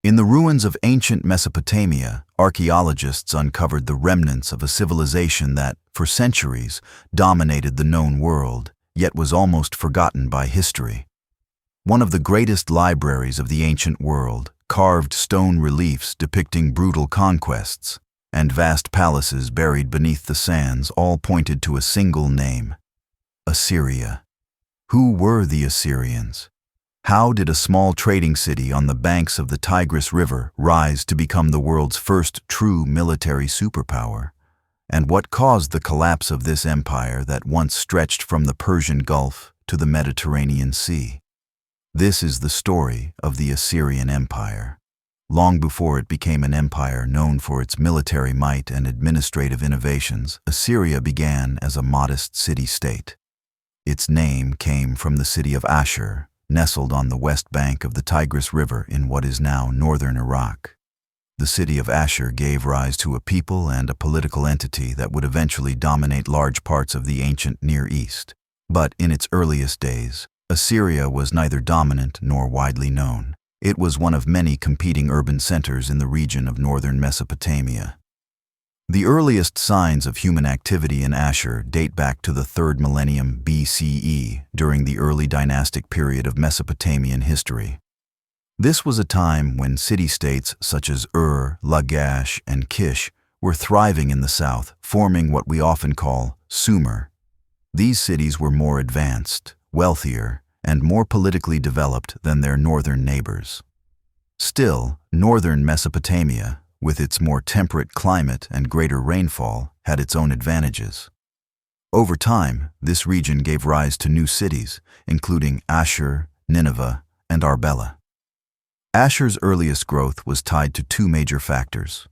In the ruins of ancient Mesopotamia, archaeologists uncovered the remnants of a civilization that, for centuries, dominated the known world, yet was almost forgotten by history. One of the greatest libraries of the ancient world, carved stone reliefs depicting brutal conquests, and vast palaces buried beneath the sands all pointed to a single name: Assyria. Who were the Assyrians? How did a small trading city on the banks of the Tigris River rise to become the world's first true military superpower? And what caused the collapse of this empire that once stretched from the Persian Gulf to the Mediterranean Sea? This is the story of the Assyrian Empire. Long before it became an empire known for its military might and administrative innovations, Assyria began as a modest city-state. Its name came from the city of Ashur, nestled on the west bank of the Tigris River in what is now northern Iraq. The city of Ashur gave rise to a people and a political entity that would eventually dominate large parts of the ancient Near East. But in its earliest days, Assyria was neither dominant nor widely known. It was one of many competing urban centers in the region of northern Mesopotamia. The earliest signs of human activity in Ashur date back to the 3rd millennium BCE, during the early dynastic period of Mesopotamian history. This was a time when city-states such as Ur, Lagash, and Kish were thriving in the south, forming what we often call Sumer. These cities were more advanced, wealthier, and more politically developed than their northern neighbors. Still, northern Mesopotamia, with its more temperate climate and greater rainfall, had its own advantages. Over time, this region gave rise to new cities, including Ashur, Nineveh, and Arbela. Ashur's earliest growth was tied to two major factors: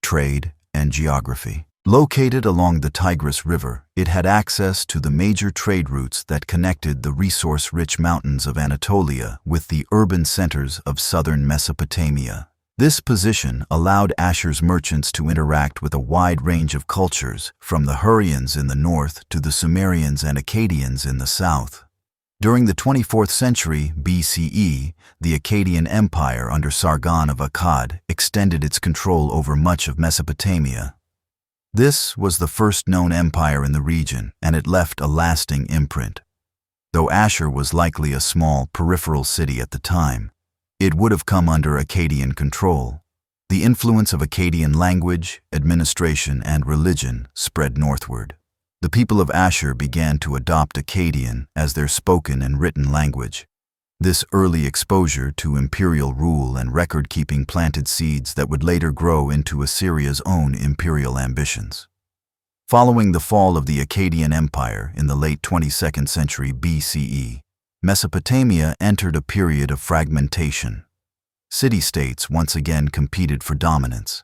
trade and geography. Located along the Tigris River, it had access to the major trade routes that connected the resource-rich mountains of Anatolia with the urban centers of southern Mesopotamia. This position allowed Ashur's merchants to interact with a wide range of cultures, from the Hurrians in the north to the Sumerians and Akkadians in the south. During the 24th century BCE, the Akkadian Empire under Sargon of Akkad extended its control over much of Mesopotamia. This was the first known empire in the region, and it left a lasting imprint. Though Ashur was likely a small, peripheral city at the time, it would have come under Akkadian control. The influence of Akkadian language, administration, and religion spread northward. The people of Ashur began to adopt Akkadian as their spoken and written language. This early exposure to imperial rule and record-keeping planted seeds that would later grow into Assyria's own imperial ambitions. Following the fall of the Akkadian Empire in the late 22nd century BCE, Mesopotamia entered a period of fragmentation. City-states once again competed for dominance.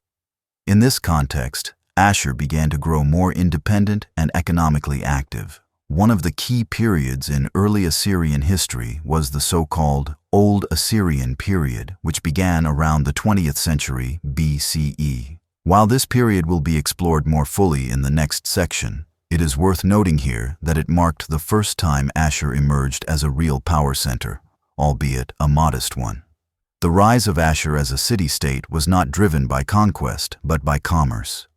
In this context, Ashur began to grow more independent and economically active. One of the key periods in early Assyrian history was the so-called Old Assyrian period, which began around the 20th century BCE. While this period will be explored more fully in the next section, it is worth noting here that it marked the first time Ashur emerged as a real power center, albeit a modest one. The rise of Ashur as a city-state was not driven by conquest, but by commerce.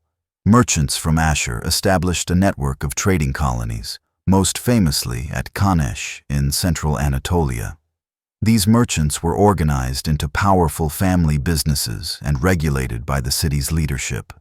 Merchants from Ashur established a network of trading colonies, most famously at Kanesh in central Anatolia. These merchants were organized into powerful family businesses and regulated by the city's leadership.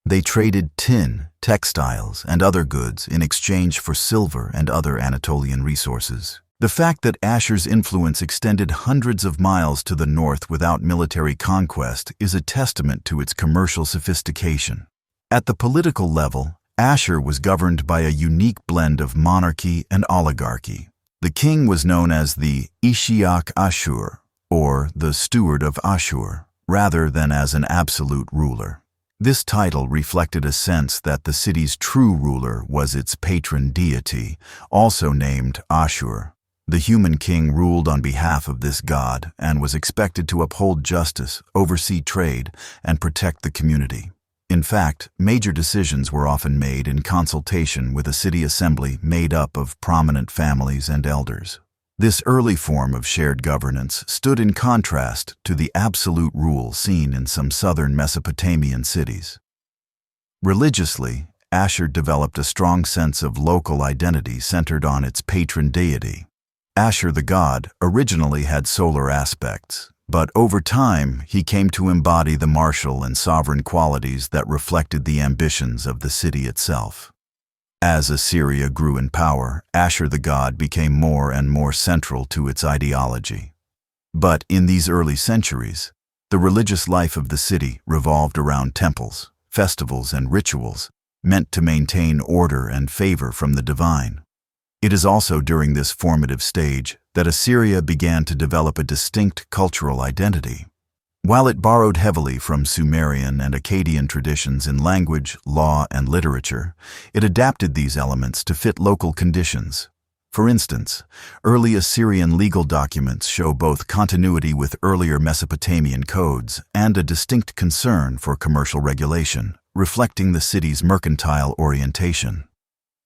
They traded tin, textiles, and other goods in exchange for silver and other Anatolian resources. The fact that Ashur's influence extended hundreds of miles to the north without military conquest is a testament to its commercial sophistication. At the political level, Ashur was governed by a unique blend of monarchy and oligarchy. The king was known as the Ishiak Ashur, or the Steward of Ashur, rather than as an absolute ruler. This title reflected a sense that the city's true ruler was its patron deity, also named Ashur. The human king ruled on behalf of this god and was expected to uphold justice, oversee trade, and protect the community. In fact, major decisions were often made in consultation with a city assembly made up of prominent families and elders. This early form of shared governance stood in contrast to the absolute rule seen in some southern Mesopotamian cities. Religiously, Ashur developed a strong sense of local identity centered on its patron deity. Ashur the god originally had solar aspects, but over time he came to embody the martial and sovereign qualities that reflected the ambitions of the city itself. As Assyria grew in power, Ashur the god became more and more central to its ideology. But in these early centuries, the religious life of the city revolved around temples, festivals, and rituals meant to maintain order and favor from the divine. It is also during this formative stage that Assyria began to develop a distinct cultural identity. While it borrowed heavily from Sumerian and Akkadian traditions in language, law, and literature, it adapted these elements to fit local conditions. For instance, early Assyrian legal documents show both continuity with earlier Mesopotamian codes and a distinct concern for commercial regulation, reflecting the city's mercantile orientation.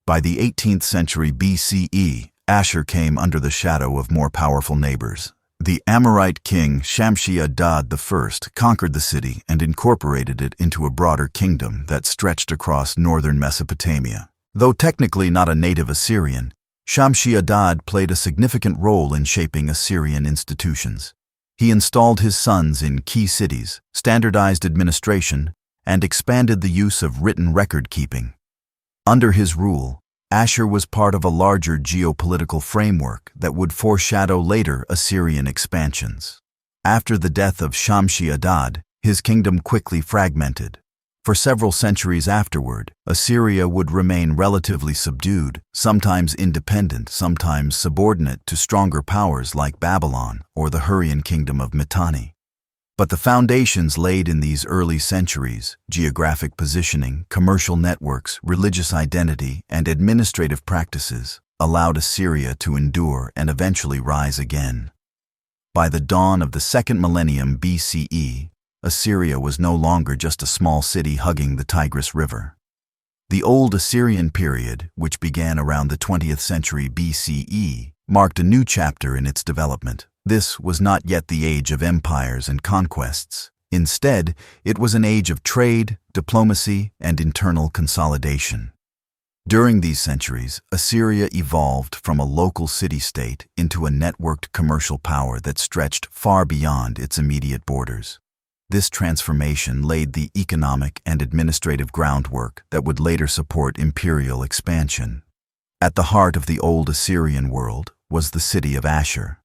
By the 18th century BCE, Ashur came under the shadow of more powerful neighbors. The Amorite king Shamshi-Adad I conquered the city and incorporated it into a broader kingdom that stretched across northern Mesopotamia. Though technically not a native Assyrian, Shamshi-Adad played a significant role in shaping Assyrian institutions. He installed his sons in key cities, standardized administration, and expanded the use of written record-keeping. Under his rule, Ashur was part of a larger geopolitical framework that would foreshadow later Assyrian expansions. After the death of Shamshi-Adad, his kingdom quickly fragmented. For several centuries afterward, Assyria would remain relatively subdued, sometimes independent, sometimes subordinate to stronger powers like Babylon or the Hurrian kingdom of Mitanni. But the foundations laid in these early centuries, geographic positioning, commercial networks, religious identity, and administrative practices, allowed Assyria to endure and eventually rise again. By the dawn of the second millennium BCE, Assyria was no longer just a small city hugging the Tigris River. The Old Assyrian period, which began around the 20th century BCE, marked a new chapter in its development. This was not yet the age of empires and conquests. Instead, it was an age of trade, diplomacy, and internal consolidation. During these centuries, Assyria evolved from a local city-state into a networked commercial power that stretched far beyond its immediate borders. This transformation laid the economic and administrative groundwork that would later support imperial expansion. At the heart of the old Assyrian world was the city of Ashur.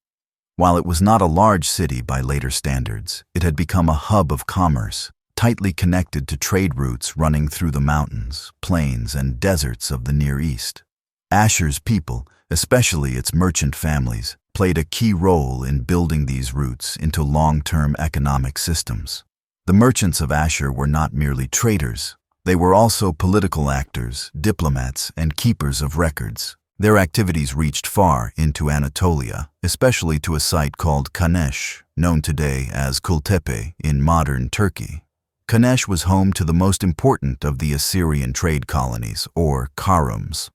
While it was not a large city by later standards, it had become a hub of commerce, tightly connected to trade routes running through the mountains, plains, and deserts of the Near East. Ashur's people, especially its merchant families, played a key role in building these routes into long-term economic systems. The merchants of Ashur were not merely traders. They were also political actors, diplomats, and keepers of records. Their activities reached far into Anatolia, especially to a site called Kanesh, known today as Kultepe in modern Turkey. Kanesh was home to the most important of the Assyrian trade colonies, or karums.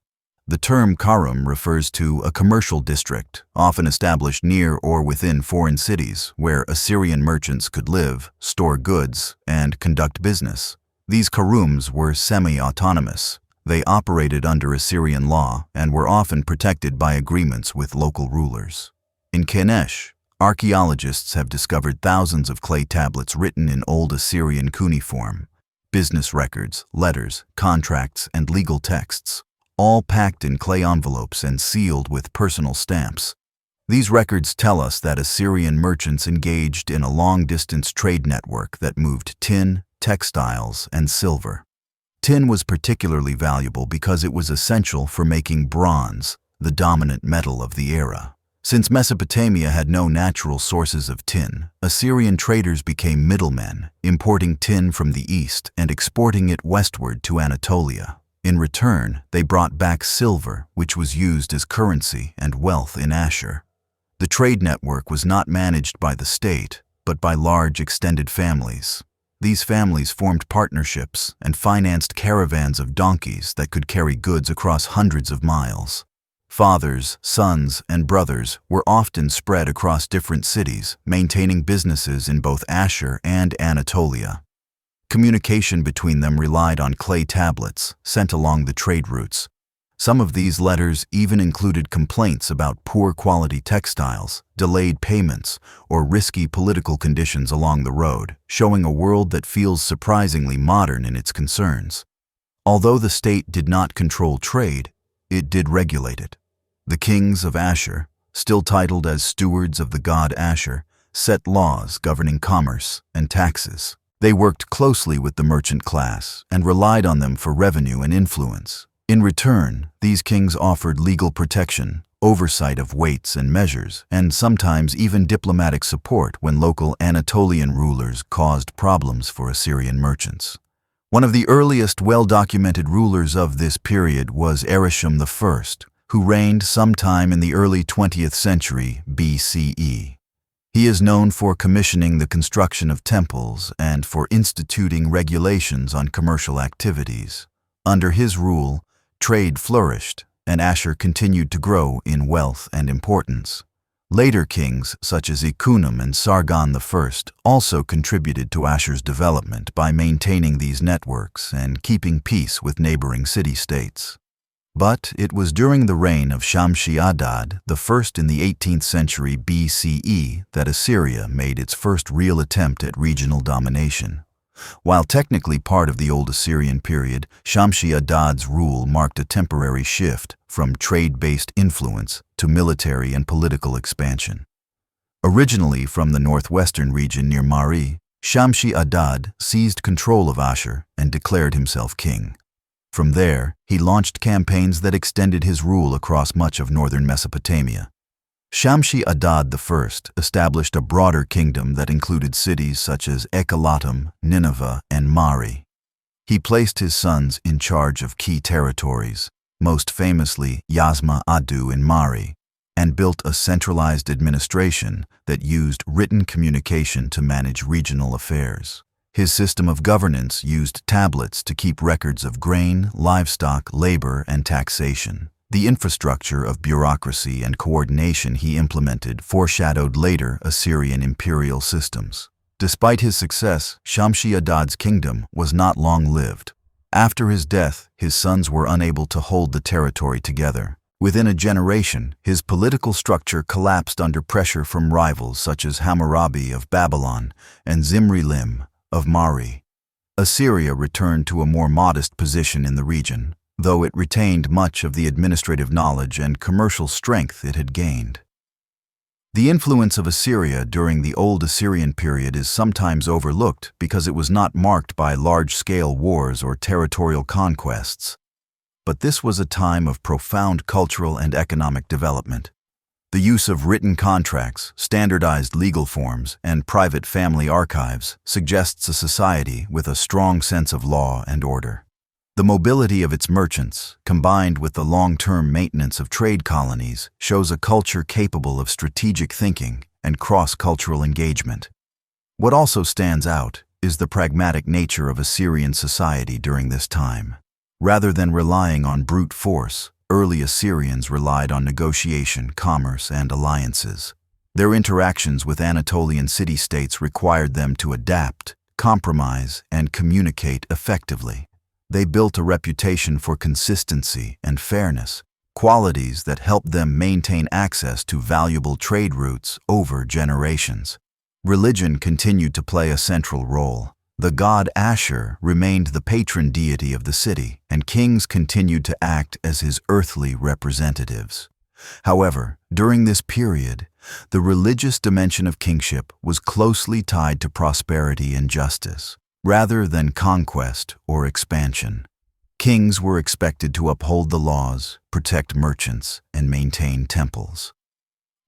The term karum refers to a commercial district, often established near or within foreign cities, where Assyrian merchants could live, store goods, and conduct business. These karums were semi-autonomous. They operated under Assyrian law and were often protected by agreements with local rulers. In Kanesh, archaeologists have discovered thousands of clay tablets written in Old Assyrian cuneiform, business records, letters, contracts, and legal texts, all packed in clay envelopes and sealed with personal stamps. These records tell us that Assyrian merchants engaged in a long-distance trade network that moved tin, textiles, and silver. Tin was particularly valuable because it was essential for making bronze, the dominant metal of the era. Since Mesopotamia had no natural sources of tin, Assyrian traders became middlemen, importing tin from the east and exporting it westward to Anatolia. In return, they brought back silver, which was used as currency and wealth in Ashur. The trade network was not managed by the state, but by large extended families. These families formed partnerships and financed caravans of donkeys that could carry goods across hundreds of miles. Fathers, sons, and brothers were often spread across different cities, maintaining businesses in both Ashur and Anatolia. Communication between them relied on clay tablets sent along the trade routes. Some of these letters even included complaints about poor quality textiles, delayed payments, or risky political conditions along the road, showing a world that feels surprisingly modern in its concerns. Although the state did not control trade, it did regulate it. The kings of Ashur, still titled as stewards of the god Ashur, set laws governing commerce and taxes. They worked closely with the merchant class and relied on them for revenue and influence. In return, these kings offered legal protection, oversight of weights and measures, and sometimes even diplomatic support when local Anatolian rulers caused problems for Assyrian merchants. One of the earliest well-documented rulers of this period was Areshum I, who reigned sometime in the early 20th century BCE. He is known for commissioning the construction of temples and for instituting regulations on commercial activities. Under his rule, trade flourished, and Ashur continued to grow in wealth and importance. Later kings, such as Icunum and Sargon I, also contributed to Ashur's development by maintaining these networks and keeping peace with neighboring city-states. But it was during the reign of Shamshi-Adad, the first in the 18th century BCE, that Assyria made its first real attempt at regional domination. While technically part of the Old Assyrian period, Shamshi-Adad's rule marked a temporary shift from trade-based influence to military and political expansion. Originally from the northwestern region near Mari, Shamshi-Adad seized control of Ashur and declared himself king. From there, he launched campaigns that extended his rule across much of northern Mesopotamia. Shamshi-Adad I established a broader kingdom that included cities such as Ekalatum, Nineveh, and Mari. He placed his sons in charge of key territories, most famously Yazma-Adu in Mari, and built a centralized administration that used written communication to manage regional affairs. His system of governance used tablets to keep records of grain, livestock, labor, and taxation. The infrastructure of bureaucracy and coordination he implemented foreshadowed later Assyrian imperial systems. Despite his success, Shamshi-Adad's kingdom was not long-lived. After his death, his sons were unable to hold the territory together. Within a generation, his political structure collapsed under pressure from rivals such as Hammurabi of Babylon and Zimri-Lim of Mari. Assyria returned to a more modest position in the region, though it retained much of the administrative knowledge and commercial strength it had gained. The influence of Assyria during the Old Assyrian period is sometimes overlooked because it was not marked by large-scale wars or territorial conquests. But this was a time of profound cultural and economic development. The use of written contracts, standardized legal forms, and private family archives suggests a society with a strong sense of law and order. The mobility of its merchants, combined with the long-term maintenance of trade colonies, shows a culture capable of strategic thinking and cross-cultural engagement. What also stands out is the pragmatic nature of Assyrian society during this time. Rather than relying on brute force, early Assyrians relied on negotiation, commerce, and alliances. Their interactions with Anatolian city-states required them to adapt, compromise, and communicate effectively. They built a reputation for consistency and fairness, qualities that helped them maintain access to valuable trade routes over generations. Religion continued to play a central role. The god Ashur remained the patron deity of the city, and kings continued to act as his earthly representatives. However, during this period, the religious dimension of kingship was closely tied to prosperity and justice, rather than conquest or expansion. Kings were expected to uphold the laws, protect merchants, and maintain temples.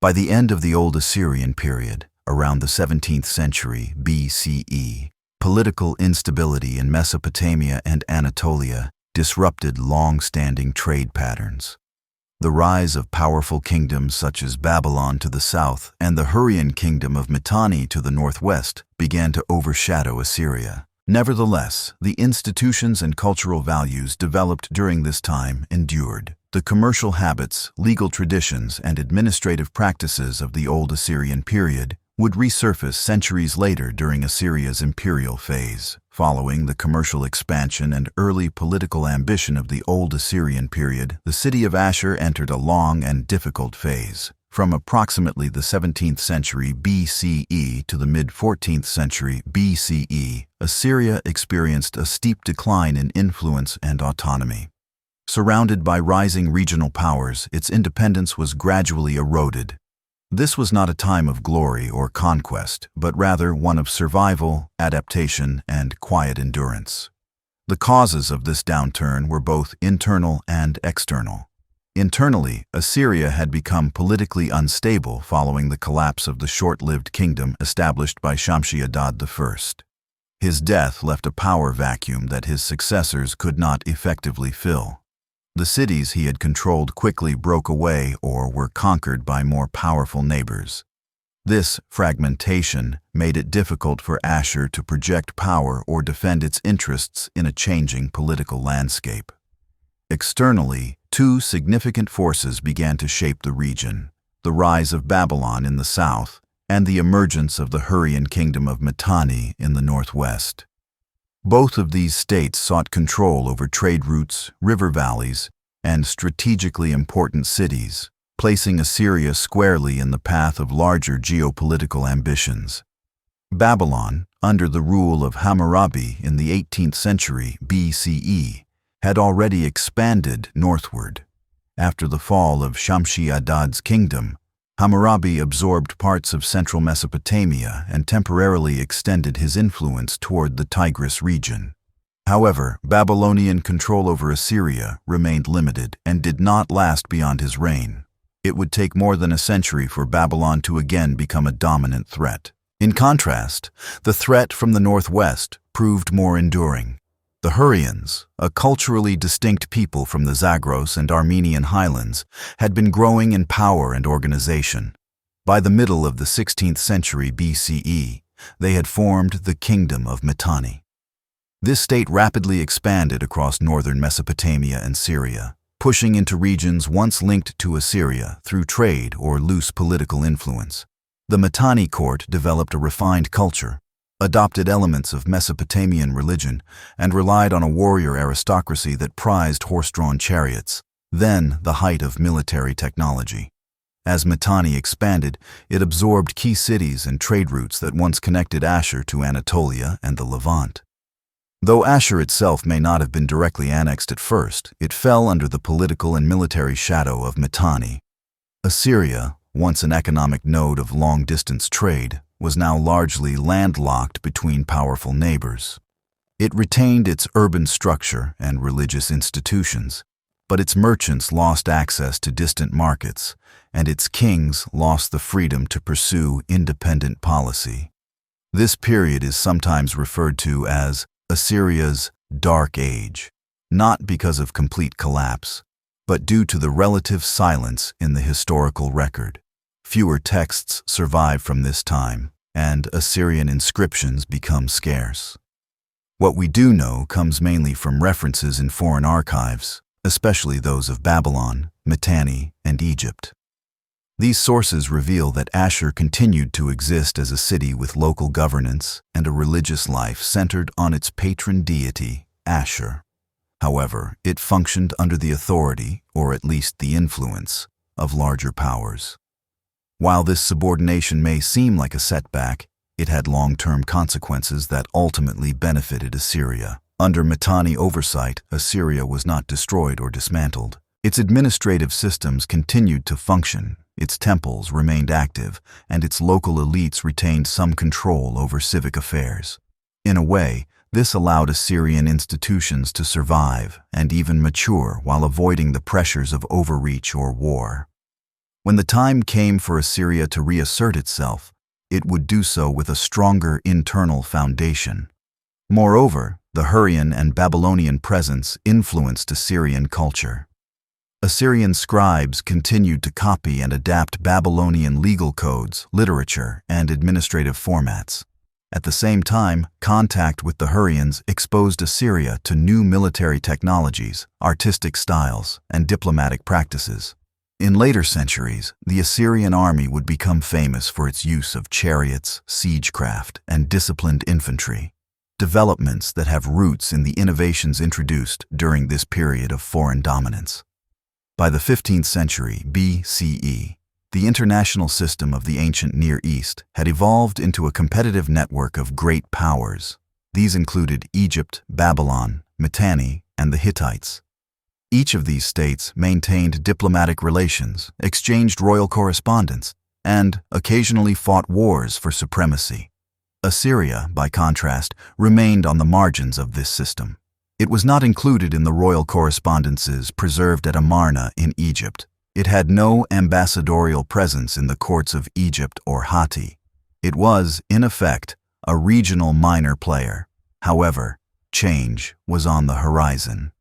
By the end of the Old Assyrian period, around the 17th century BCE, political instability in Mesopotamia and Anatolia disrupted long-standing trade patterns. The rise of powerful kingdoms such as Babylon to the south and the Hurrian kingdom of Mitanni to the northwest began to overshadow Assyria. Nevertheless, the institutions and cultural values developed during this time endured. The commercial habits, legal traditions, and administrative practices of the Old Assyrian period would resurface centuries later during Assyria's imperial phase. Following the commercial expansion and early political ambition of the Old Assyrian period, the city of Ashur entered a long and difficult phase. From approximately the 17th century BCE to the mid-14th century BCE, Assyria experienced a steep decline in influence and autonomy. Surrounded by rising regional powers, its independence was gradually eroded. This was not a time of glory or conquest, but rather one of survival, adaptation, and quiet endurance. The causes of this downturn were both internal and external. Internally, Assyria had become politically unstable following the collapse of the short-lived kingdom established by Shamshi-Adad I. His death left a power vacuum that his successors could not effectively fill. The cities he had controlled quickly broke away or were conquered by more powerful neighbors. This fragmentation made it difficult for Ashur to project power or defend its interests in a changing political landscape. Externally, two significant forces began to shape the region: the rise of Babylon in the south and the emergence of the Hurrian kingdom of Mitanni in the northwest. Both of these states sought control over trade routes, river valleys, and strategically important cities, placing Assyria squarely in the path of larger geopolitical ambitions. Babylon, under the rule of Hammurabi in the 18th century BCE, had already expanded northward. After the fall of Shamshi-Adad's kingdom, Hammurabi absorbed parts of central Mesopotamia and temporarily extended his influence toward the Tigris region. However, Babylonian control over Assyria remained limited and did not last beyond his reign. It would take more than a century for Babylon to again become a dominant threat. In contrast, the threat from the northwest proved more enduring. The Hurrians, a culturally distinct people from the Zagros and Armenian highlands, had been growing in power and organization. By the middle of the 16th century BCE, they had formed the Kingdom of Mitanni. This state rapidly expanded across northern Mesopotamia and Syria, pushing into regions once linked to Assyria through trade or loose political influence. The Mitanni court developed a refined culture, adopted elements of Mesopotamian religion, and relied on a warrior aristocracy that prized horse-drawn chariots, then the height of military technology. As Mitanni expanded, it absorbed key cities and trade routes that once connected Ashur to Anatolia and the Levant. Though Ashur itself may not have been directly annexed at first, it fell under the political and military shadow of Mitanni. Assyria, once an economic node of long-distance trade, was now largely landlocked between powerful neighbors. It retained its urban structure and religious institutions, but its merchants lost access to distant markets, and its kings lost the freedom to pursue independent policy. This period is sometimes referred to as Assyria's Dark Age, not because of complete collapse, but due to the relative silence in the historical record. Fewer texts survive from this time, and Assyrian inscriptions become scarce. What we do know comes mainly from references in foreign archives, especially those of Babylon, Mitanni, and Egypt. These sources reveal that Ashur continued to exist as a city with local governance and a religious life centered on its patron deity, Ashur. However, it functioned under the authority, or at least the influence, of larger powers. While this subordination may seem like a setback, it had long-term consequences that ultimately benefited Assyria. Under Mitanni oversight, Assyria was not destroyed or dismantled. Its administrative systems continued to function, its temples remained active, and its local elites retained some control over civic affairs. In a way, this allowed Assyrian institutions to survive and even mature while avoiding the pressures of overreach or war. When the time came for Assyria to reassert itself, it would do so with a stronger internal foundation. Moreover, the Hurrian and Babylonian presence influenced Assyrian culture. Assyrian scribes continued to copy and adapt Babylonian legal codes, literature, and administrative formats. At the same time, contact with the Hurrians exposed Assyria to new military technologies, artistic styles, and diplomatic practices. In later centuries, the Assyrian army would become famous for its use of chariots, siegecraft, and disciplined infantry, developments that have roots in the innovations introduced during this period of foreign dominance. By the 15th century BCE, the international system of the ancient Near East had evolved into a competitive network of great powers. These included Egypt, Babylon, Mitanni, and the Hittites. Each of these states maintained diplomatic relations, exchanged royal correspondence, and occasionally fought wars for supremacy. Assyria, by contrast, remained on the margins of this system. It was not included in the royal correspondences preserved at Amarna in Egypt. It had no ambassadorial presence in the courts of Egypt or Hatti. It was, in effect, a regional minor player. However, change was on the horizon.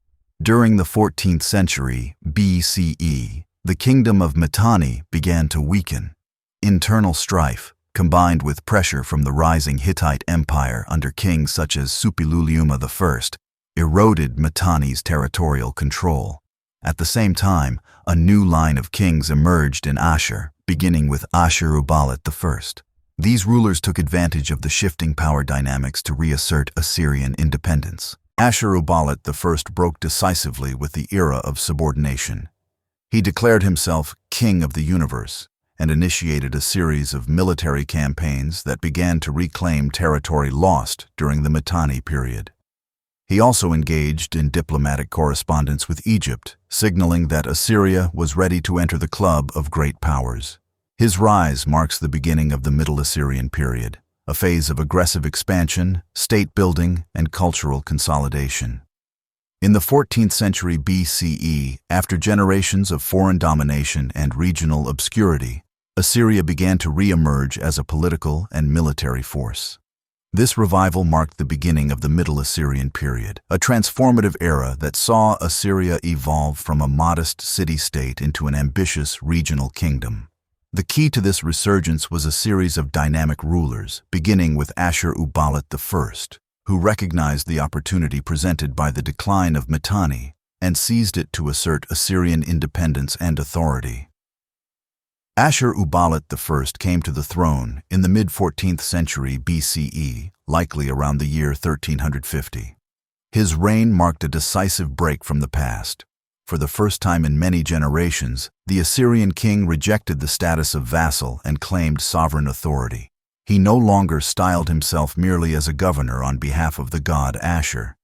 During the 14th century BCE, the kingdom of Mitanni began to weaken. Internal strife, combined with pressure from the rising Hittite Empire under kings such as Tukulti-Ninurta I, eroded Mitanni's territorial control. At the same time, a new line of kings emerged in Ashur, beginning with Ashurbanipal I. These rulers took advantage of the shifting power dynamics to reassert Assyrian independence. Ashurbanipal I broke decisively with the era of subordination. He declared himself king of the universe and initiated a series of military campaigns that began to reclaim territory lost during the Mitanni period. He also engaged in diplomatic correspondence with Egypt, signaling that Assyria was ready to enter the club of great powers. His rise marks the beginning of the Middle Assyrian period, a phase of aggressive expansion, state-building, and cultural consolidation. In the 14th century BCE, after generations of foreign domination and regional obscurity, Assyria began to re-emerge as a political and military force. This revival marked the beginning of the Middle Assyrian period, a transformative era that saw Assyria evolve from a modest city-state into an ambitious regional kingdom. The key to this resurgence was a series of dynamic rulers, beginning with Ashur-banipal I, who recognized the opportunity presented by the decline of Mitanni and seized it to assert Assyrian independence and authority. Ashur-banipal I came to the throne in the mid-14th century BCE, likely around the year 1350. His reign marked a decisive break from the past. For the first time in many generations, the Assyrian king rejected the status of vassal and claimed sovereign authority. He no longer styled himself merely as a governor on behalf of the god Ashur.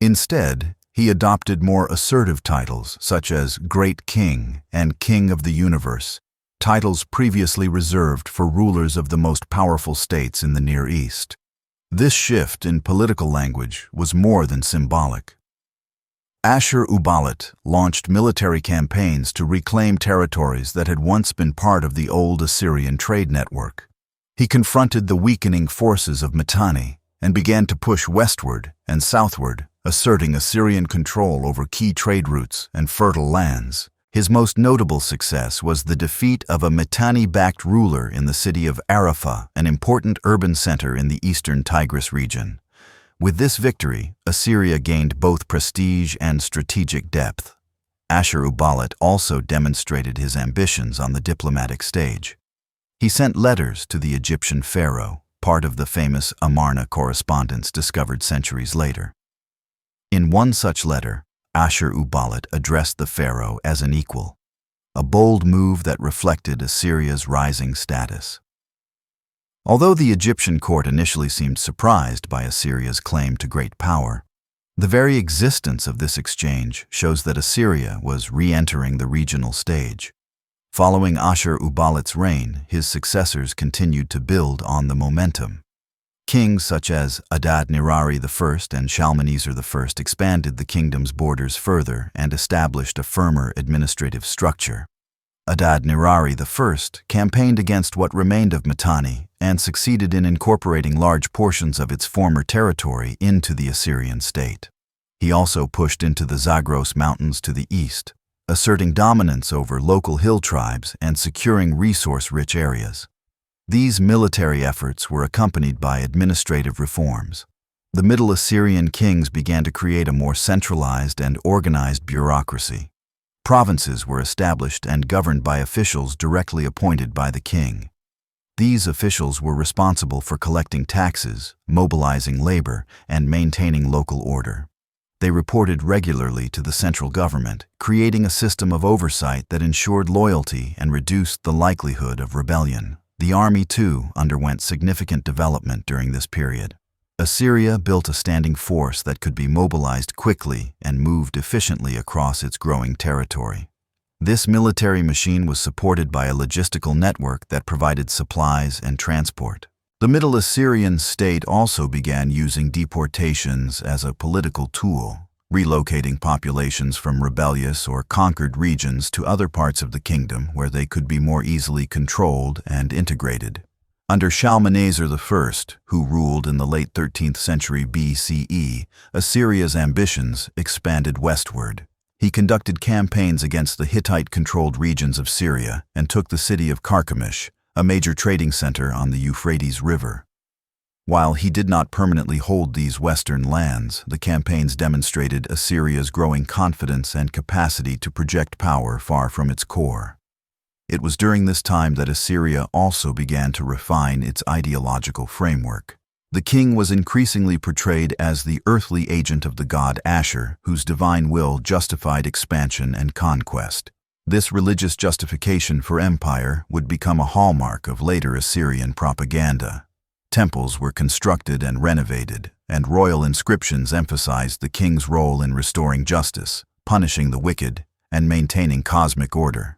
Instead, he adopted more assertive titles such as Great King and King of the Universe, titles previously reserved for rulers of the most powerful states in the Near East. This shift in political language was more than symbolic. Ashur-banipal launched military campaigns to reclaim territories that had once been part of the old Assyrian trade network. He confronted the weakening forces of Mitanni and began to push westward and southward, asserting Assyrian control over key trade routes and fertile lands. His most notable success was the defeat of a Mitanni-backed ruler in the city of Arafah, an important urban center in the eastern Tigris region. With this victory, Assyria gained both prestige and strategic depth. Ashur-banipal also demonstrated his ambitions on the diplomatic stage. He sent letters to the Egyptian pharaoh, part of the famous Amarna correspondence discovered centuries later. In one such letter, Ashur-banipal addressed the pharaoh as an equal, a bold move that reflected Assyria's rising status. Although the Egyptian court initially seemed surprised by Assyria's claim to great power, the very existence of this exchange shows that Assyria was re-entering the regional stage. Following Ashur-banipal's reign, his successors continued to build on the momentum. Kings such as Adad-nirari I and Shalmaneser I expanded the kingdom's borders further and established a firmer administrative structure. Adad-nirari I campaigned against what remained of Mitanni and succeeded in incorporating large portions of its former territory into the Assyrian state. He also pushed into the Zagros Mountains to the east, asserting dominance over local hill tribes and securing resource-rich areas. These military efforts were accompanied by administrative reforms. The Middle Assyrian kings began to create a more centralized and organized bureaucracy. Provinces were established and governed by officials directly appointed by the king. These officials were responsible for collecting taxes, mobilizing labor, and maintaining local order. They reported regularly to the central government, creating a system of oversight that ensured loyalty and reduced the likelihood of rebellion. The army, too, underwent significant development during this period. Assyria built a standing force that could be mobilized quickly and moved efficiently across its growing territory. This military machine was supported by a logistical network that provided supplies and transport. The Middle Assyrian state also began using deportations as a political tool, relocating populations from rebellious or conquered regions to other parts of the kingdom where they could be more easily controlled and integrated. Under Shalmaneser I, who ruled in the late 13th century BCE, Assyria's ambitions expanded westward. He conducted campaigns against the Hittite-controlled regions of Syria and took the city of Carchemish, a major trading center on the Euphrates River. While he did not permanently hold these western lands, the campaigns demonstrated Assyria's growing confidence and capacity to project power far from its core. It was during this time that Assyria also began to refine its ideological framework. The king was increasingly portrayed as the earthly agent of the god Ashur, whose divine will justified expansion and conquest. This religious justification for empire would become a hallmark of later Assyrian propaganda. Temples were constructed and renovated, and royal inscriptions emphasized the king's role in restoring justice, punishing the wicked, and maintaining cosmic order.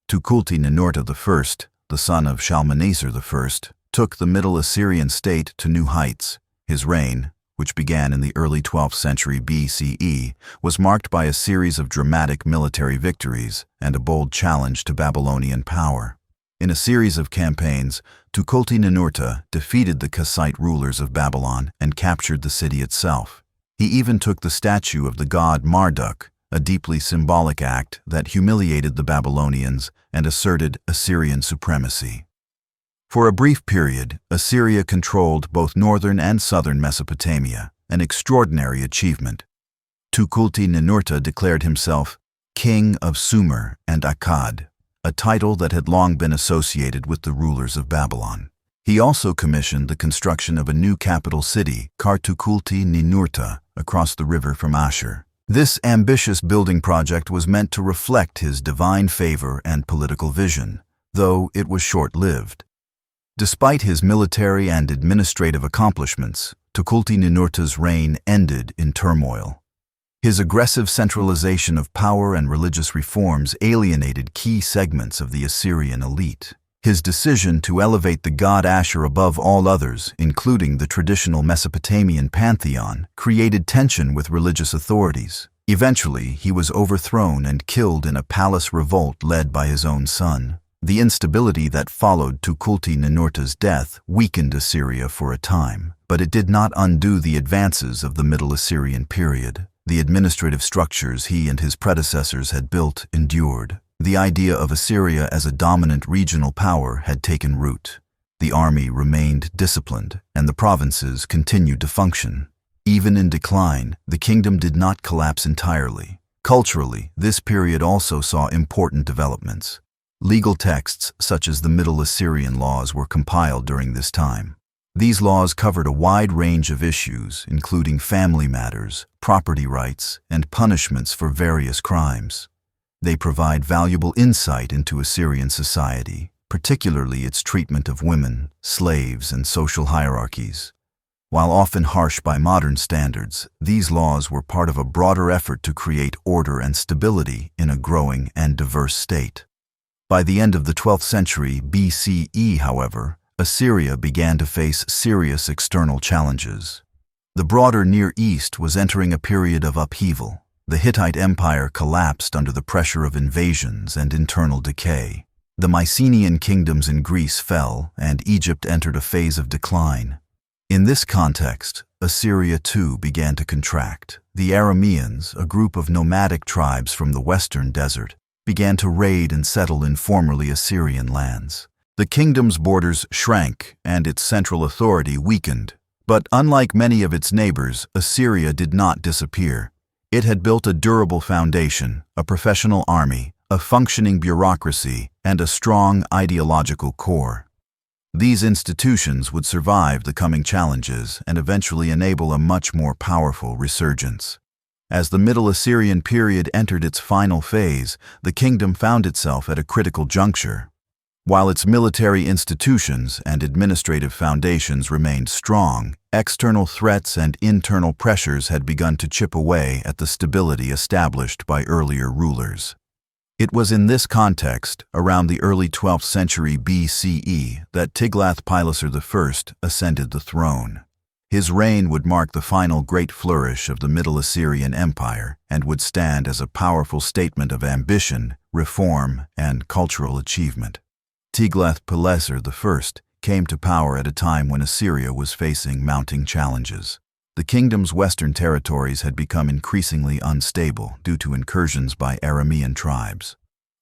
Tukulti-Ninurta I, the son of Shalmaneser I, took the Middle Assyrian state to new heights. His reign, which began in the early 12th century BCE, was marked by a series of dramatic military victories and a bold challenge to Babylonian power. In a series of campaigns, Tukulti-Ninurta defeated the Kassite rulers of Babylon and captured the city itself. He even took the statue of the god Marduk, a deeply symbolic act that humiliated the Babylonians and asserted Assyrian supremacy. For a brief period, Assyria controlled both northern and southern Mesopotamia, an extraordinary achievement. Tukulti-Ninurta declared himself King of Sumer and Akkad, a title that had long been associated with the rulers of Babylon. He also commissioned the construction of a new capital city, Tukulti-Ninurta, across the river from Ashur. This ambitious building project was meant to reflect his divine favor and political vision, though it was short-lived. Despite his military and administrative accomplishments, Tukulti-Ninurta's reign ended in turmoil. His aggressive centralization of power and religious reforms alienated key segments of the Assyrian elite. His decision to elevate the god Ashur above all others, including the traditional Mesopotamian pantheon, created tension with religious authorities. Eventually, he was overthrown and killed in a palace revolt led by his own son. The instability that followed Tukulti-Ninurta's death weakened Assyria for a time, but it did not undo the advances of the Middle Assyrian period. The administrative structures he and his predecessors had built endured. The idea of Assyria as a dominant regional power had taken root. The army remained disciplined, and the provinces continued to function. Even in decline, the kingdom did not collapse entirely. Culturally, this period also saw important developments. Legal texts such as the Middle Assyrian laws were compiled during this time. These laws covered a wide range of issues, including family matters, property rights, and punishments for various crimes. They provide valuable insight into Assyrian society, particularly its treatment of women, slaves, and social hierarchies. While often harsh by modern standards, these laws were part of a broader effort to create order and stability in a growing and diverse state. By the end of the 12th century BCE, however, Assyria began to face serious external challenges. The broader Near East was entering a period of upheaval. The Hittite Empire collapsed under the pressure of invasions and internal decay. The Mycenaean kingdoms in Greece fell, and Egypt entered a phase of decline. In this context, Assyria too began to contract. The Arameans, a group of nomadic tribes from the western desert, began to raid and settle in formerly Assyrian lands. The kingdom's borders shrank and its central authority weakened. But unlike many of its neighbors, Assyria did not disappear. It had built a durable foundation, a professional army, a functioning bureaucracy, and a strong ideological core. These institutions would survive the coming challenges and eventually enable a much more powerful resurgence. As the Middle Assyrian period entered its final phase, the kingdom found itself at a critical juncture. While its military institutions and administrative foundations remained strong, external threats and internal pressures had begun to chip away at the stability established by earlier rulers. It was in this context, around the early 12th century BCE, that Tiglath-Pileser I ascended the throne. His reign would mark the final great flourish of the Middle Assyrian Empire and would stand as a powerful statement of ambition, reform, and cultural achievement. Tiglath-Pileser I came to power at a time when Assyria was facing mounting challenges. The kingdom's western territories had become increasingly unstable due to incursions by Aramean tribes.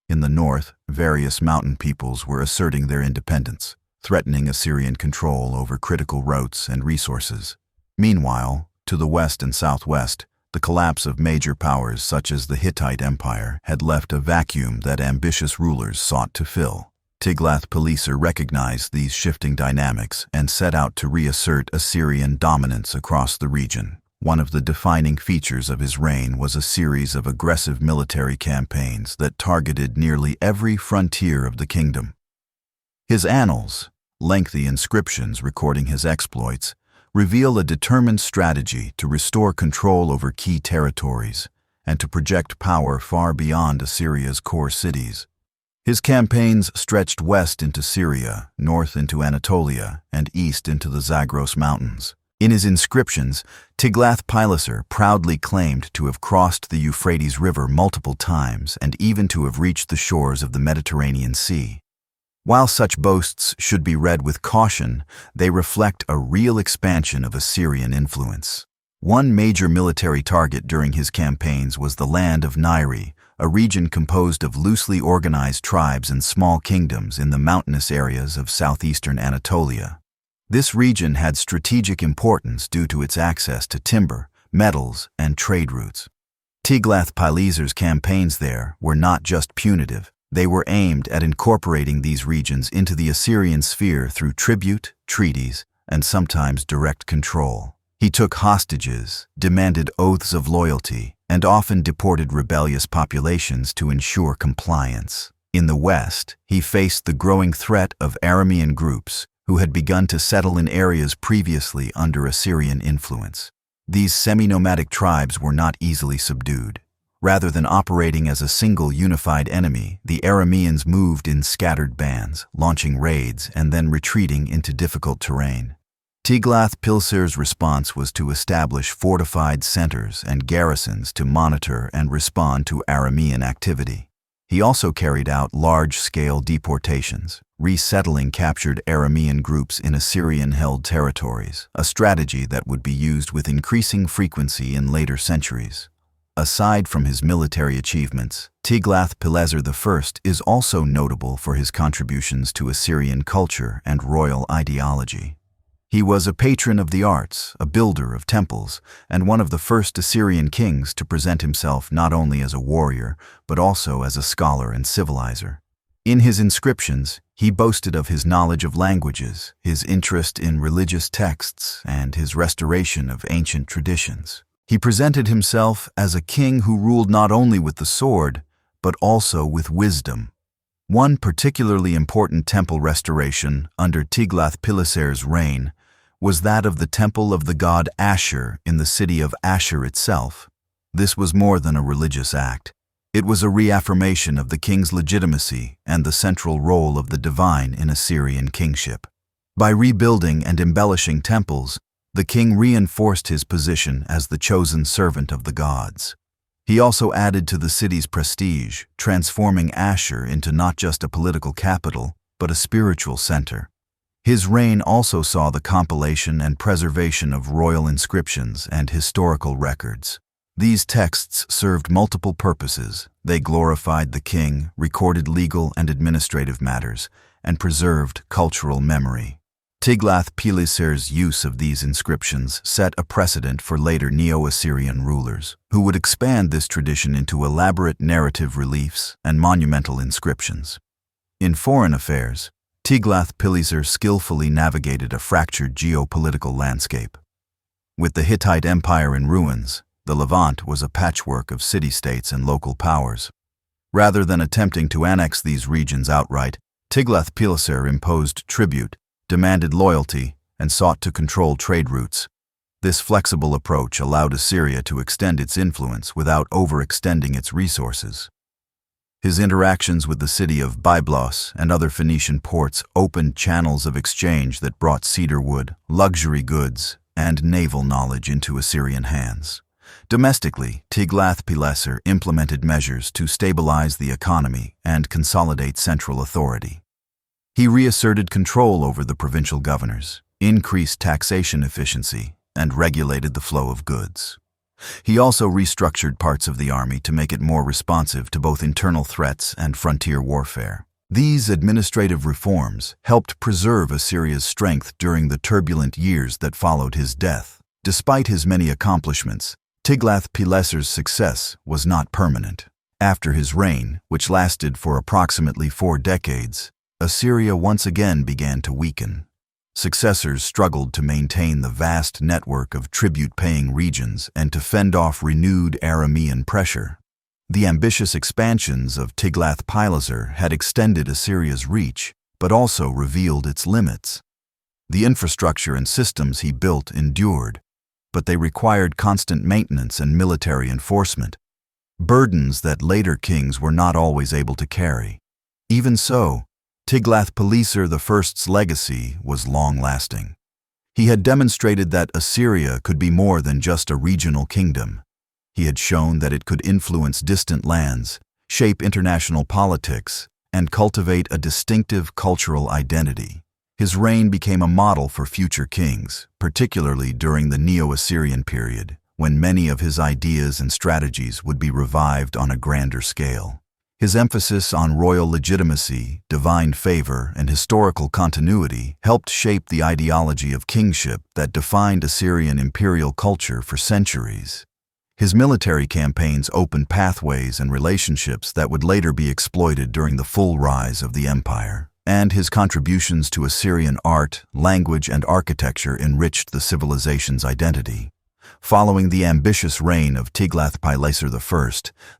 In the north, various mountain peoples were asserting their independence, threatening Assyrian control over critical routes and resources. Meanwhile, to the west and southwest, the collapse of major powers such as the Hittite Empire had left a vacuum that ambitious rulers sought to fill. Tiglath-Pileser recognized these shifting dynamics and set out to reassert Assyrian dominance across the region. One of the defining features of his reign was a series of aggressive military campaigns that targeted nearly every frontier of the kingdom. His annals, lengthy inscriptions recording his exploits, reveal a determined strategy to restore control over key territories and to project power far beyond Assyria's core cities. His campaigns stretched west into Syria, north into Anatolia, and east into the Zagros Mountains. In his inscriptions, Tiglath-Pileser proudly claimed to have crossed the Euphrates River multiple times and even to have reached the shores of the Mediterranean Sea. While such boasts should be read with caution, they reflect a real expansion of Assyrian influence. One major military target during his campaigns was the land of Nairi, a region composed of loosely organized tribes and small kingdoms in the mountainous areas of southeastern Anatolia. This region had strategic importance due to its access to timber, metals, and trade routes. Tiglath-Pileser's campaigns there were not just punitive. They were aimed at incorporating these regions into the Assyrian sphere through tribute, treaties, and sometimes direct control. He took hostages, demanded oaths of loyalty, and often deported rebellious populations to ensure compliance. In the west, he faced the growing threat of Aramean groups who had begun to settle in areas previously under Assyrian influence. These semi-nomadic tribes were not easily subdued. Rather than operating as a single unified enemy, the Arameans moved in scattered bands, launching raids and then retreating into difficult terrain. Tiglath-Pileser's response was to establish fortified centers and garrisons to monitor and respond to Aramean activity. He also carried out large-scale deportations, resettling captured Aramean groups in Assyrian-held territories, a strategy that would be used with increasing frequency in later centuries. Aside from his military achievements, Tiglath-Pileser I is also notable for his contributions to Assyrian culture and royal ideology. He was a patron of the arts, a builder of temples, and one of the first Assyrian kings to present himself not only as a warrior, but also as a scholar and civilizer. In his inscriptions, he boasted of his knowledge of languages, his interest in religious texts, and his restoration of ancient traditions. He presented himself as a king who ruled not only with the sword, but also with wisdom. One particularly important temple restoration under Tiglath-Pileser's reign was that of the temple of the god Ashur in the city of Ashur itself. This was more than a religious act. It was a reaffirmation of the king's legitimacy and the central role of the divine in Assyrian kingship. By rebuilding and embellishing temples, the king reinforced his position as the chosen servant of the gods. He also added to the city's prestige, transforming Ashur into not just a political capital, but a spiritual center. His reign also saw the compilation and preservation of royal inscriptions and historical records. These texts served multiple purposes. They glorified the king, recorded legal and administrative matters, and preserved cultural memory. Tiglath-Pileser's use of these inscriptions set a precedent for later Neo-Assyrian rulers, who would expand this tradition into elaborate narrative reliefs and monumental inscriptions. In foreign affairs, Tiglath-Pileser skillfully navigated a fractured geopolitical landscape. With the Hittite Empire in ruins, the Levant was a patchwork of city-states and local powers. Rather than attempting to annex these regions outright, Tiglath-Pileser imposed tribute, demanded loyalty, and sought to control trade routes. This flexible approach allowed Assyria to extend its influence without overextending its resources. His interactions with the city of Byblos and other Phoenician ports opened channels of exchange that brought cedar wood, luxury goods, and naval knowledge into Assyrian hands. Domestically, Tiglath-Pileser implemented measures to stabilize the economy and consolidate central authority. He reasserted control over the provincial governors, increased taxation efficiency, and regulated the flow of goods. He also restructured parts of the army to make it more responsive to both internal threats and frontier warfare. These administrative reforms helped preserve Assyria's strength during the turbulent years that followed his death. Despite his many accomplishments, Tiglath-Pileser's success was not permanent. After his reign, which lasted for approximately 4 decades, Assyria once again began to weaken. Successors struggled to maintain the vast network of tribute-paying regions and to fend off renewed Aramean pressure. The ambitious expansions of Tiglath-Pileser had extended Assyria's reach, but also revealed its limits. The infrastructure and systems he built endured, but they required constant maintenance and military enforcement, burdens that later kings were not always able to carry. Even so, Tiglath-Pileser I's legacy was long-lasting. He had demonstrated that Assyria could be more than just a regional kingdom. He had shown that it could influence distant lands, shape international politics, and cultivate a distinctive cultural identity. His reign became a model for future kings, particularly during the Neo-Assyrian period, when many of his ideas and strategies would be revived on a grander scale. His emphasis on royal legitimacy, divine favor, and historical continuity helped shape the ideology of kingship that defined Assyrian imperial culture for centuries. His military campaigns opened pathways and relationships that would later be exploited during the full rise of the empire, and his contributions to Assyrian art, language, and architecture enriched the civilization's identity. Following the ambitious reign of Tiglath-Pileser I,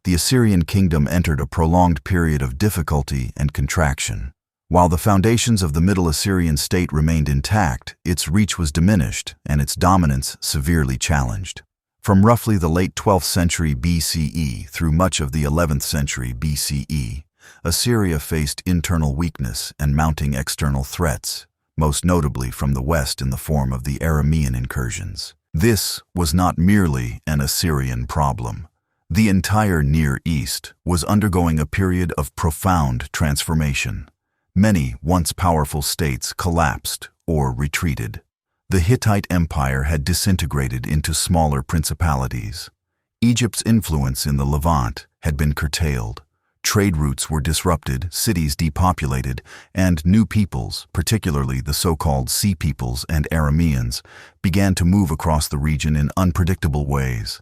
the Assyrian kingdom entered a prolonged period of difficulty and contraction. While the foundations of the Middle Assyrian state remained intact, its reach was diminished and its dominance severely challenged. From roughly the late 12th century BCE through much of the 11th century BCE, Assyria faced internal weakness and mounting external threats, most notably from the west in the form of the Aramean incursions. This was not merely an Assyrian problem. The entire Near East was undergoing a period of profound transformation. Many once powerful states collapsed or retreated. The Hittite Empire had disintegrated into smaller principalities. Egypt's influence in the Levant had been curtailed. Trade routes were disrupted, cities depopulated, and new peoples, particularly the so-called Sea Peoples and Arameans, began to move across the region in unpredictable ways.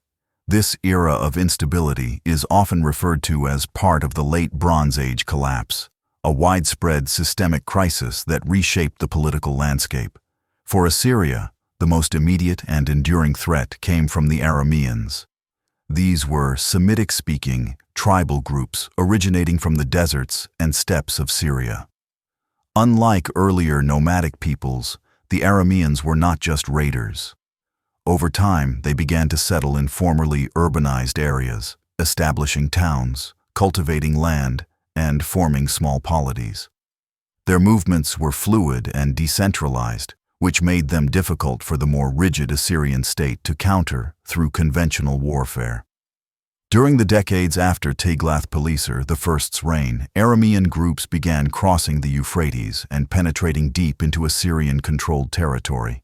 This era of instability is often referred to as part of the Late Bronze Age collapse, a widespread systemic crisis that reshaped the political landscape. For Assyria, the most immediate and enduring threat came from the Arameans. These were Semitic-speaking, tribal groups originating from the deserts and steppes of Syria. Unlike earlier nomadic peoples, the Arameans were not just raiders. Over time, they began to settle in formerly urbanized areas, establishing towns, cultivating land, and forming small polities. Their movements were fluid and decentralized, which made them difficult for the more rigid Assyrian state to counter through conventional warfare. During the decades after Tiglath-Pileser I's reign, Aramean groups began crossing the Euphrates and penetrating deep into Assyrian-controlled territory.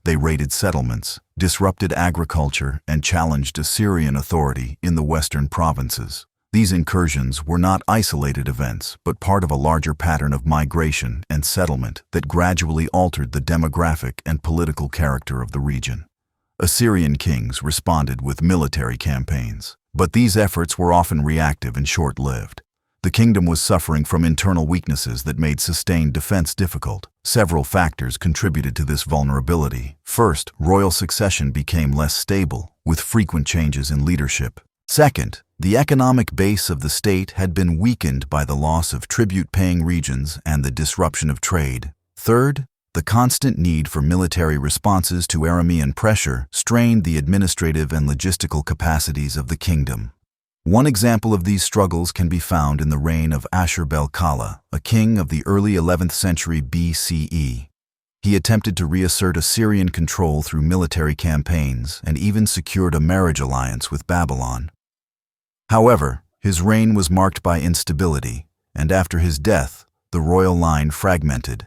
They raided settlements, disrupted agriculture, and challenged Assyrian authority in the western provinces. These incursions were not isolated events, but part of a larger pattern of migration and settlement that gradually altered the demographic and political character of the region. Assyrian kings responded with military campaigns, but these efforts were often reactive and short-lived. The kingdom was suffering from internal weaknesses that made sustained defense difficult. Several factors contributed to this vulnerability. First, royal succession became less stable, with frequent changes in leadership. Second, the economic base of the state had been weakened by the loss of tribute-paying regions and the disruption of trade. Third, the constant need for military responses to Aramean pressure strained the administrative and logistical capacities of the kingdom. One example of these struggles can be found in the reign of Ashur-bel-kala, a king of the early 11th century BCE. He attempted to reassert Assyrian control through military campaigns and even secured a marriage alliance with Babylon. However, his reign was marked by instability, and after his death, the royal line fragmented.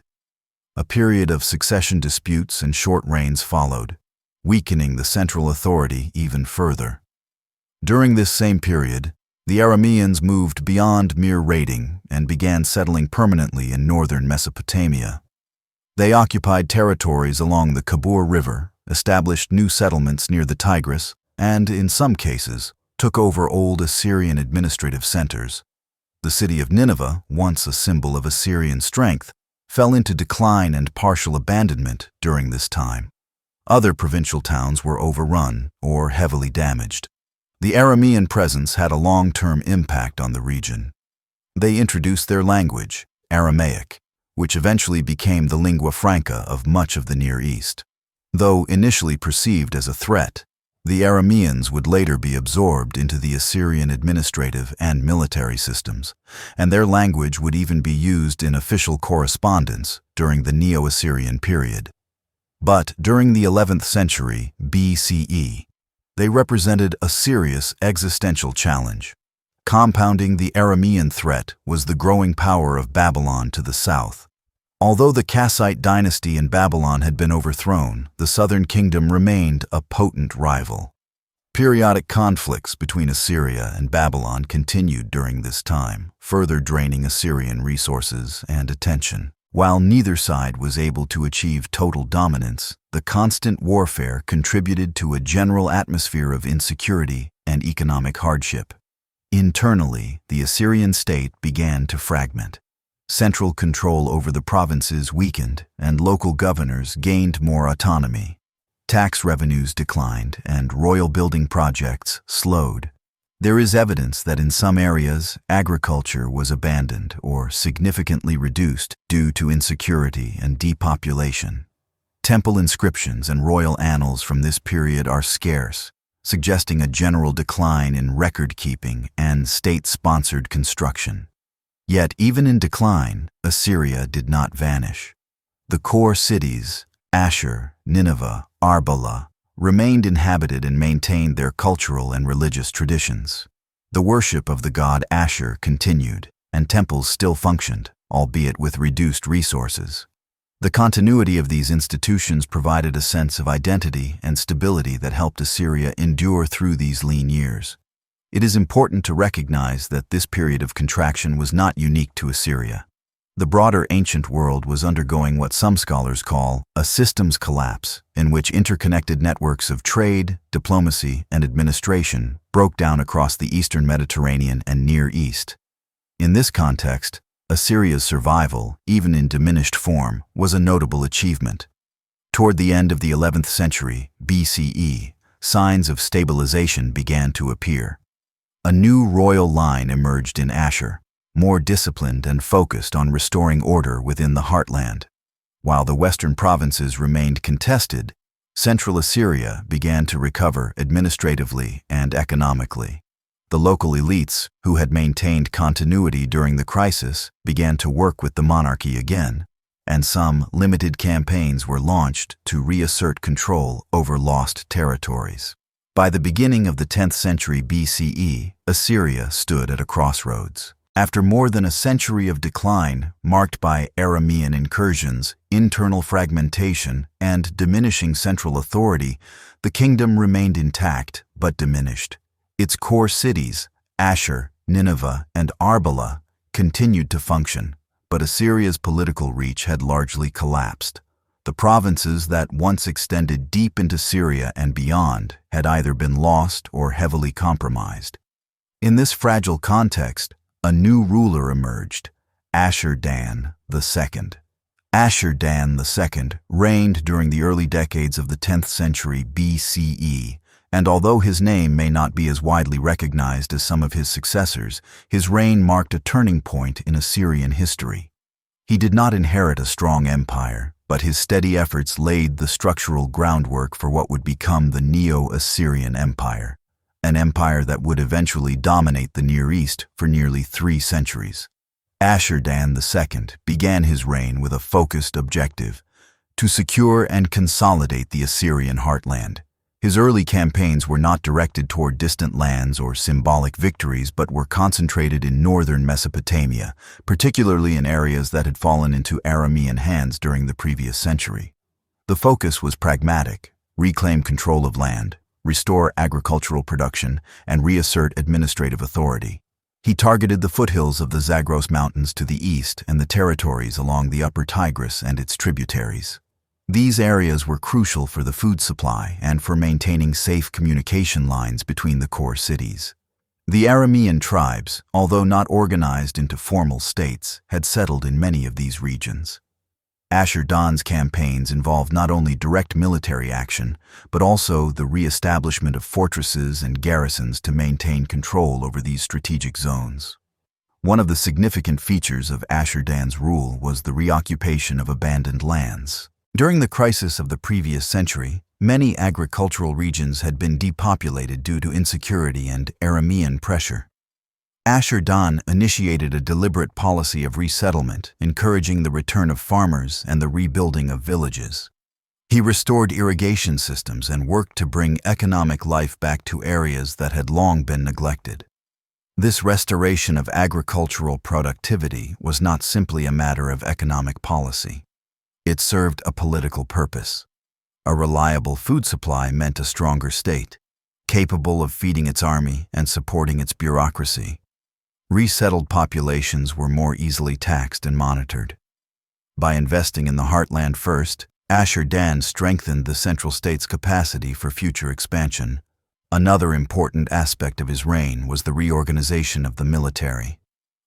A period of succession disputes and short reigns followed, weakening the central authority even further. During this same period, the Arameans moved beyond mere raiding and began settling permanently in northern Mesopotamia. They occupied territories along the Khabur River, established new settlements near the Tigris, and, in some cases, took over old Assyrian administrative centers. The city of Nineveh, once a symbol of Assyrian strength, fell into decline and partial abandonment during this time. Other provincial towns were overrun or heavily damaged. The Aramean presence had a long-term impact on the region. They introduced their language, Aramaic, which eventually became the lingua franca of much of the Near East. Though initially perceived as a threat, the Arameans would later be absorbed into the Assyrian administrative and military systems, and their language would even be used in official correspondence during the Neo-Assyrian period. But during the 11th century BCE, they represented a serious existential challenge. Compounding the Aramean threat was the growing power of Babylon to the south. Although the Kassite dynasty in Babylon had been overthrown, the southern kingdom remained a potent rival. Periodic conflicts between Assyria and Babylon continued during this time, further draining Assyrian resources and attention. While neither side was able to achieve total dominance, the constant warfare contributed to a general atmosphere of insecurity and economic hardship. Internally, the Assyrian state began to fragment. Central control over the provinces weakened, and local governors gained more autonomy. Tax revenues declined, and royal building projects slowed. There is evidence that in some areas, agriculture was abandoned or significantly reduced due to insecurity and depopulation. Temple inscriptions and royal annals from this period are scarce, suggesting a general decline in record-keeping and state-sponsored construction. Yet, even in decline, Assyria did not vanish. The core cities, Ashur, Nineveh, Arbela, remained inhabited and maintained their cultural and religious traditions. The worship of the god Ashur continued, and temples still functioned, albeit with reduced resources. The continuity of these institutions provided a sense of identity and stability that helped Assyria endure through these lean years. It is important to recognize that this period of contraction was not unique to Assyria. The broader ancient world was undergoing what some scholars call a systems collapse, in which interconnected networks of trade, diplomacy, and administration broke down across the eastern Mediterranean and Near East. In this context, Assyria's survival, even in diminished form, was a notable achievement. Toward the end of the 11th century BCE, signs of stabilization began to appear. A new royal line emerged in Ashur, more disciplined and focused on restoring order within the heartland. While the western provinces remained contested, central Assyria began to recover administratively and economically. The local elites, who had maintained continuity during the crisis, began to work with the monarchy again, and some limited campaigns were launched to reassert control over lost territories. By the beginning of the 10th century BCE, Assyria stood at a crossroads. After more than a century of decline, marked by Aramean incursions, internal fragmentation, and diminishing central authority, the kingdom remained intact but diminished. Its core cities, Ashur, Nineveh, and Arbela continued to function, but Assyria's political reach had largely collapsed. The provinces that once extended deep into Syria and beyond had either been lost or heavily compromised. In this fragile context, a new ruler emerged, Ashur-dan II. Ashur-dan II reigned during the early decades of the 10th century BCE, and although his name may not be as widely recognized as some of his successors, his reign marked a turning point in Assyrian history. He did not inherit a strong empire, but his steady efforts laid the structural groundwork for what would become the Neo-Assyrian Empire, an empire that would eventually dominate the Near East for nearly 3 centuries. Ashur-dan II began his reign with a focused objective: to secure and consolidate the Assyrian heartland. His early campaigns were not directed toward distant lands or symbolic victories, but were concentrated in northern Mesopotamia, particularly in areas that had fallen into Aramean hands during the previous century. The focus was pragmatic: reclaim control of land, restore agricultural production, and reassert administrative authority. He targeted the foothills of the Zagros Mountains to the east and the territories along the upper Tigris and its tributaries. These areas were crucial for the food supply and for maintaining safe communication lines between the core cities. The Aramean tribes, although not organized into formal states, had settled in many of these regions. Ashur-dan's campaigns involved not only direct military action, but also the re-establishment of fortresses and garrisons to maintain control over these strategic zones. One of the significant features of Ashur-dan's rule was the reoccupation of abandoned lands. During the crisis of the previous century, many agricultural regions had been depopulated due to insecurity and Aramean pressure. Ashur-dan initiated a deliberate policy of resettlement, encouraging the return of farmers and the rebuilding of villages. He restored irrigation systems and worked to bring economic life back to areas that had long been neglected. This restoration of agricultural productivity was not simply a matter of economic policy. It served a political purpose. A reliable food supply meant a stronger state, capable of feeding its army and supporting its bureaucracy. Resettled populations were more easily taxed and monitored. By investing in the heartland first, Ashur-dan strengthened the central state's capacity for future expansion. Another important aspect of his reign was the reorganization of the military.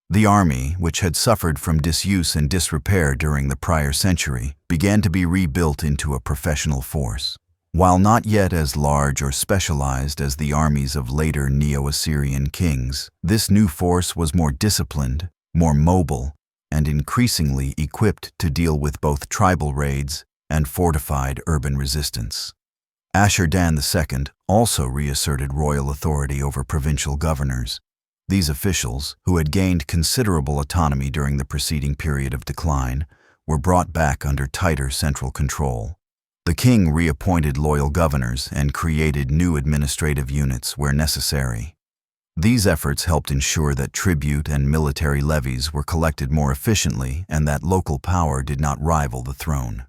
The army, which had suffered from disuse and disrepair during the prior century, began to be rebuilt into a professional force. While not yet as large or specialized as the armies of later Neo-Assyrian kings, this new force was more disciplined, more mobile, and increasingly equipped to deal with both tribal raids and fortified urban resistance. Ashur-dan II also reasserted royal authority over provincial governors. These officials, who had gained considerable autonomy during the preceding period of decline, were brought back under tighter central control. The king reappointed loyal governors and created new administrative units where necessary. These efforts helped ensure that tribute and military levies were collected more efficiently and that local power did not rival the throne.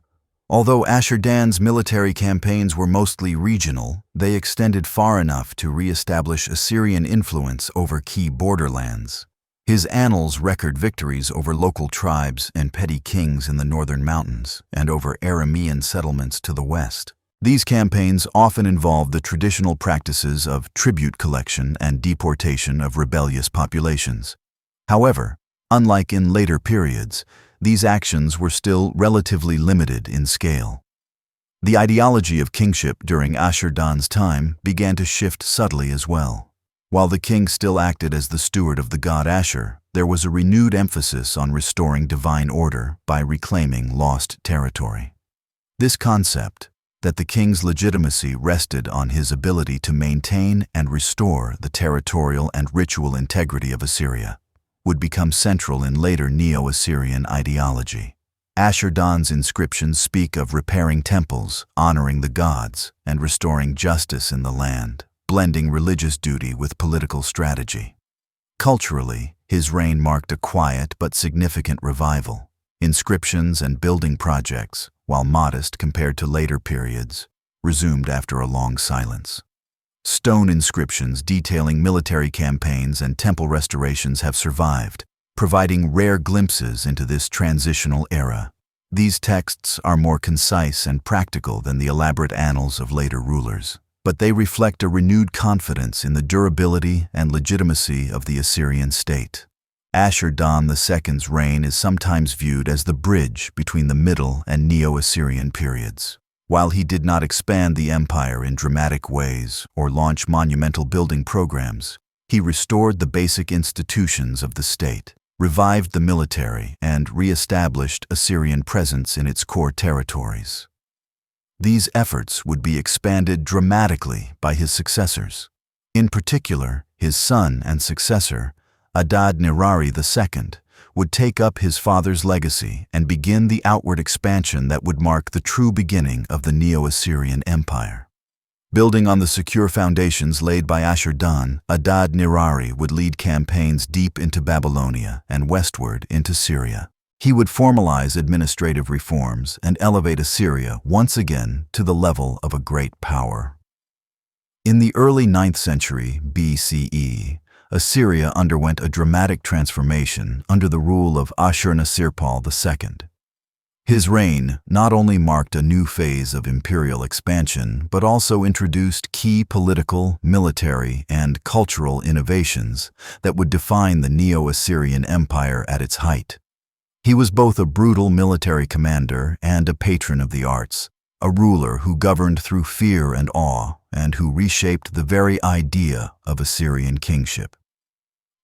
Although Ashur-dan's military campaigns were mostly regional, they extended far enough to re-establish Assyrian influence over key borderlands. His annals record victories over local tribes and petty kings in the northern mountains and over Aramean settlements to the west. These campaigns often involved the traditional practices of tribute collection and deportation of rebellious populations. However, unlike in later periods, these actions were still relatively limited in scale. The ideology of kingship during Ashur-dan's time began to shift subtly as well. While the king still acted as the steward of the god Ashur, there was a renewed emphasis on restoring divine order by reclaiming lost territory. This concept, that the king's legitimacy rested on his ability to maintain and restore the territorial and ritual integrity of Assyria, would become central in later Neo-Assyrian ideology. Ashur-dan's inscriptions speak of repairing temples, honoring the gods, and restoring justice in the land, blending religious duty with political strategy. Culturally, his reign marked a quiet but significant revival. Inscriptions and building projects, while modest compared to later periods, resumed after a long silence. Stone inscriptions detailing military campaigns and temple restorations have survived, providing rare glimpses into this transitional era. These texts are more concise and practical than the elaborate annals of later rulers, but they reflect a renewed confidence in the durability and legitimacy of the Assyrian state. Ashur-dan II's reign is sometimes viewed as the bridge between the Middle and Neo-Assyrian periods. While he did not expand the empire in dramatic ways or launch monumental building programs, he restored the basic institutions of the state, revived the military, and re-established Assyrian presence in its core territories. These efforts would be expanded dramatically by his successors. In particular, his son and successor, Adad-nirari II, would take up his father's legacy and begin the outward expansion that would mark the true beginning of the Neo-Assyrian Empire. Building on the secure foundations laid by Ashur-dan, Adad-nirari would lead campaigns deep into Babylonia and westward into Syria. He would formalize administrative reforms and elevate Assyria once again to the level of a great power. In the early 9th century BCE, Assyria underwent a dramatic transformation under the rule of Ashurnasirpal II. His reign not only marked a new phase of imperial expansion, but also introduced key political, military, and cultural innovations that would define the Neo-Assyrian Empire at its height. He was both a brutal military commander and a patron of the arts, a ruler who governed through fear and awe, and who reshaped the very idea of Assyrian kingship.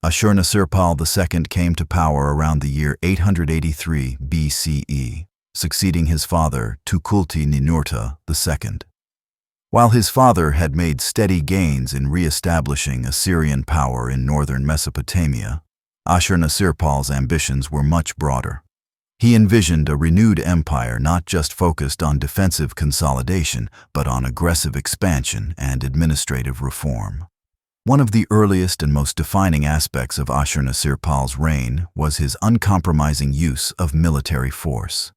Ashurnasirpal II came to power around the year 883 BCE, succeeding his father Tukulti-Ninurta II. While his father had made steady gains in re-establishing Assyrian power in northern Mesopotamia, Ashurnasirpal's ambitions were much broader. He envisioned a renewed empire not just focused on defensive consolidation, but on aggressive expansion and administrative reform. One of the earliest and most defining aspects of Ashurnasirpal's reign was his uncompromising use of military force.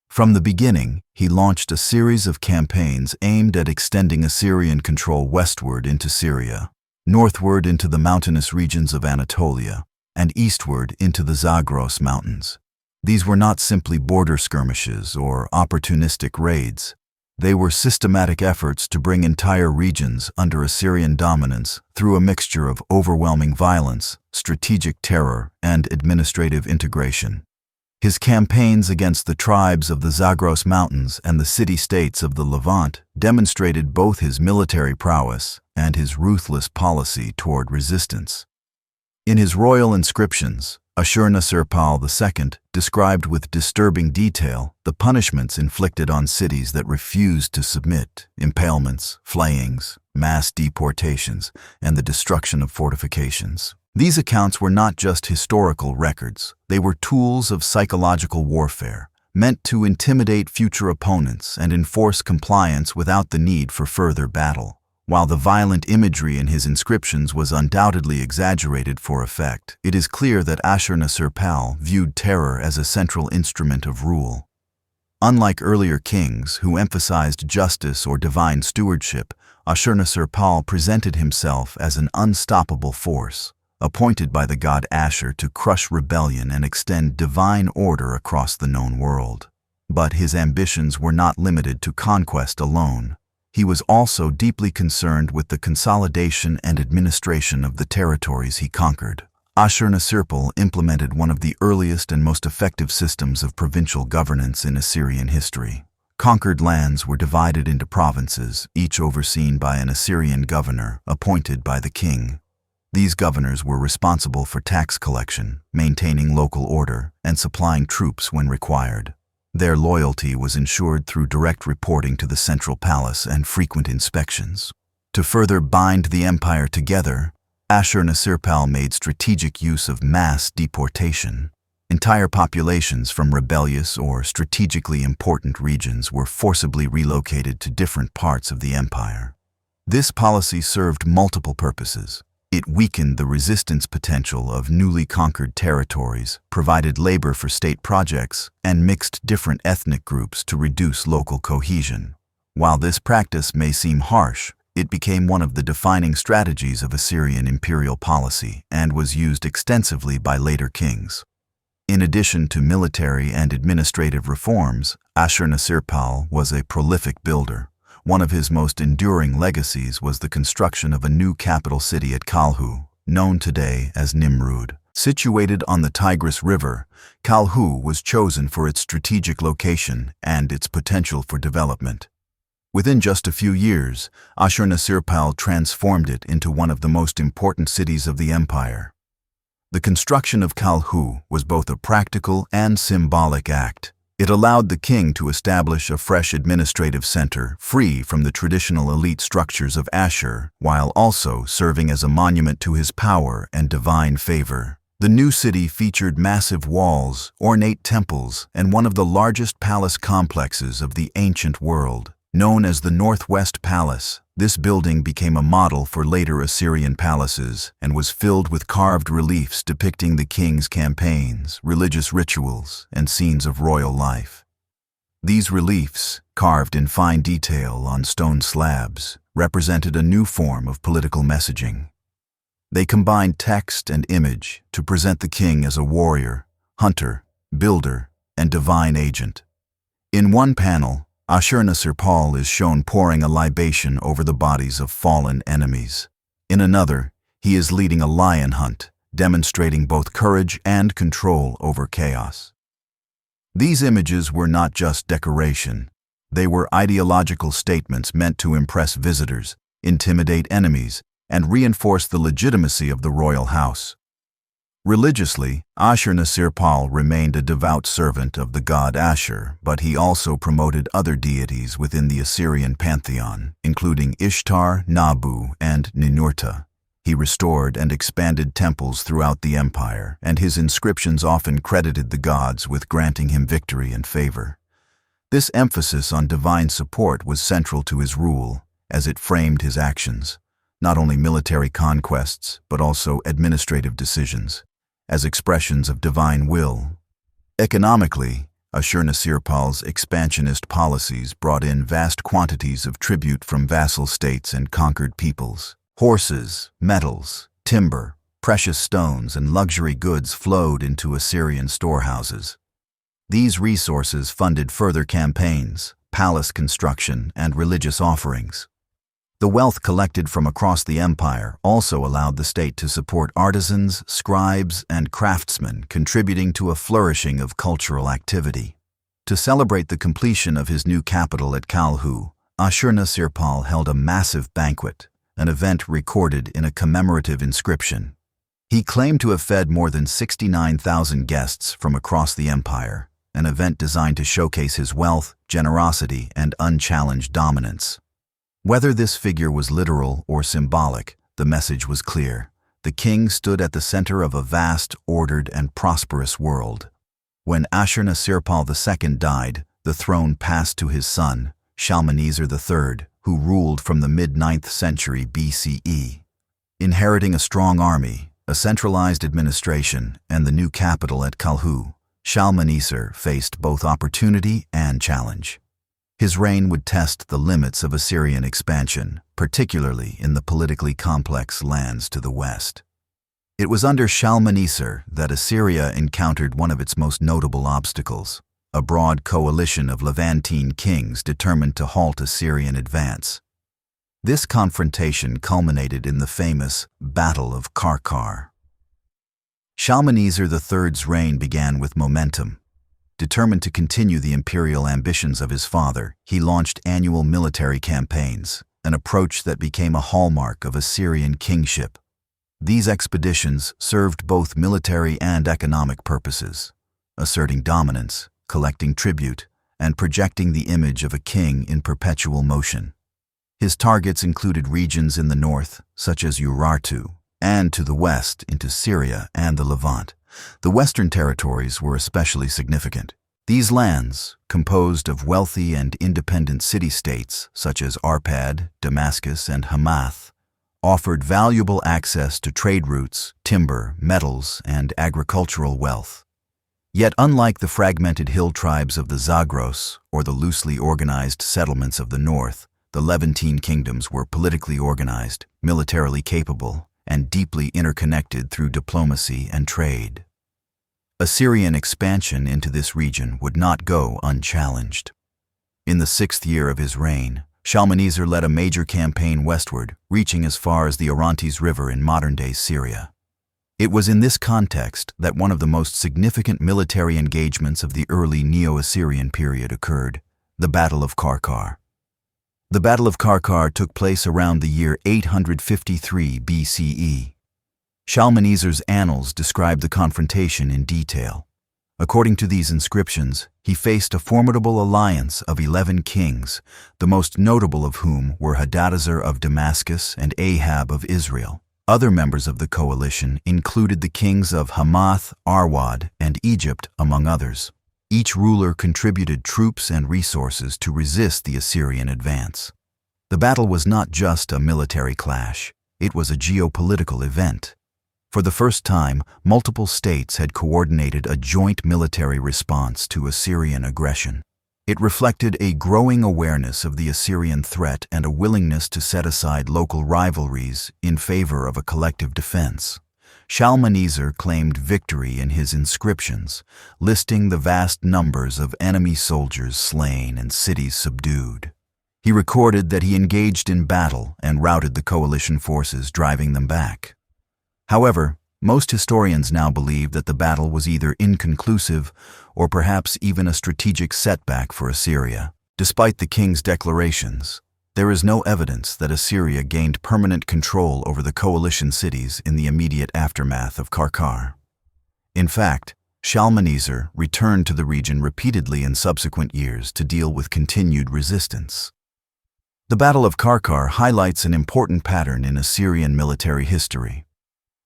From the beginning, he launched a series of campaigns aimed at extending Assyrian control westward into Syria, northward into the mountainous regions of Anatolia, and eastward into the Zagros Mountains. These were not simply border skirmishes or opportunistic raids. They were systematic efforts to bring entire regions under Assyrian dominance through a mixture of overwhelming violence, strategic terror, and administrative integration. His campaigns against the tribes of the Zagros Mountains and the city-states of the Levant demonstrated both his military prowess and his ruthless policy toward resistance. In his royal inscriptions, Ashurnasirpal II described with disturbing detail the punishments inflicted on cities that refused to submit: impalements, flayings, mass deportations, and the destruction of fortifications. These accounts were not just historical records, they were tools of psychological warfare, meant to intimidate future opponents and enforce compliance without the need for further battle. While the violent imagery in his inscriptions was undoubtedly exaggerated for effect, it is clear that Ashurnasirpal viewed terror as a central instrument of rule. Unlike earlier kings who emphasized justice or divine stewardship, Ashurnasirpal presented himself as an unstoppable force, appointed by the god Ashur to crush rebellion and extend divine order across the known world. But his ambitions were not limited to conquest alone. He was also deeply concerned with the consolidation and administration of the territories he conquered. Ashurnasirpal implemented one of the earliest and most effective systems of provincial governance in Assyrian history. Conquered lands were divided into provinces, each overseen by an Assyrian governor appointed by the king. These governors were responsible for tax collection, maintaining local order, and supplying troops when required. Their loyalty was ensured through direct reporting to the central palace and frequent inspections. To further bind the empire together, Ashurnasirpal made strategic use of mass deportation. Entire populations from rebellious or strategically important regions were forcibly relocated to different parts of the empire. This policy served multiple purposes. It weakened the resistance potential of newly conquered territories, provided labor for state projects, and mixed different ethnic groups to reduce local cohesion. While this practice may seem harsh, It became one of the defining strategies of Assyrian imperial policy and was used extensively by later kings. In addition to military and administrative reforms, Ashurnasirpal was a prolific builder. One of his most enduring legacies was the construction of a new capital city at Kalhu, known today as Nimrud. Situated on the Tigris River, Kalhu was chosen for its strategic location and its potential for development. Within just a few years, Ashurnasirpal transformed it into one of the most important cities of the empire. The construction of Kalhu was both a practical and symbolic act. It allowed the king to establish a fresh administrative center free from the traditional elite structures of Ashur, while also serving as a monument to his power and divine favor. The new city featured massive walls, ornate temples, and one of the largest palace complexes of the ancient world. Known as the Northwest Palace, this building became a model for later Assyrian palaces and was filled with carved reliefs depicting the king's campaigns, religious rituals, and scenes of royal life. These reliefs, carved in fine detail on stone slabs, represented a new form of political messaging. They combined text and image to present the king as a warrior, hunter, builder, and divine agent. In one panel, Ashurnasirpal is shown pouring a libation over the bodies of fallen enemies. In another, he is leading a lion hunt, demonstrating both courage and control over chaos. These images were not just decoration. They were ideological statements meant to impress visitors, intimidate enemies, and reinforce the legitimacy of the royal house. Religiously, Ashurnasirpal remained a devout servant of the god Ashur, but he also promoted other deities within the Assyrian pantheon, including Ishtar, Nabu, and Ninurta. He restored and expanded temples throughout the empire, and his inscriptions often credited the gods with granting him victory and favor. This emphasis on divine support was central to his rule, as it framed his actions, not only military conquests, but also administrative decisions, as expressions of divine will. Economically, Ashurnasirpal's expansionist policies brought in vast quantities of tribute from vassal states and conquered peoples. Horses, metals, timber, precious stones, and luxury goods flowed into Assyrian storehouses. These resources funded further campaigns, palace construction, and religious offerings. The wealth collected from across the empire also allowed the state to support artisans, scribes, and craftsmen, contributing to a flourishing of cultural activity. To celebrate the completion of his new capital at Kalhu, Ashurnasirpal held a massive banquet, an event recorded in a commemorative inscription. He claimed to have fed more than 69,000 guests from across the empire, an event designed to showcase his wealth, generosity, and unchallenged dominance. Whether this figure was literal or symbolic, the message was clear. The king stood at the center of a vast, ordered, and prosperous world. When Ashurnasirpal II died, the throne passed to his son, Shalmaneser III, who ruled from the mid-9th century BCE. Inheriting a strong army, a centralized administration, and the new capital at Kalhu, Shalmaneser faced both opportunity and challenge. His reign would test the limits of Assyrian expansion, particularly in the politically complex lands to the west. It was under Shalmaneser that Assyria encountered one of its most notable obstacles, a broad coalition of Levantine kings determined to halt Assyrian advance. This confrontation culminated in the famous Battle of Karkar. Shalmaneser III's reign began with momentum. Determined to continue the imperial ambitions of his father, he launched annual military campaigns, an approach that became a hallmark of Assyrian kingship. These expeditions served both military and economic purposes, asserting dominance, collecting tribute, and projecting the image of a king in perpetual motion. His targets included regions in the north, such as Urartu, and to the west into Syria and the Levant. The western territories were especially significant. These lands, composed of wealthy and independent city-states such as Arpad, Damascus, and Hamath, offered valuable access to trade routes, timber, metals, and agricultural wealth. Yet unlike the fragmented hill tribes of the Zagros or the loosely organized settlements of the north, the Levantine kingdoms were politically organized, militarily capable, and deeply interconnected through diplomacy and trade. Assyrian expansion into this region would not go unchallenged. In the 6th year of his reign, Shalmaneser led a major campaign westward, reaching as far as the Orontes River in modern-day Syria. It was in this context that one of the most significant military engagements of the early Neo-Assyrian period occurred, the Battle of Karkar. The Battle of Karkar took place around the year 853 BCE. Shalmaneser's annals describe the confrontation in detail. According to these inscriptions, he faced a formidable alliance of 11 kings, the most notable of whom were Hadadezer of Damascus and Ahab of Israel. Other members of the coalition included the kings of Hamath, Arwad, and Egypt, among others. Each ruler contributed troops and resources to resist the Assyrian advance. The battle was not just a military clash, it was a geopolitical event. For the first time, multiple states had coordinated a joint military response to Assyrian aggression. It reflected a growing awareness of the Assyrian threat and a willingness to set aside local rivalries in favor of a collective defense. Shalmaneser claimed victory in his inscriptions, listing the vast numbers of enemy soldiers slain and cities subdued. He recorded that he engaged in battle and routed the coalition forces, driving them back. However, most historians now believe that the battle was either inconclusive or perhaps even a strategic setback for Assyria. Despite the king's declarations, there is no evidence that Assyria gained permanent control over the coalition cities in the immediate aftermath of Karkar. In fact, Shalmaneser returned to the region repeatedly in subsequent years to deal with continued resistance. The Battle of Karkar highlights an important pattern in Assyrian military history.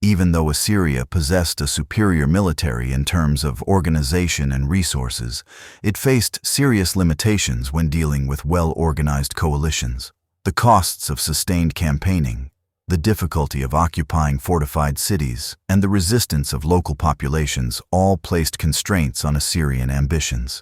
Even though Assyria possessed a superior military in terms of organization and resources, it faced serious limitations when dealing with well-organized coalitions. The costs of sustained campaigning, the difficulty of occupying fortified cities, and the resistance of local populations all placed constraints on Assyrian ambitions.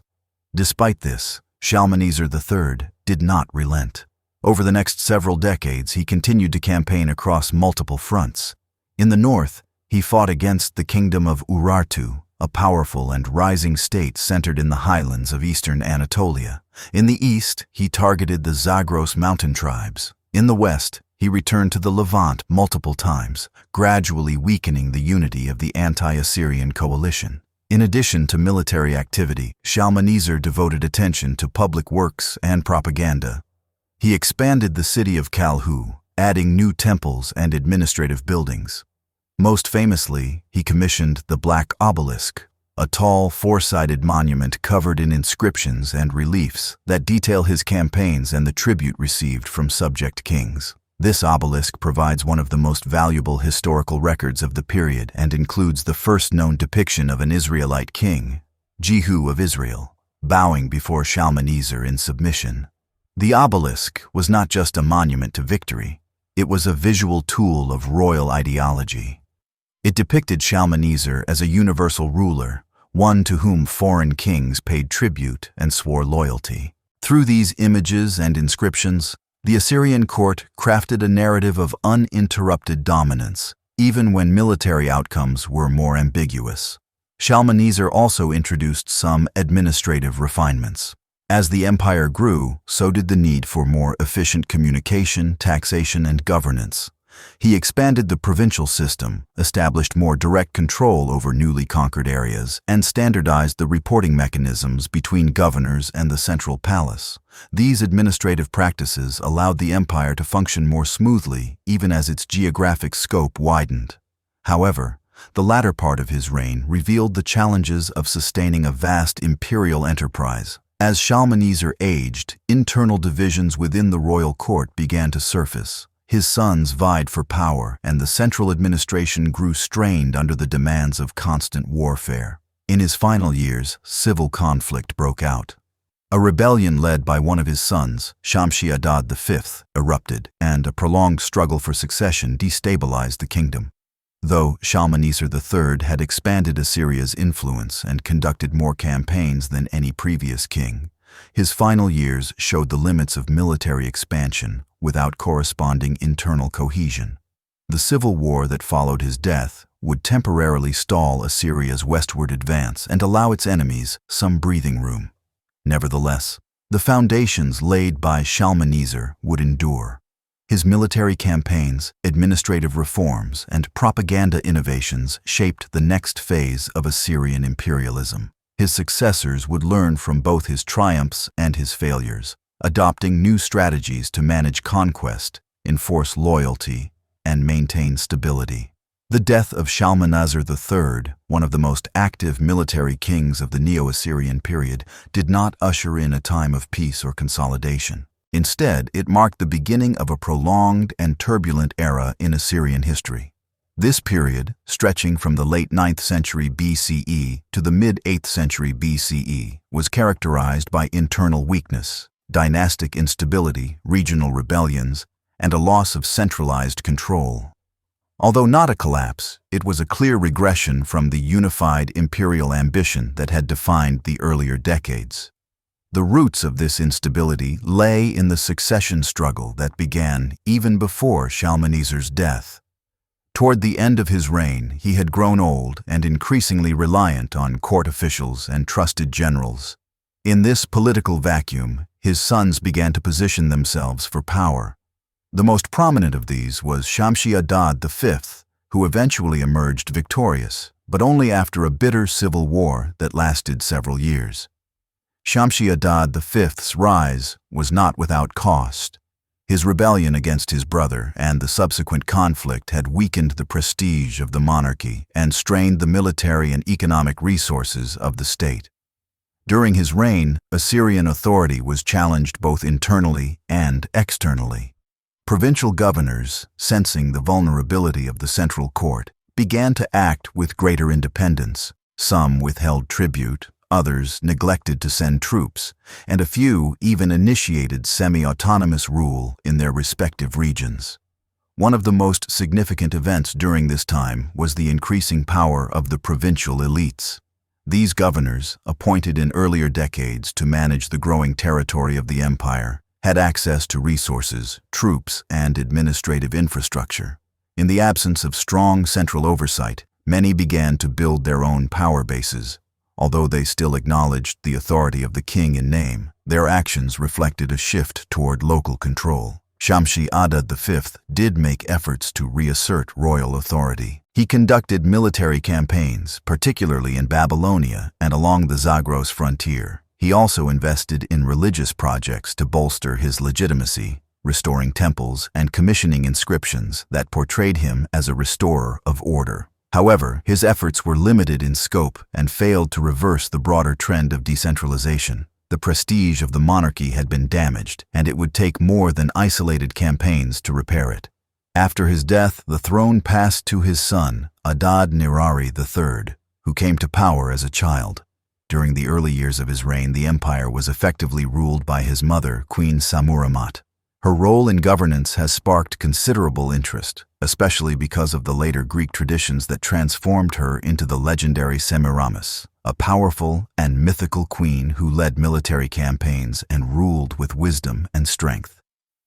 Despite this, Shalmaneser III did not relent. Over the next several decades, he continued to campaign across multiple fronts. In the north, he fought against the kingdom of Urartu, a powerful and rising state centered in the highlands of eastern Anatolia. In the east, he targeted the Zagros mountain tribes. In the west, he returned to the Levant multiple times, gradually weakening the unity of the anti-Assyrian coalition. In addition to military activity, Shalmaneser devoted attention to public works and propaganda. He expanded the city of Kalhu, adding new temples and administrative buildings. Most famously, he commissioned the Black Obelisk, a tall, four-sided monument covered in inscriptions and reliefs that detail his campaigns and the tribute received from subject kings. This obelisk provides one of the most valuable historical records of the period and includes the first known depiction of an Israelite king, Jehu of Israel, bowing before Shalmaneser in submission. The obelisk was not just a monument to victory. It was a visual tool of royal ideology. It depicted Shalmaneser as a universal ruler, one to whom foreign kings paid tribute and swore loyalty. Through these images and inscriptions, the Assyrian court crafted a narrative of uninterrupted dominance, even when military outcomes were more ambiguous. Shalmaneser also introduced some administrative refinements. As the empire grew, so did the need for more efficient communication, taxation, and governance. He expanded the provincial system, established more direct control over newly conquered areas, and standardized the reporting mechanisms between governors and the central palace. These administrative practices allowed the empire to function more smoothly, even as its geographic scope widened. However, the latter part of his reign revealed the challenges of sustaining a vast imperial enterprise. As Shalmaneser aged, internal divisions within the royal court began to surface. His sons vied for power, and the central administration grew strained under the demands of constant warfare. In his final years, civil conflict broke out. A rebellion led by one of his sons, Shamshi-Adad V, erupted, and a prolonged struggle for succession destabilized the kingdom. Though Shalmaneser III had expanded Assyria's influence and conducted more campaigns than any previous king, His final years showed the limits of military expansion without corresponding internal cohesion. The civil war that followed his death would temporarily stall Assyria's westward advance and allow its enemies some breathing room. Nevertheless, the foundations laid by Shalmaneser would endure. His military campaigns, administrative reforms, and propaganda innovations shaped the next phase of Assyrian imperialism. His successors would learn from both his triumphs and his failures, adopting new strategies to manage conquest, enforce loyalty, and maintain stability. The death of Shalmaneser III, one of the most active military kings of the Neo-Assyrian period, did not usher in a time of peace or consolidation. Instead, it marked the beginning of a prolonged and turbulent era in Assyrian history. This period, stretching from the late 9th century BCE to the mid-8th century BCE, was characterized by internal weakness, dynastic instability, regional rebellions, and a loss of centralized control. Although not a collapse, it was a clear regression from the unified imperial ambition that had defined the earlier decades. The roots of this instability lay in the succession struggle that began even before Shalmaneser's death. Toward the end of his reign, he had grown old and increasingly reliant on court officials and trusted generals. In this political vacuum, his sons began to position themselves for power. The most prominent of these was Shamshi-Adad V, who eventually emerged victorious, but only after a bitter civil war that lasted several years. Shamshi-Adad V's rise was not without cost. His rebellion against his brother and the subsequent conflict had weakened the prestige of the monarchy and strained the military and economic resources of the state. During his reign, Assyrian authority was challenged both internally and externally. Provincial governors, sensing the vulnerability of the central court, began to act with greater independence. Some withheld tribute, others neglected to send troops, and a few even initiated semi-autonomous rule in their respective regions. One of the most significant events during this time was the increasing power of the provincial elites. These governors, appointed in earlier decades to manage the growing territory of the empire, had access to resources, troops, and administrative infrastructure. In the absence of strong central oversight, many began to build their own power bases. Although they still acknowledged the authority of the king in name, their actions reflected a shift toward local control. Shamshi-Adad V did make efforts to reassert royal authority. He conducted military campaigns, particularly in Babylonia and along the Zagros frontier. He also invested in religious projects to bolster his legitimacy, restoring temples and commissioning inscriptions that portrayed him as a restorer of order. However, his efforts were limited in scope and failed to reverse the broader trend of decentralization. The prestige of the monarchy had been damaged, and it would take more than isolated campaigns to repair it. After his death, the throne passed to his son, Adad-nirari III, who came to power as a child. During the early years of his reign, the empire was effectively ruled by his mother, Queen Samuramat. Her role in governance has sparked considerable interest, especially because of the later Greek traditions that transformed her into the legendary Semiramis, a powerful and mythical queen who led military campaigns and ruled with wisdom and strength.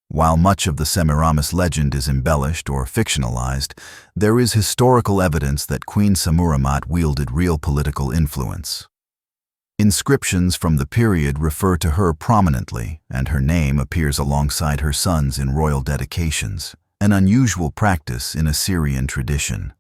While much of the Semiramis legend is embellished or fictionalized, there is historical evidence that Queen Samuramat wielded real political influence. Inscriptions from the period refer to her prominently, and her name appears alongside her sons in royal dedications, an unusual practice in Assyrian tradition.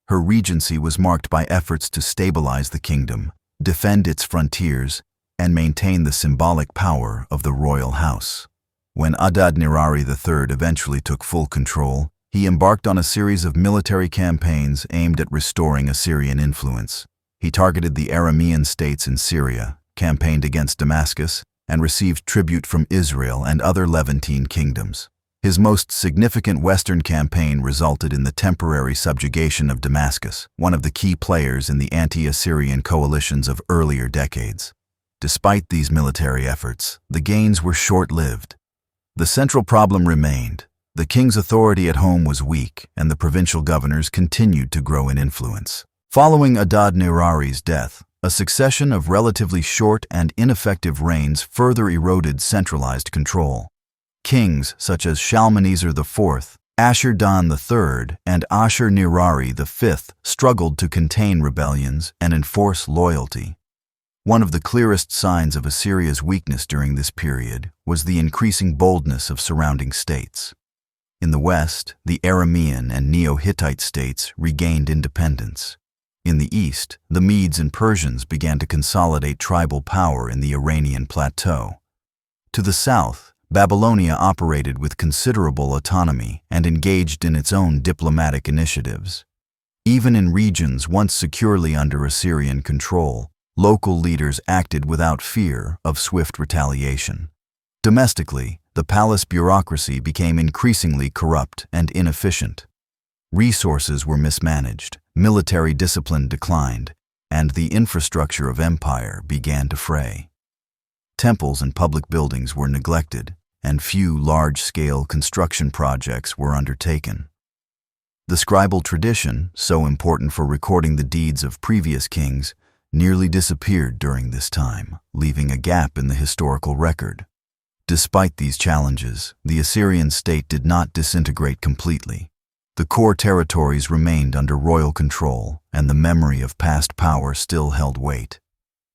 Her regency was marked by efforts to stabilize the kingdom, defend its frontiers, and maintain the symbolic power of the royal house. When Adad-nirari III eventually took full control, he embarked on a series of military campaigns aimed at restoring Assyrian influence. He targeted the Aramean states in Syria, campaigned against Damascus, and received tribute from Israel and other Levantine kingdoms. His most significant western campaign resulted in the temporary subjugation of Damascus, one of the key players in the anti-Assyrian coalitions of earlier decades. Despite these military efforts, the gains were short-lived. The central problem remained. The king's authority at home was weak, and the provincial governors continued to grow in influence. Following Adad-nirari's death, A succession of relatively short and ineffective reigns further eroded centralized control. Kings such as Shalmaneser IV, Ashur-dan III, and Ashur-dan V struggled to contain rebellions and enforce loyalty. One of the clearest signs of Assyria's weakness during this period was the increasing boldness of surrounding states. In the west, the Aramean and Neo-Hittite states regained independence. In the east, the Medes and Persians began to consolidate tribal power in the Iranian plateau. To the south, Babylonia operated with considerable autonomy and engaged in its own diplomatic initiatives. Even in regions once securely under Assyrian control, local leaders acted without fear of swift retaliation. Domestically, the palace bureaucracy became increasingly corrupt and inefficient. Resources were mismanaged, military discipline declined, and the infrastructure of empire began to fray. Temples and public buildings were neglected, and few large-scale construction projects were undertaken. The scribal tradition, so important for recording the deeds of previous kings, nearly disappeared during this time, leaving a gap in the historical record. Despite these challenges, the Assyrian state did not disintegrate completely. The core territories remained under royal control, and the memory of past power still held weight.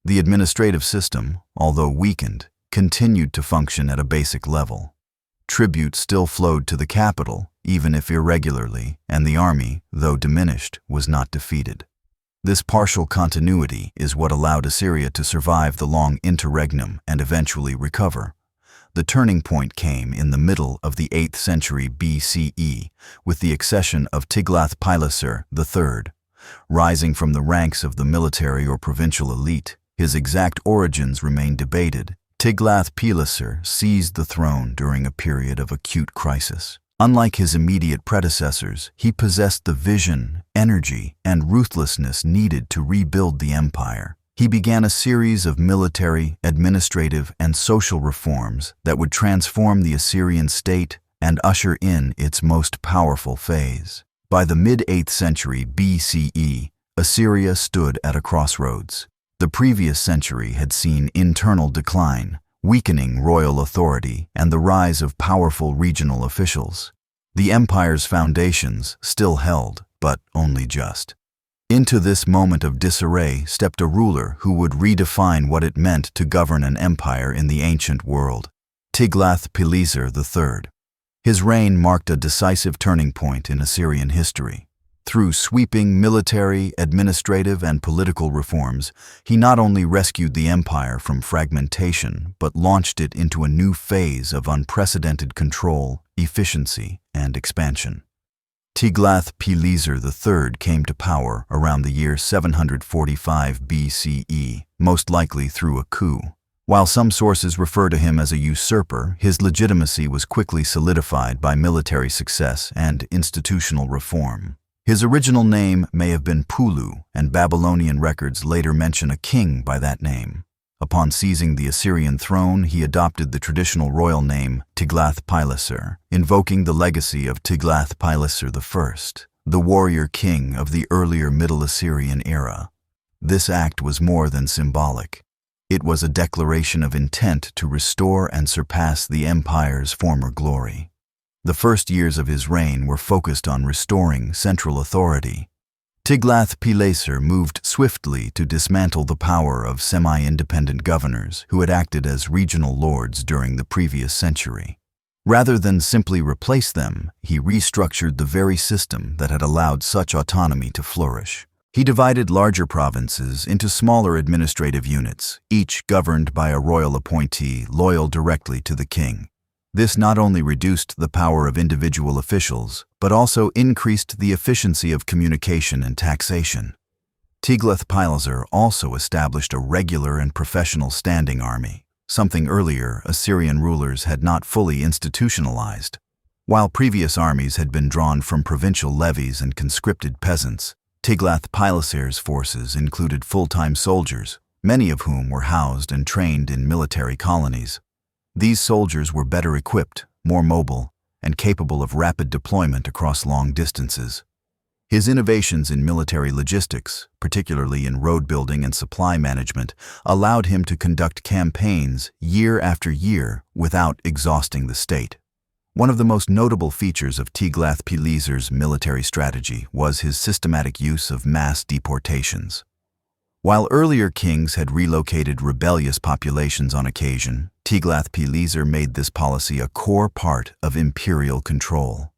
The administrative system, although weakened, continued to function at a basic level. Tribute still flowed to the capital, even if irregularly, and the army, though diminished, was not defeated. This partial continuity is what allowed Assyria to survive the long interregnum and eventually recover. The turning point came in the middle of the 8th century BCE with the accession of Tiglath-Pileser III. Rising from the ranks of the military or provincial elite, his exact origins remain debated. Tiglath-Pileser seized the throne during a period of acute crisis. Unlike his immediate predecessors, he possessed the vision, energy, and ruthlessness needed to rebuild the empire. He began a series of military, administrative, and social reforms that would transform the Assyrian state and usher in its most powerful phase. By the mid-8th century BCE, Assyria stood at a crossroads. The previous century had seen internal decline, weakening royal authority, and the rise of powerful regional officials. The empire's foundations still held, but only just. Into this moment of disarray stepped a ruler who would redefine what it meant to govern an empire in the ancient world, Tiglath-Pileser III. His reign marked a decisive turning point in Assyrian history. Through sweeping military, administrative, and political reforms, he not only rescued the empire from fragmentation, but launched it into a new phase of unprecedented control, efficiency, and expansion. Tiglath-Pileser III came to power around the year 745 BCE, most likely through a coup. While some sources refer to him as a usurper, his legitimacy was quickly solidified by military success and institutional reform. His original name may have been Pulu, and Babylonian records later mention a king by that name. Upon seizing the Assyrian throne, he adopted the traditional royal name Tiglath-Pileser, invoking the legacy of Tiglath-Pileser I, the warrior king of the earlier Middle Assyrian era. This act was more than symbolic. It was a declaration of intent to restore and surpass the empire's former glory. The first years of his reign were focused on restoring central authority. Tiglath-Pileser moved swiftly to dismantle the power of semi-independent governors who had acted as regional lords during the previous century. Rather than simply replace them, he restructured the very system that had allowed such autonomy to flourish. He divided larger provinces into smaller administrative units, each governed by a royal appointee loyal directly to the king. This not only reduced the power of individual officials, but also increased the efficiency of communication and taxation. Tiglath-Pileser also established a regular and professional standing army, something earlier Assyrian rulers had not fully institutionalized. While previous armies had been drawn from provincial levies and conscripted peasants, Tiglath-Pileser's forces included full-time soldiers, many of whom were housed and trained in military colonies. These soldiers were better equipped, more mobile, and capable of rapid deployment across long distances. His innovations in military logistics, particularly in road building and supply management, allowed him to conduct campaigns year after year without exhausting the state. One of the most notable features of Tiglath-Pileser's military strategy was his systematic use of mass deportations. While earlier kings had relocated rebellious populations on occasion, Tiglath-Pileser made this policy a core part of imperial control.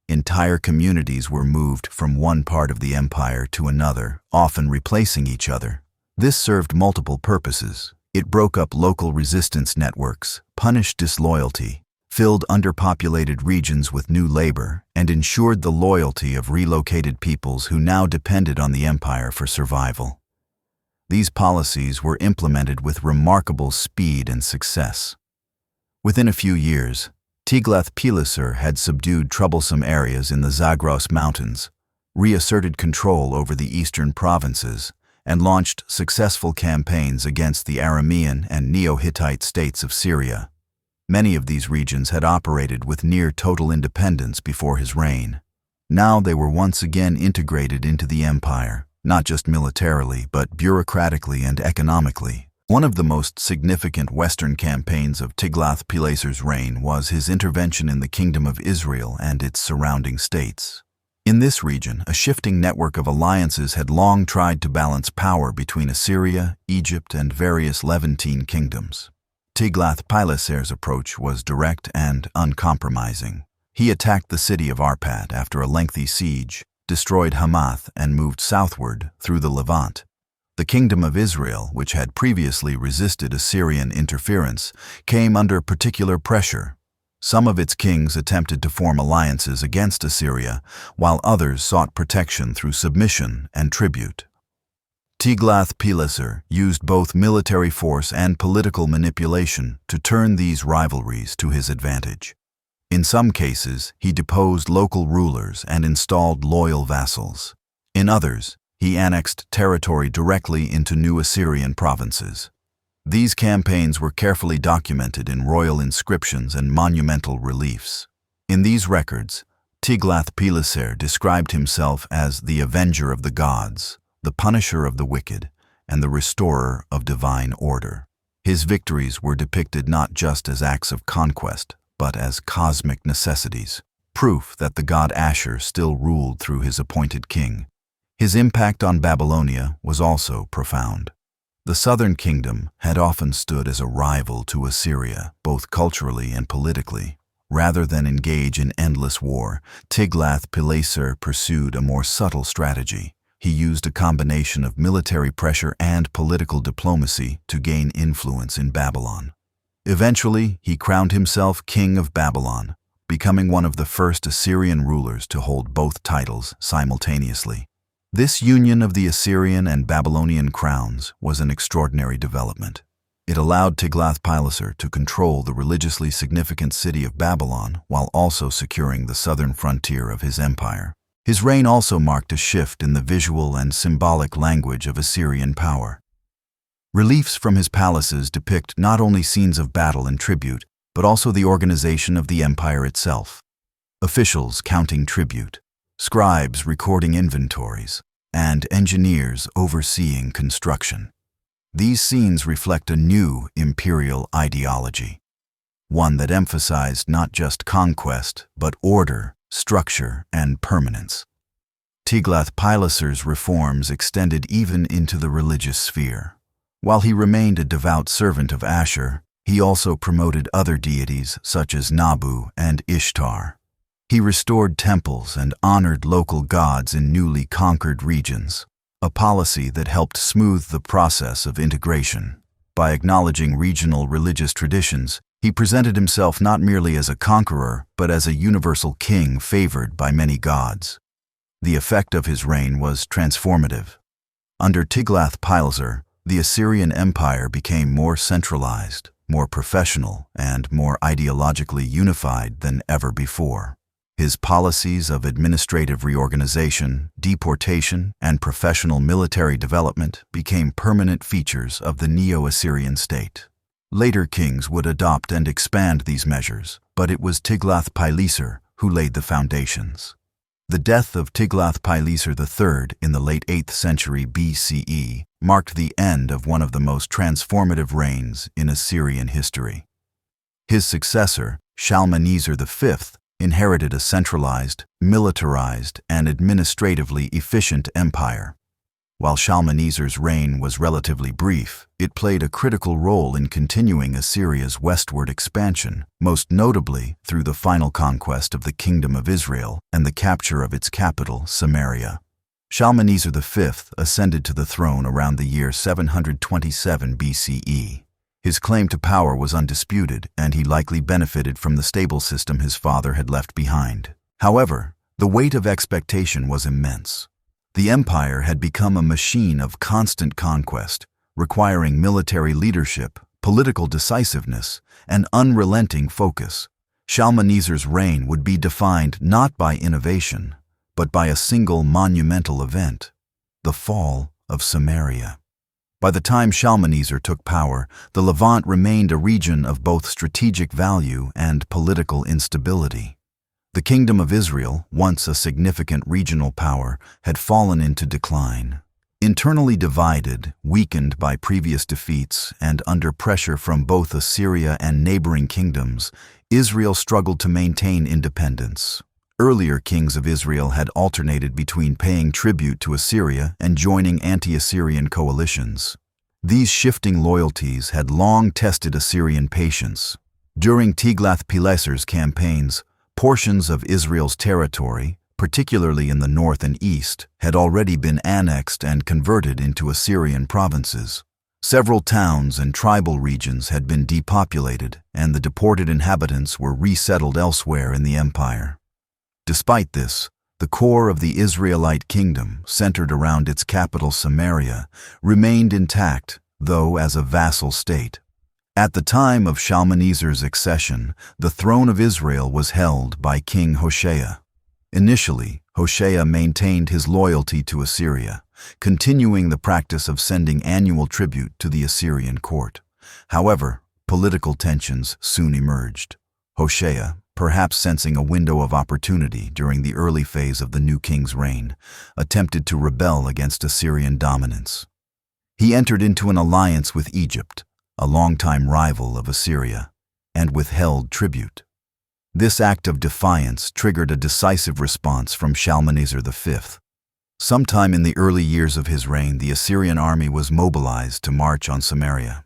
Entire communities were moved from one part of the empire to another, often replacing each other. This served multiple purposes. It broke up local resistance networks, punished disloyalty, filled underpopulated regions with new labor, and ensured the loyalty of relocated peoples who now depended on the empire for survival. These policies were implemented with remarkable speed and success. Within a few years, Tiglath-Pileser had subdued troublesome areas in the Zagros Mountains, reasserted control over the eastern provinces, and launched successful campaigns against the Aramean and Neo-Hittite states of Syria. Many of these regions had operated with near-total independence before his reign. Now they were once again integrated into the empire, not just militarily, but bureaucratically and economically. One of the most significant Western campaigns of Tiglath-Pileser's reign was his intervention in the Kingdom of Israel and its surrounding states. In this region, a shifting network of alliances had long tried to balance power between Assyria, Egypt, and various Levantine kingdoms. Tiglath-Pileser's approach was direct and uncompromising. He attacked the city of Arpad after a lengthy siege, destroyed Hamath, and moved southward through the Levant. The Kingdom of Israel, which had previously resisted Assyrian interference, came under particular pressure. Some of its kings attempted to form alliances against Assyria, while others sought protection through submission and tribute. Tiglath-Pileser used both military force and political manipulation to turn these rivalries to his advantage. In some cases, he deposed local rulers and installed loyal vassals. In others, he annexed territory directly into new Assyrian provinces. These campaigns were carefully documented in royal inscriptions and monumental reliefs. In these records, Tiglath-Pileser described himself as the avenger of the gods, the punisher of the wicked, and the restorer of divine order. His victories were depicted not just as acts of conquest, but as cosmic necessities, proof that the god Ashur still ruled through his appointed king. His impact on Babylonia was also profound. The southern kingdom had often stood as a rival to Assyria, both culturally and politically. Rather than engage in endless war, Tiglath-Pileser pursued a more subtle strategy. He used a combination of military pressure and political diplomacy to gain influence in Babylon. Eventually, he crowned himself king of Babylon, becoming one of the first Assyrian rulers to hold both titles simultaneously. This union of the Assyrian and Babylonian crowns was an extraordinary development. It allowed Tiglath-Pileser to control the religiously significant city of Babylon while also securing the southern frontier of his empire. His reign also marked a shift in the visual and symbolic language of Assyrian power. Reliefs from his palaces depict not only scenes of battle and tribute, but also the organization of the empire itself. Officials counting tribute, scribes recording inventories, and engineers overseeing construction. These scenes reflect a new imperial ideology, one that emphasized not just conquest, but order, structure, and permanence. Tiglath-Pileser's reforms extended even into the religious sphere. While he remained a devout servant of Ashur, he also promoted other deities such as Nabu and Ishtar. He restored temples and honored local gods in newly conquered regions, a policy that helped smooth the process of integration. By acknowledging regional religious traditions, he presented himself not merely as a conqueror, but as a universal king favored by many gods. The effect of his reign was transformative. Under Tiglath-Pileser, the Assyrian Empire became more centralized, more professional, and more ideologically unified than ever before. His policies of administrative reorganization, deportation, and professional military development became permanent features of the Neo-Assyrian state. Later kings would adopt and expand these measures, but it was Tiglath-Pileser who laid the foundations. The death of Tiglath-Pileser III in the late 8th century BCE marked the end of one of the most transformative reigns in Assyrian history. His successor, Shalmaneser V, inherited a centralized, militarized, and administratively efficient empire. While Shalmaneser's reign was relatively brief, it played a critical role in continuing Assyria's westward expansion, most notably through the final conquest of the Kingdom of Israel and the capture of its capital, Samaria. Shalmaneser V ascended to the throne around the year 727 BCE. His claim to power was undisputed, and he likely benefited from the stable system his father had left behind. However, the weight of expectation was immense. The empire had become a machine of constant conquest, requiring military leadership, political decisiveness, and unrelenting focus. Shalmaneser's reign would be defined not by innovation, but by a single monumental event: the fall of Samaria. By the time Shalmaneser took power, the Levant remained a region of both strategic value and political instability. The Kingdom of Israel, once a significant regional power, had fallen into decline. Internally divided, weakened by previous defeats, and under pressure from both Assyria and neighboring kingdoms, Israel struggled to maintain independence. Earlier kings of Israel had alternated between paying tribute to Assyria and joining anti-Assyrian coalitions. These shifting loyalties had long tested Assyrian patience. During Tiglath-Pileser's campaigns, portions of Israel's territory, particularly in the north and east, had already been annexed and converted into Assyrian provinces. Several towns and tribal regions had been depopulated, and the deported inhabitants were resettled elsewhere in the empire. Despite this, the core of the Israelite kingdom, centered around its capital Samaria, remained intact, though as a vassal state. At the time of Shalmaneser's accession, the throne of Israel was held by King Hoshea. Initially, Hoshea maintained his loyalty to Assyria, continuing the practice of sending annual tribute to the Assyrian court. However, political tensions soon emerged. Hoshea, perhaps sensing a window of opportunity during the early phase of the new king's reign, attempted to rebel against Assyrian dominance. He entered into an alliance with Egypt, a longtime rival of Assyria, and withheld tribute. This act of defiance triggered a decisive response from Shalmaneser V. Sometime in the early years of his reign, the Assyrian army was mobilized to march on Samaria.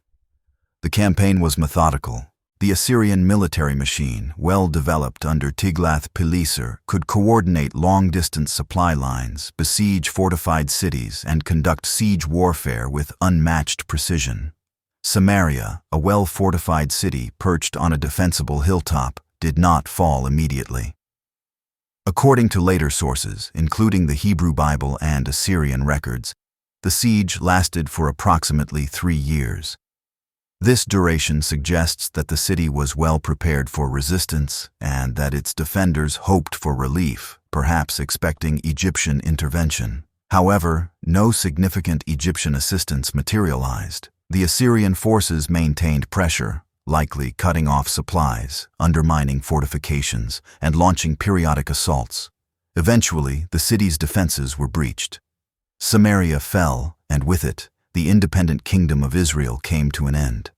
The campaign was methodical. The Assyrian military machine, well developed under Tiglath-Pileser, could coordinate long-distance supply lines, besiege fortified cities, and conduct siege warfare with unmatched precision. Samaria, a well-fortified city perched on a defensible hilltop, did not fall immediately. According to later sources, including the Hebrew Bible and Assyrian records, the siege lasted for approximately 3 years. This duration suggests that the city was well prepared for resistance and that its defenders hoped for relief, perhaps expecting Egyptian intervention. However, no significant Egyptian assistance materialized. The Assyrian forces maintained pressure, likely cutting off supplies, undermining fortifications, and launching periodic assaults. Eventually, the city's defenses were breached. Samaria fell, and with it, the independent Kingdom of Israel came to an end.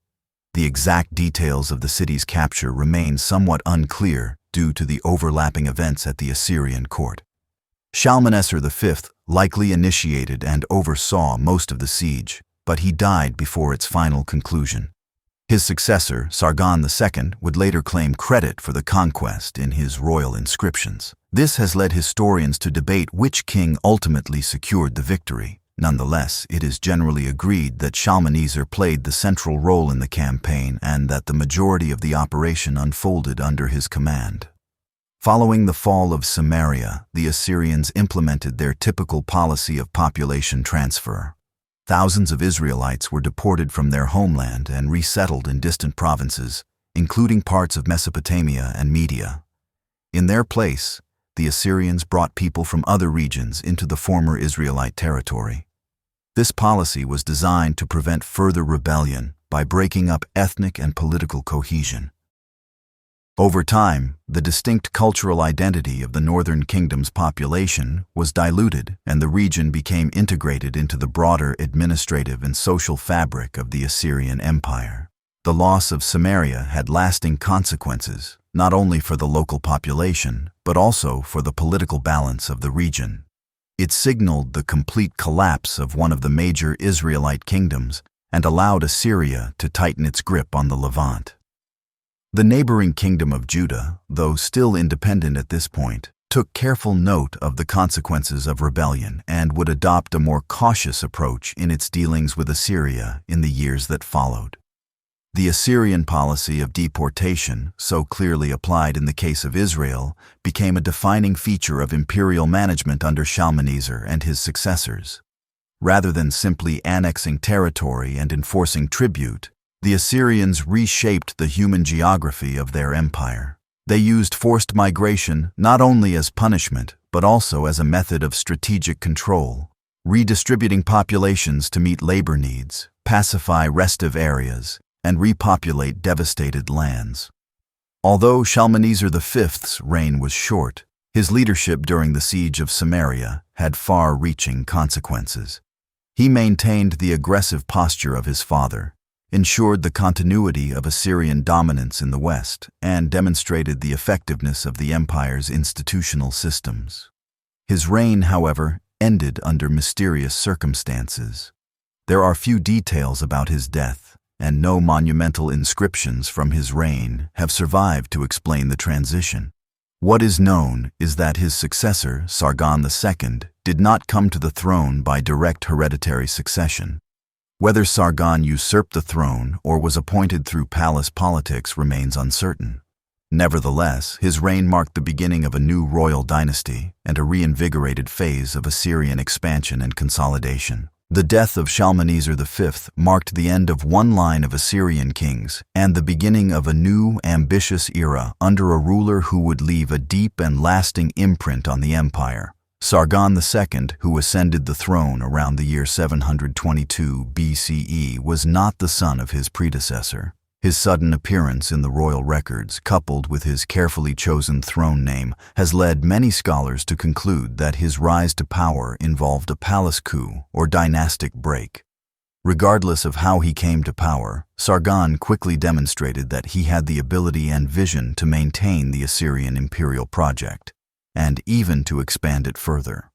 The exact details of the city's capture remain somewhat unclear due to the overlapping events at the Assyrian court. Shalmaneser V likely initiated and oversaw most of the siege, but he died before its final conclusion. His successor, Sargon II, would later claim credit for the conquest in his royal inscriptions. This has led historians to debate which king ultimately secured the victory. Nonetheless, it is generally agreed that Shalmaneser played the central role in the campaign and that the majority of the operation unfolded under his command. Following the fall of Samaria, the Assyrians implemented their typical policy of population transfer. Thousands of Israelites were deported from their homeland and resettled in distant provinces, including parts of Mesopotamia and Media. In their place, the Assyrians brought people from other regions into the former Israelite territory. This policy was designed to prevent further rebellion by breaking up ethnic and political cohesion. Over time, the distinct cultural identity of the northern kingdom's population was diluted, and the region became integrated into the broader administrative and social fabric of the Assyrian Empire. The loss of Samaria had lasting consequences, not only for the local population, but also for the political balance of the region. It signaled the complete collapse of one of the major Israelite kingdoms and allowed Assyria to tighten its grip on the Levant. The neighboring kingdom of Judah, though still independent at this point, took careful note of the consequences of rebellion and would adopt a more cautious approach in its dealings with Assyria in the years that followed. The Assyrian policy of deportation, so clearly applied in the case of Israel, became a defining feature of imperial management under Shalmaneser and his successors. Rather than simply annexing territory and enforcing tribute, the Assyrians reshaped the human geography of their empire. They used forced migration not only as punishment, but also as a method of strategic control, redistributing populations to meet labor needs, pacify restive areas, and repopulate devastated lands. Although Shalmaneser V's reign was short, his leadership during the siege of Samaria had far-reaching consequences. He maintained the aggressive posture of his father, ensured the continuity of Assyrian dominance in the West, and demonstrated the effectiveness of the empire's institutional systems. His reign, however, ended under mysterious circumstances. There are few details about his death, and no monumental inscriptions from his reign have survived to explain the transition. What is known is that his successor, Sargon II, did not come to the throne by direct hereditary succession. Whether Sargon usurped the throne or was appointed through palace politics remains uncertain. Nevertheless, his reign marked the beginning of a new royal dynasty and a reinvigorated phase of Assyrian expansion and consolidation. The death of Shalmaneser V marked the end of one line of Assyrian kings and the beginning of a new, ambitious era under a ruler who would leave a deep and lasting imprint on the empire. Sargon II, who ascended the throne around the year 722 BCE, was not the son of his predecessor. His sudden appearance in the royal records, coupled with his carefully chosen throne name, has led many scholars to conclude that his rise to power involved a palace coup or dynastic break. Regardless of how he came to power, Sargon quickly demonstrated that he had the ability and vision to maintain the Assyrian imperial project, and even to expand it further.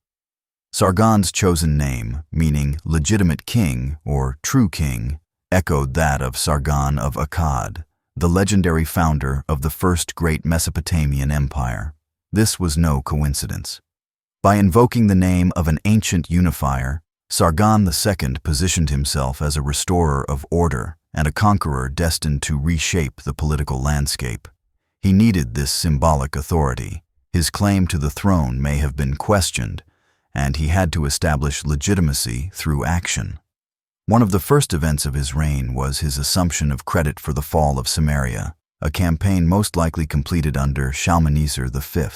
Sargon's chosen name, meaning legitimate king or true king, echoed that of Sargon of Akkad, the legendary founder of the first great Mesopotamian empire. This was no coincidence. By invoking the name of an ancient unifier, Sargon II positioned himself as a restorer of order and a conqueror destined to reshape the political landscape. He needed this symbolic authority. His claim to the throne may have been questioned, and he had to establish legitimacy through action. One of the first events of his reign was his assumption of credit for the fall of Samaria, a campaign most likely completed under Shalmaneser V.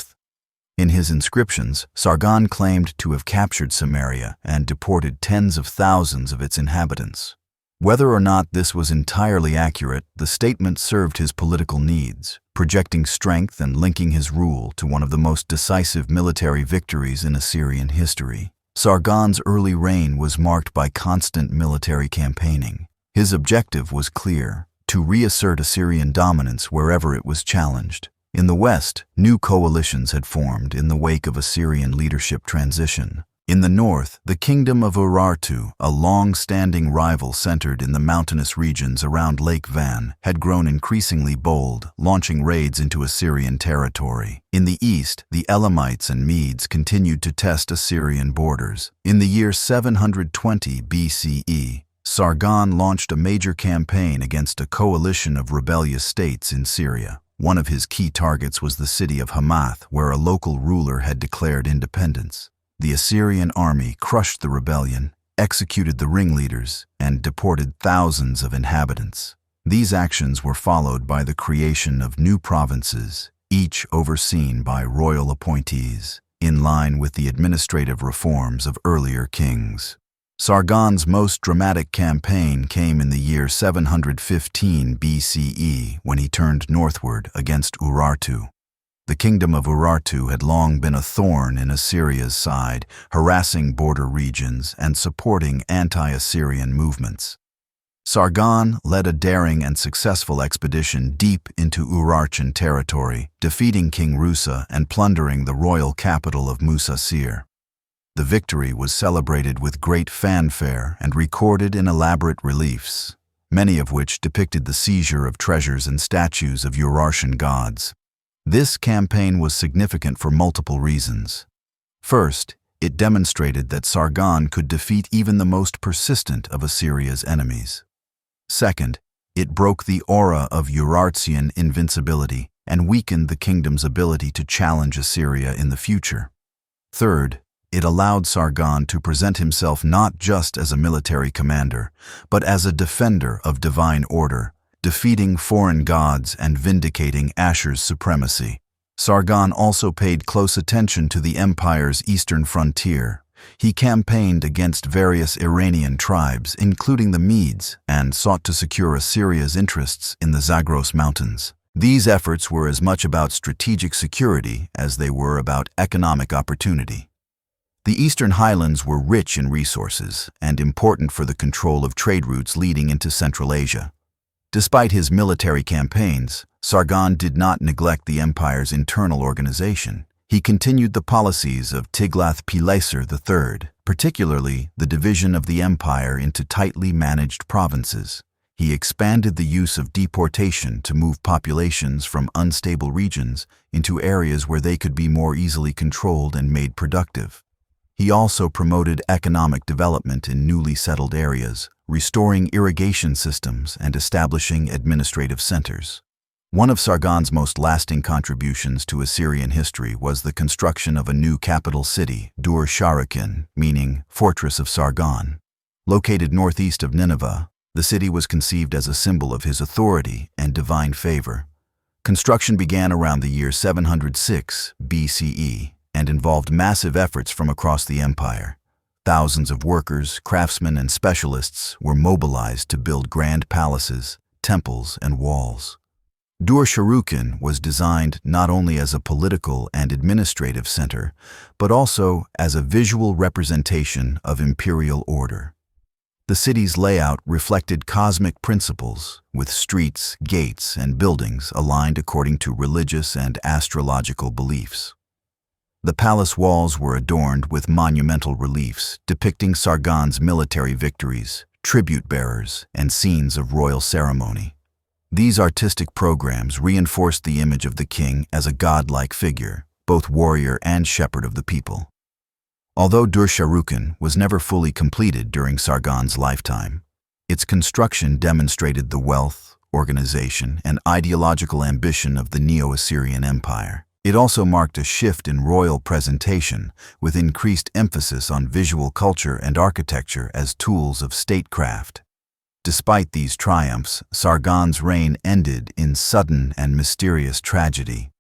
In his inscriptions, Sargon claimed to have captured Samaria and deported tens of thousands of its inhabitants. Whether or not this was entirely accurate, the statement served his political needs, projecting strength and linking his rule to one of the most decisive military victories in Assyrian history. Sargon's early reign was marked by constant military campaigning. His objective was clear: to reassert Assyrian dominance wherever it was challenged. In the west, new coalitions had formed in the wake of Assyrian leadership transition. In the north, the kingdom of Urartu, a long-standing rival centered in the mountainous regions around Lake Van, had grown increasingly bold, launching raids into Assyrian territory. In the east, the Elamites and Medes continued to test Assyrian borders. In the year 720 BCE, Sargon launched a major campaign against a coalition of rebellious states in Syria. One of his key targets was the city of Hamath, where a local ruler had declared independence. The Assyrian army crushed the rebellion, executed the ringleaders, and deported thousands of inhabitants. These actions were followed by the creation of new provinces, each overseen by royal appointees, in line with the administrative reforms of earlier kings. Sargon's most dramatic campaign came in the year 715 BCE when he turned northward against Urartu. The kingdom of Urartu had long been a thorn in Assyria's side, harassing border regions and supporting anti-Assyrian movements. Sargon led a daring and successful expedition deep into Urartian territory, defeating King Rusa and plundering the royal capital of Musasir. The victory was celebrated with great fanfare and recorded in elaborate reliefs, many of which depicted the seizure of treasures and statues of Urartian gods. This campaign was significant for multiple reasons. First, it demonstrated that Sargon could defeat even the most persistent of Assyria's enemies. Second, it broke the aura of Urartian invincibility and weakened the kingdom's ability to challenge Assyria in the future. Third, it allowed Sargon to present himself not just as a military commander, but as a defender of divine order, defeating foreign gods and vindicating Ashur's supremacy. Sargon also paid close attention to the empire's eastern frontier. He campaigned against various Iranian tribes, including the Medes, and sought to secure Assyria's interests in the Zagros Mountains. These efforts were as much about strategic security as they were about economic opportunity. The eastern highlands were rich in resources and important for the control of trade routes leading into Central Asia. Despite his military campaigns, Sargon did not neglect the empire's internal organization. He continued the policies of Tiglath-Pileser III, particularly the division of the empire into tightly managed provinces. He expanded the use of deportation to move populations from unstable regions into areas where they could be more easily controlled and made productive. He also promoted economic development in newly settled areas, restoring irrigation systems and establishing administrative centers. One of Sargon's most lasting contributions to Assyrian history was the construction of a new capital city, Dur-Sharrukin, meaning Fortress of Sargon. Located northeast of Nineveh, the city was conceived as a symbol of his authority and divine favor. Construction began around the year 706 BCE and involved massive efforts from across the empire. Thousands of workers, craftsmen, and specialists were mobilized to build grand palaces, temples, and walls. Dur-Sharrukin was designed not only as a political and administrative center, but also as a visual representation of imperial order. The city's layout reflected cosmic principles, with streets, gates, and buildings aligned according to religious and astrological beliefs. The palace walls were adorned with monumental reliefs depicting Sargon's military victories, tribute bearers, and scenes of royal ceremony. These artistic programs reinforced the image of the king as a godlike figure, both warrior and shepherd of the people. Although Dur-Sharrukin was never fully completed during Sargon's lifetime, its construction demonstrated the wealth, organization, and ideological ambition of the Neo-Assyrian Empire. It also marked a shift in royal presentation, with increased emphasis on visual culture and architecture as tools of statecraft. Despite these triumphs, Sargon's reign ended in sudden and mysterious tragedy.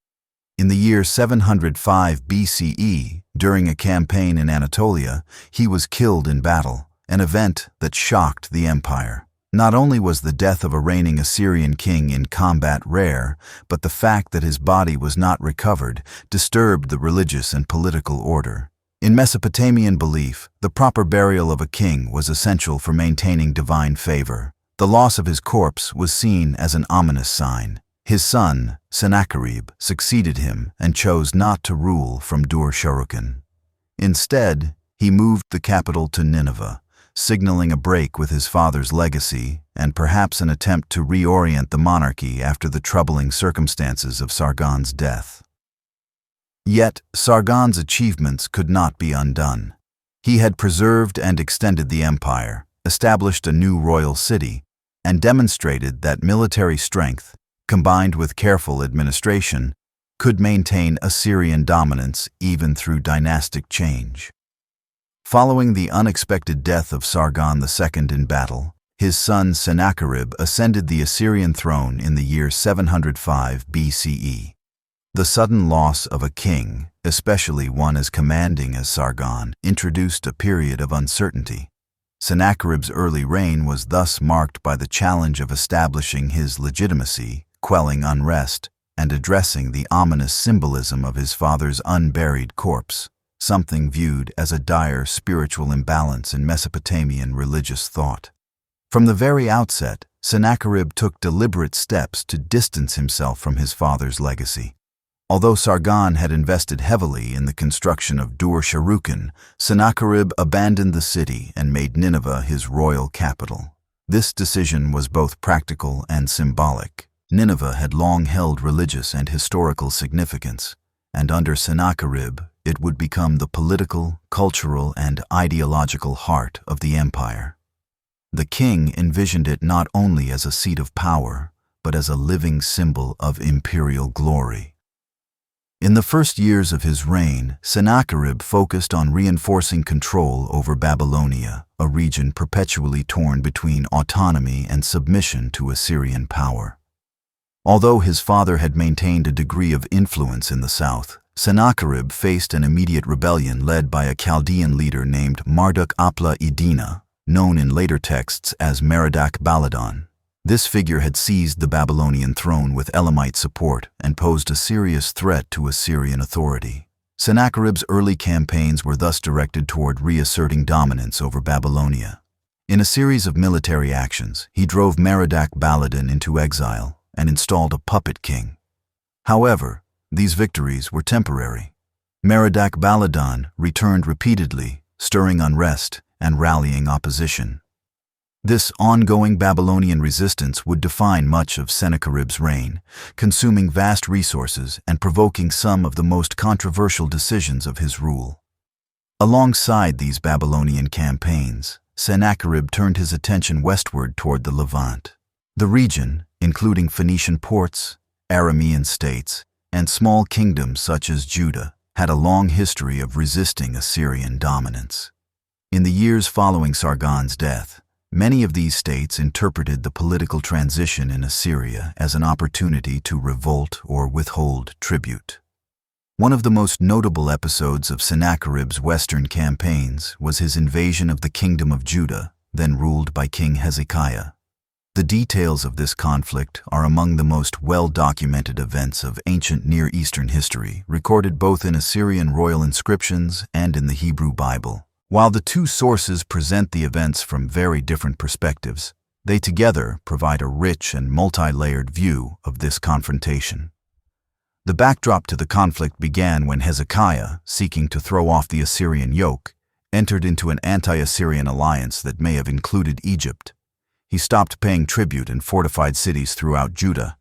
In the year 705 BCE, during a campaign in Anatolia, he was killed in battle, an event that shocked the empire. Not only was the death of a reigning Assyrian king in combat rare, but the fact that his body was not recovered disturbed the religious and political order. In Mesopotamian belief, the proper burial of a king was essential for maintaining divine favor. The loss of his corpse was seen as an ominous sign. His son, Sennacherib, succeeded him and chose not to rule from Dur-Sharrukin. Instead, he moved the capital to Nineveh, signaling a break with his father's legacy and perhaps an attempt to reorient the monarchy after the troubling circumstances of Sargon's death. Yet, Sargon's achievements could not be undone. He had preserved and extended the empire, established a new royal city, and demonstrated that military strength, combined with careful administration, could maintain Assyrian dominance even through dynastic change. Following the unexpected death of Sargon II in battle, his son Sennacherib ascended the Assyrian throne in the year 705 BCE. The sudden loss of a king, especially one as commanding as Sargon, introduced a period of uncertainty. Sennacherib's early reign was thus marked by the challenge of establishing his legitimacy, quelling unrest, and addressing the ominous symbolism of his father's unburied corpse, something viewed as a dire spiritual imbalance in Mesopotamian religious thought. From the very outset, Sennacherib took deliberate steps to distance himself from his father's legacy. Although Sargon had invested heavily in the construction of Dur-Sharrukin, Sennacherib abandoned the city and made Nineveh his royal capital. This decision was both practical and symbolic. Nineveh had long held religious and historical significance, and under Sennacherib, it would become the political, cultural, and ideological heart of the empire. The king envisioned it not only as a seat of power, but as a living symbol of imperial glory. In the first years of his reign, Sennacherib focused on reinforcing control over Babylonia, a region perpetually torn between autonomy and submission to Assyrian power. Although his father had maintained a degree of influence in the south, Sennacherib faced an immediate rebellion led by a Chaldean leader named Marduk-apla-iddina, known in later texts as Merodach-Baladan. This figure had seized the Babylonian throne with Elamite support and posed a serious threat to Assyrian authority. Sennacherib's early campaigns were thus directed toward reasserting dominance over Babylonia. In a series of military actions, he drove Merodach-Baladan into exile and installed a puppet king. However, these victories were temporary. Merodach-Baladan returned repeatedly, stirring unrest and rallying opposition. This ongoing Babylonian resistance would define much of Sennacherib's reign, consuming vast resources and provoking some of the most controversial decisions of his rule. Alongside these Babylonian campaigns, Sennacherib turned his attention westward toward the Levant. The region, including Phoenician ports, Aramean states, and small kingdoms such as Judah, had a long history of resisting Assyrian dominance. In the years following Sargon's death, many of these states interpreted the political transition in Assyria as an opportunity to revolt or withhold tribute. One of the most notable episodes of Sennacherib's western campaigns was his invasion of the kingdom of Judah, then ruled by King Hezekiah. The details of this conflict are among the most well-documented events of ancient Near Eastern history, recorded both in Assyrian royal inscriptions and in the Hebrew Bible. While the two sources present the events from very different perspectives, they together provide a rich and multi-layered view of this confrontation. The backdrop to the conflict began when Hezekiah, seeking to throw off the Assyrian yoke, entered into an anti-Assyrian alliance that may have included Egypt. He stopped paying tribute and fortified cities throughout Judah.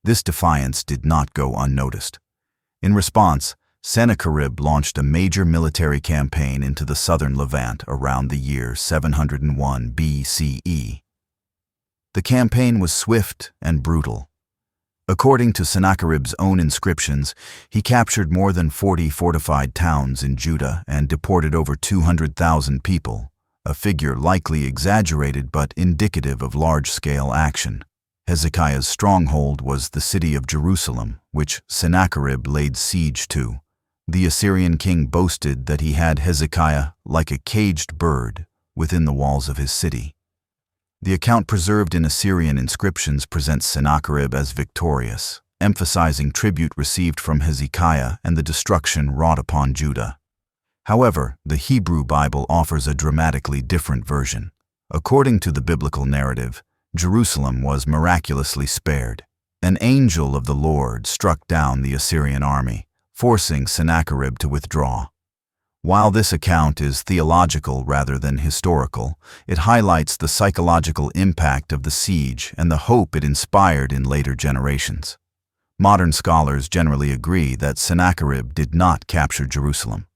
This defiance did not go unnoticed. In response, Sennacherib launched a major military campaign into the southern Levant around the year 701 BCE. The campaign was swift and brutal. According to Sennacherib's own inscriptions, he captured more than 40 fortified towns in Judah and deported over 200,000 people, a figure likely exaggerated but indicative of large-scale action. Hezekiah's stronghold was the city of Jerusalem, which Sennacherib laid siege to. The Assyrian king boasted that he had Hezekiah like a caged bird within the walls of his city. The account preserved in Assyrian inscriptions presents Sennacherib as victorious, emphasizing tribute received from Hezekiah and the destruction wrought upon Judah. However, the Hebrew Bible offers a dramatically different version. According to the biblical narrative, Jerusalem was miraculously spared. An angel of the Lord struck down the Assyrian army, forcing Sennacherib to withdraw. While this account is theological rather than historical, it highlights the psychological impact of the siege and the hope it inspired in later generations. Modern scholars generally agree that Sennacherib did not capture Jerusalem.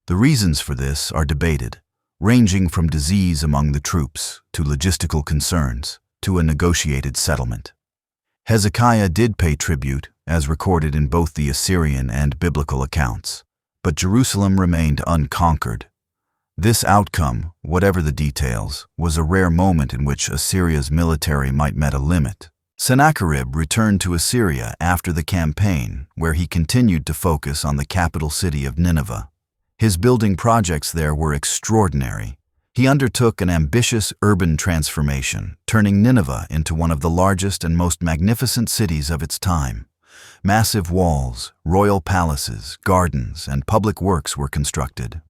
The reasons for this are debated, ranging from disease among the troops to logistical concerns to a negotiated settlement. Hezekiah did pay tribute, as recorded in both the Assyrian and biblical accounts, but Jerusalem remained unconquered. This outcome, whatever the details, was a rare moment in which Assyria's military might met a limit. Sennacherib returned to Assyria after the campaign, where he continued to focus on the capital city of Nineveh. His building projects there were extraordinary. He undertook an ambitious urban transformation, turning Nineveh into one of the largest and most magnificent cities of its time. Massive walls, royal palaces, gardens, and public works were constructed.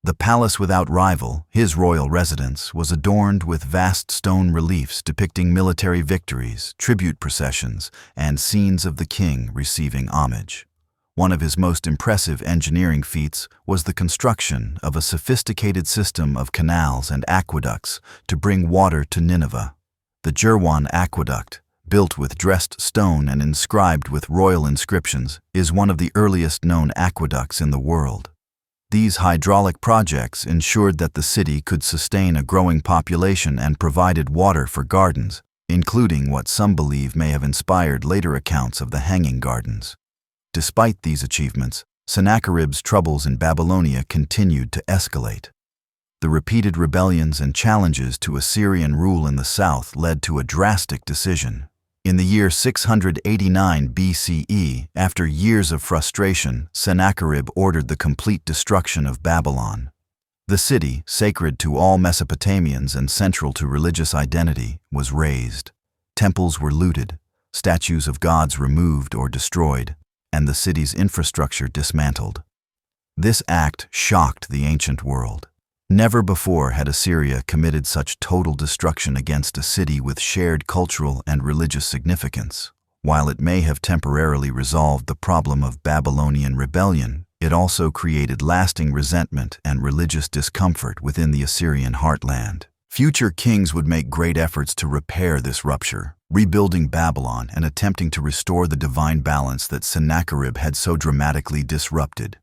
The palace without rival, his royal residence, was adorned with vast stone reliefs depicting military victories, tribute processions, and scenes of the king receiving homage. One of his most impressive engineering feats was the construction of a sophisticated system of canals and aqueducts to bring water to Nineveh. The Jerwan Aqueduct, built with dressed stone and inscribed with royal inscriptions, is one of the earliest known aqueducts in the world. These hydraulic projects ensured that the city could sustain a growing population and provided water for gardens, including what some believe may have inspired later accounts of the Hanging Gardens. Despite these achievements, Sennacherib's troubles in Babylonia continued to escalate. The repeated rebellions and challenges to Assyrian rule in the south led to a drastic decision. In the year 689 BCE, after years of frustration, Sennacherib ordered the complete destruction of Babylon. The city, sacred to all Mesopotamians and central to religious identity, was razed. Temples were looted, statues of gods removed or destroyed, and the city's infrastructure dismantled. This act shocked the ancient world. Never before had Assyria committed such total destruction against a city with shared cultural and religious significance. While it may have temporarily resolved the problem of Babylonian rebellion, it also created lasting resentment and religious discomfort within the Assyrian heartland. Future kings would make great efforts to repair this rupture, rebuilding Babylon and attempting to restore the divine balance that Sennacherib had so dramatically disrupted.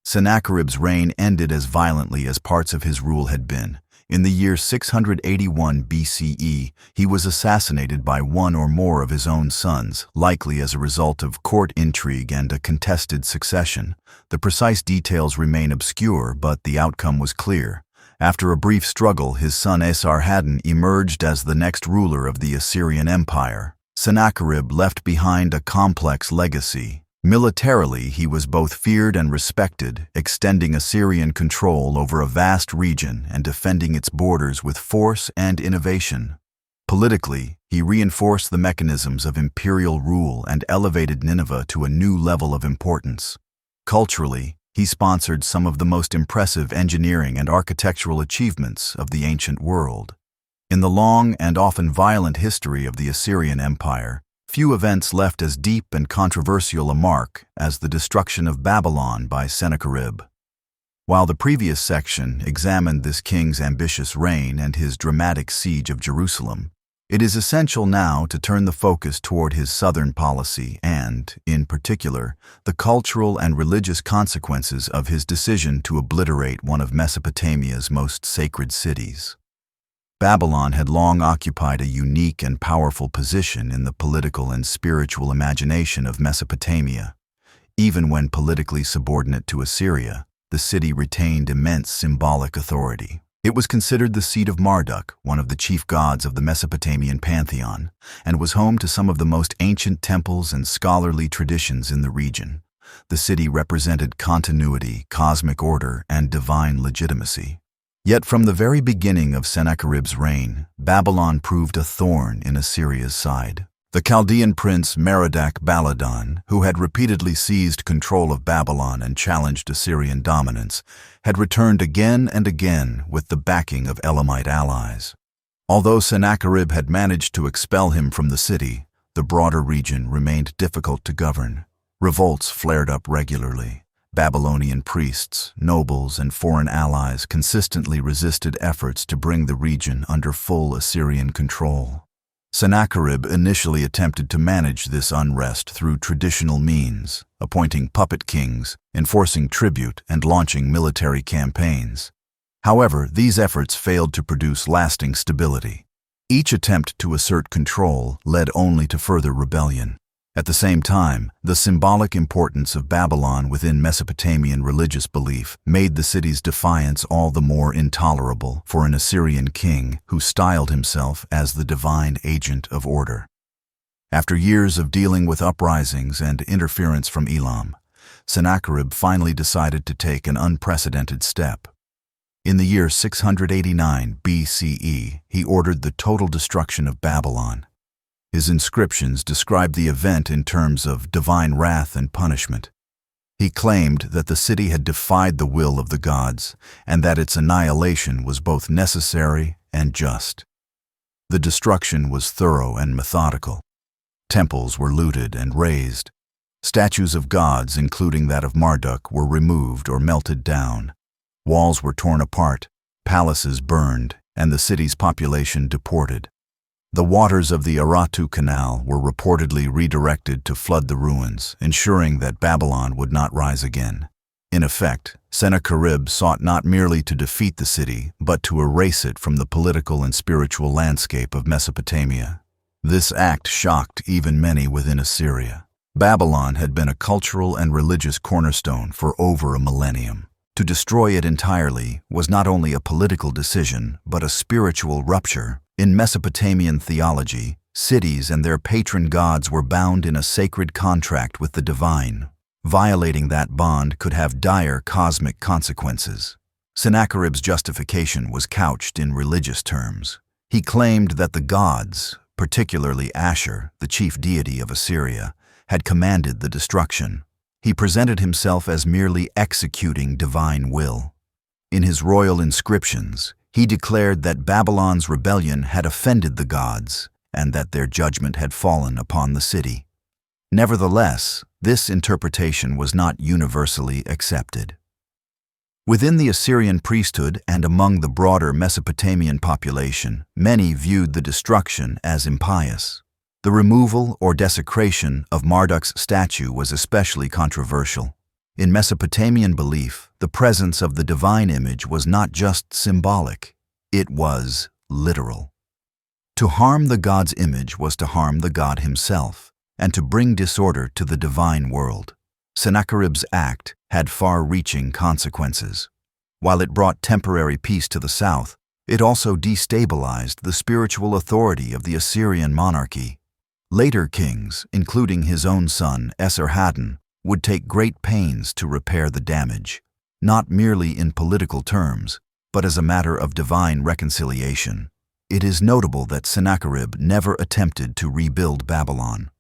Sennacherib's reign ended as violently as parts of his rule had been. In the year 681 BCE, he was assassinated by one or more of his own sons, likely as a result of court intrigue and a contested succession. The precise details remain obscure, but the outcome was clear. After a brief struggle, his son Esarhaddon emerged as the next ruler of the Assyrian Empire. Sennacherib left behind a complex legacy. Militarily, he was both feared and respected, extending Assyrian control over a vast region and defending its borders with force and innovation. Politically, he reinforced the mechanisms of imperial rule and elevated Nineveh to a new level of importance. Culturally, he sponsored some of the most impressive engineering and architectural achievements of the ancient world. In the long and often violent history of the Assyrian Empire, few events left as deep and controversial a mark as the destruction of Babylon by Sennacherib. While the previous section examined this king's ambitious reign and his dramatic siege of Jerusalem, it is essential now to turn the focus toward his southern policy and, in particular, the cultural and religious consequences of his decision to obliterate one of Mesopotamia's most sacred cities. Babylon had long occupied a unique and powerful position in the political and spiritual imagination of Mesopotamia. Even when politically subordinate to Assyria, the city retained immense symbolic authority. It was considered the seat of Marduk, one of the chief gods of the Mesopotamian pantheon, and was home to some of the most ancient temples and scholarly traditions in the region. The city represented continuity, cosmic order, and divine legitimacy. Yet from the very beginning of Sennacherib's reign, Babylon proved a thorn in Assyria's side. The Chaldean prince Merodach-Baladan, who had repeatedly seized control of Babylon and challenged Assyrian dominance, had returned again and again with the backing of Elamite allies. Although Sennacherib had managed to expel him from the city, the broader region remained difficult to govern. Revolts flared up regularly. Babylonian priests, nobles, and foreign allies consistently resisted efforts to bring the region under full Assyrian control. Sennacherib initially attempted to manage this unrest through traditional means, appointing puppet kings, enforcing tribute, and launching military campaigns. However, these efforts failed to produce lasting stability. Each attempt to assert control led only to further rebellion. At the same time, the symbolic importance of Babylon within Mesopotamian religious belief made the city's defiance all the more intolerable for an Assyrian king who styled himself as the divine agent of order. After years of dealing with uprisings and interference from Elam, Sennacherib finally decided to take an unprecedented step. In the year 689 BCE, he ordered the total destruction of Babylon. His inscriptions describe the event in terms of divine wrath and punishment. He claimed that the city had defied the will of the gods and that its annihilation was both necessary and just. The destruction was thorough and methodical. Temples were looted and razed. Statues of gods, including that of Marduk, were removed or melted down. Walls were torn apart, palaces burned, and the city's population deported. The waters of the Aratu Canal were reportedly redirected to flood the ruins, ensuring that Babylon would not rise again. In effect, Sennacherib sought not merely to defeat the city, but to erase it from the political and spiritual landscape of Mesopotamia. This act shocked even many within Assyria. Babylon had been a cultural and religious cornerstone for over a millennium. To destroy it entirely was not only a political decision, but a spiritual rupture. In Mesopotamian theology, cities and their patron gods were bound in a sacred contract with the divine. Violating that bond could have dire cosmic consequences. Sennacherib's justification was couched in religious terms. He claimed that the gods, particularly Ashur, the chief deity of Assyria, had commanded the destruction. He presented himself as merely executing divine will. In his royal inscriptions, he declared that Babylon's rebellion had offended the gods and that their judgment had fallen upon the city. Nevertheless, this interpretation was not universally accepted. Within the Assyrian priesthood and among the broader Mesopotamian population, many viewed the destruction as impious. The removal or desecration of Marduk's statue was especially controversial. In Mesopotamian belief, the presence of the divine image was not just symbolic, it was literal. To harm the god's image was to harm the god himself, and to bring disorder to the divine world. Sennacherib's act had far-reaching consequences. While it brought temporary peace to the south, it also destabilized the spiritual authority of the Assyrian monarchy. Later kings, including his own son Esarhaddon, would take great pains to repair the damage, not merely in political terms, but as a matter of divine reconciliation. It is notable that Sennacherib never attempted to rebuild Babylon.